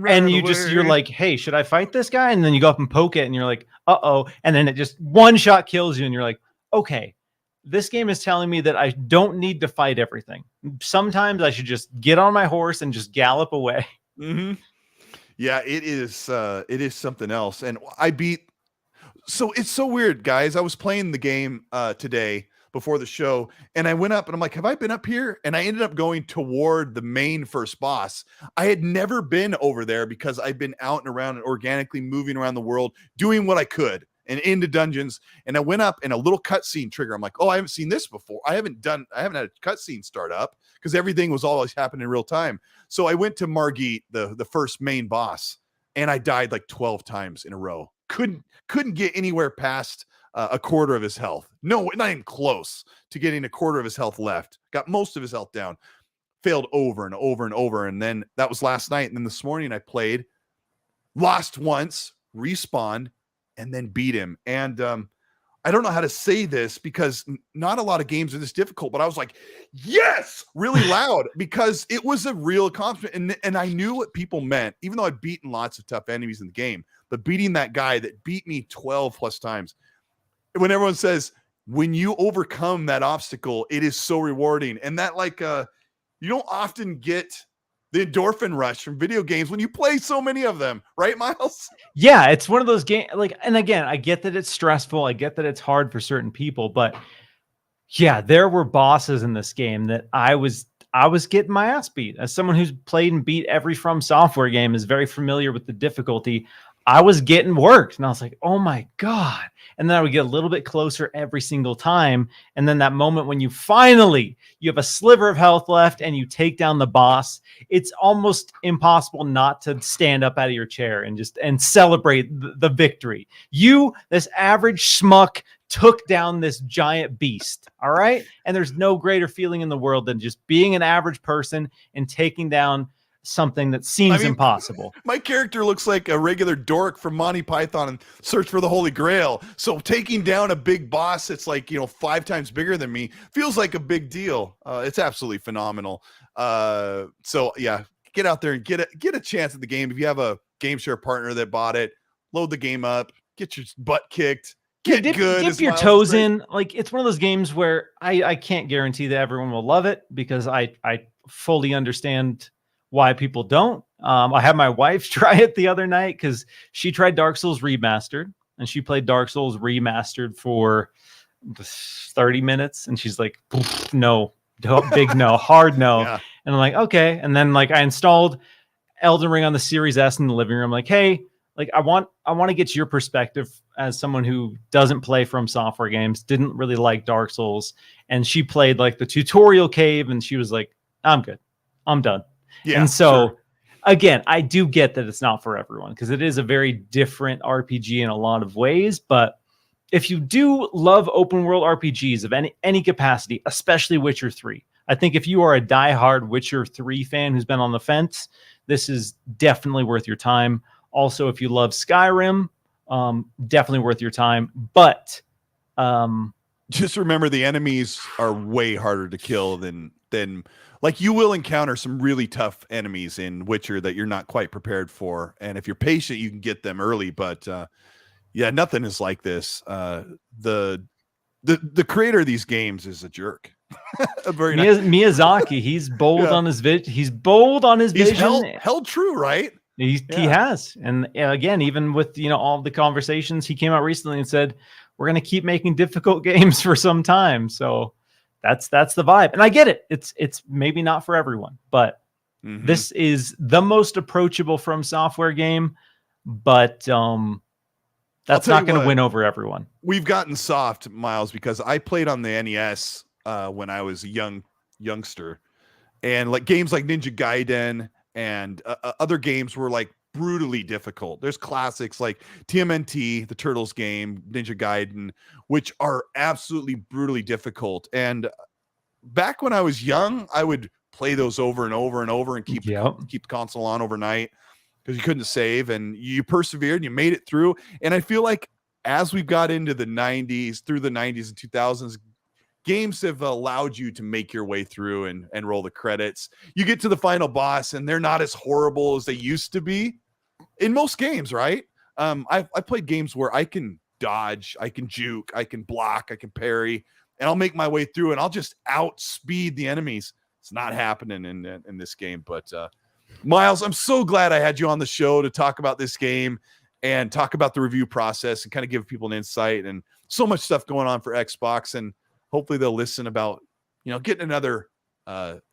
and you're like, hey, should I fight this guy? And then you go up and poke it, and you're like, uh-oh. And then it just one shot kills you, and you're like, okay, this game is telling me that I don't need to fight everything. Sometimes I should just get on my horse and just gallop away. Mm-hmm. Yeah, it is something else. And so it's so weird, guys. I was playing the game today before the show, and I went up and I'm like, have I been up here? And I ended up going toward the main first boss. I had never been over there because I've been out and around and organically moving around the world, doing what I could and into dungeons. And I went up and a little cutscene trigger. I'm like, oh, I haven't seen this before. I haven't had a cutscene start up because everything was always happening in real time. So I went to Margit, the first main boss, and I died like 12 times in a row. Couldn't get anywhere past a quarter of his health. No, not even close to getting a quarter of his health left. Got most of his health down. Failed over and over and over. And then that was last night. And then this morning I played, lost once, respawned, and then beat him. And I don't know how to say this because not a lot of games are this difficult, but I was like, yes, really loud because it was a real accomplishment. And I knew what people meant, even though I'd beaten lots of tough enemies in the game, but beating that guy that beat me 12 plus times, when everyone says, when you overcome that obstacle, it is so rewarding. And that you don't often get the endorphin rush from video games when you play so many of them, right, Miles? Yeah, it's one of those games. And again, I get that it's stressful. I get that it's hard for certain people, but yeah, there were bosses in this game that I was getting my ass beat. As someone who's played and beat every From Software game, is very familiar with the difficulty. I was getting worked, and I was like, oh my God. And then I would get a little bit closer every single time. And then that moment when you have a sliver of health left and you take down the boss, it's almost impossible not to stand up out of your chair and celebrate the victory. You, this average schmuck, took down this giant beast. All right. And there's no greater feeling in the world than just being an average person and taking down something that seems impossible. My character looks like a regular dork from Monty Python and Search for the Holy Grail. So taking down a big boss that's 5 times bigger than me feels like a big deal. It's absolutely phenomenal. So yeah, get out there and get a chance at the game. If you have a game share partner that bought it, load the game up, get your butt kicked. Dip your toes in. It's one of those games where I can't guarantee that everyone will love it because I fully understand why people don't. I had my wife try it the other night because she tried Dark Souls Remastered and she played Dark Souls Remastered for 30 minutes and she's like, no, big no, hard no. Yeah. And I'm like, okay. And then I installed Elden Ring on the Series S in the living room. Like, hey, I want to get your perspective as someone who doesn't play From Software games, didn't really like Dark Souls. And she played the tutorial cave and she was like, I'm good. I'm done. Yeah, and so, sure. Again, I do get that it's not for everyone because it is a very different RPG in a lot of ways. But if you do love open world RPGs of any capacity, especially Witcher 3, I think if you are a diehard Witcher 3 fan who's been on the fence, this is definitely worth your time. Also, if you love Skyrim, definitely worth your time. But just remember the enemies are way harder to kill than you will encounter some really tough enemies in Witcher that you're not quite prepared for. And if you're patient, you can get them early. But yeah, nothing is like this. The creator of these games is a jerk. Miyazaki, he's bold on his vision. He's bold on his vision. Held true, right? He has. And again, even with all the conversations, he came out recently and said, we're going to keep making difficult games for some time. So that's the vibe. And I get it. It's maybe not for everyone, but this is the most approachable From Software game, but that's not going to win over everyone. We've gotten soft, Miles, because I played on the NES when I was a youngster, and games like Ninja Gaiden and other games were brutally difficult. There's classics like TMNT, the Turtles game, Ninja Gaiden, which are absolutely brutally difficult. And back when I was young, I would play those over and over and over and keep the console on overnight because you couldn't save, and you persevered and you made it through. And I feel like as we got into the 90s, through the 90s and 2000s, games have allowed you to make your way through and roll the credits. You get to the final boss and they're not as horrible as they used to be in most games, right? I played games where I can dodge, I can juke, I can block, I can parry, and I'll make my way through and I'll just outspeed the enemies. It's not happening in this game. But Miles, I'm so glad I had you on the show to talk about this game and talk about the review process and kind of give people an insight, and so much stuff going on for Xbox. And hopefully they'll listen about, getting another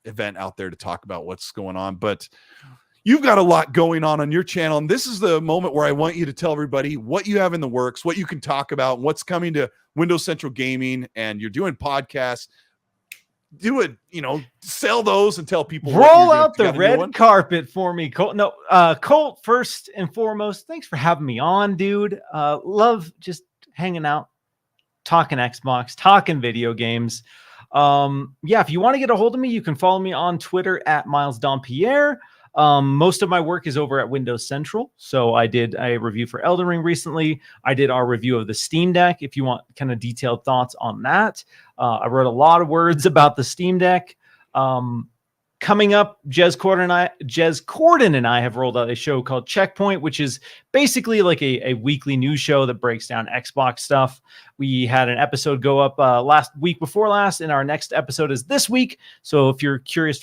event out there to talk about what's going on. But you've got a lot going on your channel, and this is the moment where I want you to tell everybody what you have in the works, what you can talk about, what's coming to Windows Central Gaming, and you're doing podcasts. Do it, sell those and tell people. Roll out the red carpet for me, Colt. No, Colt, first and foremost, thanks for having me on, dude. Love just hanging out, talking Xbox, talking video games. If you want to get a hold of me, you can follow me on Twitter at MilesDompierre. Most of my work is over at Windows Central. So I did a review for Elden Ring recently. I did our review of the Steam Deck. If you want kind of detailed thoughts on that, I wrote a lot of words about the Steam Deck. Coming up, Jez Corden and I have rolled out a show called Checkpoint, which is basically like a weekly news show that breaks down Xbox stuff. We had an episode go up last week before last, and our next episode is this week. So if you're curious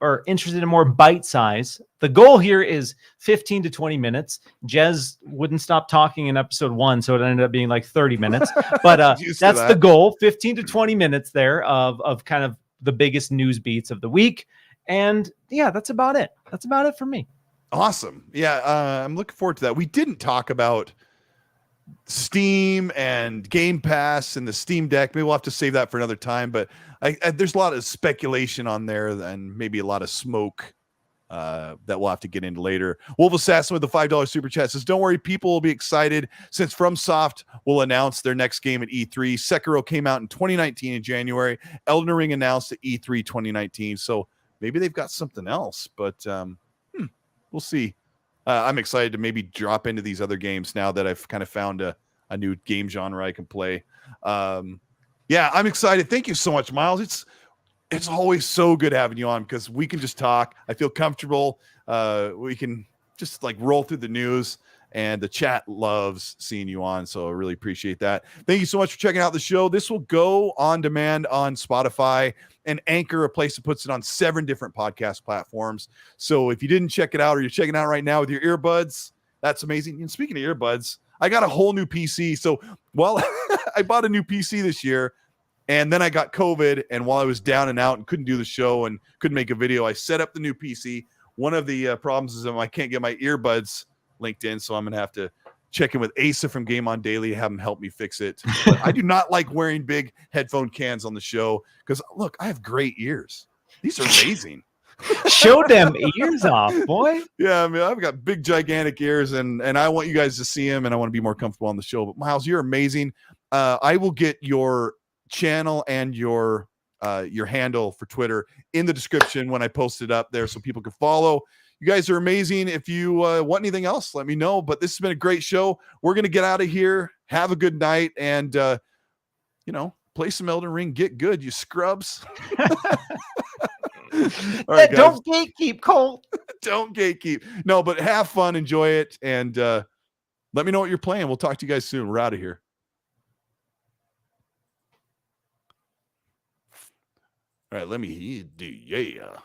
or interested in more bite size, the goal here is 15 to 20 minutes. Jez wouldn't stop talking in episode 1, so it ended up being like 30 minutes. But that's the goal, 15 to 20 minutes there of kind of the biggest news beats of the week. And yeah, that's about it. That's about it for me. Awesome. Yeah, I'm looking forward to that. We didn't talk about Steam and Game Pass and the Steam Deck. Maybe we'll have to save that for another time, but there's a lot of speculation on there and maybe a lot of smoke that we'll have to get into later. Wolf Assassin with the $5 super chat says, don't worry, people will be excited since FromSoft will announce their next game at E3. Sekiro came out in 2019 in January. Elden Ring announced at E3 2019. So maybe they've got something else, but we'll see. I'm excited to maybe drop into these other games now that I've kind of found a new game genre I can play. Yeah, I'm excited. Thank you so much, Miles. It's always so good having you on because we can just talk. I feel comfortable. We can just like roll through the news, and the chat loves seeing you on. So I really appreciate that. Thank you so much for checking out the show. This will go on demand on Spotify and Anchor, a place that puts it on 7 different podcast platforms. So if you didn't check it out or you're checking it out right now with your earbuds, that's amazing. And speaking of earbuds, I got a whole new PC. So while I bought a new PC this year, and then I got COVID, and while I was down and out and couldn't do the show and couldn't make a video, I set up the new PC. One of the problems is I can't get my earbuds linked in, so I'm going to have to check in with Asa from Game On Daily, have him help me fix it. But I do not like wearing big headphone cans on the show because, look, I have great ears. These are amazing. Show them ears off, boy. Yeah, I mean, I've got big, gigantic ears, and I want you guys to see them, and I want to be more comfortable on the show. But, Miles, you're amazing. I will get your channel and your handle for Twitter in the description when I post it up there so people can follow. You guys are amazing. If you want anything else, let me know. But this has been a great show. We're going to get out of here. Have a good night. And, play some Elden Ring. Get good, you scrubs. All right, don't gatekeep, Colt. Don't gatekeep. No, but have fun. Enjoy it. And let me know what you're playing. We'll talk to you guys soon. We're out of here. All right, let me do, yeah.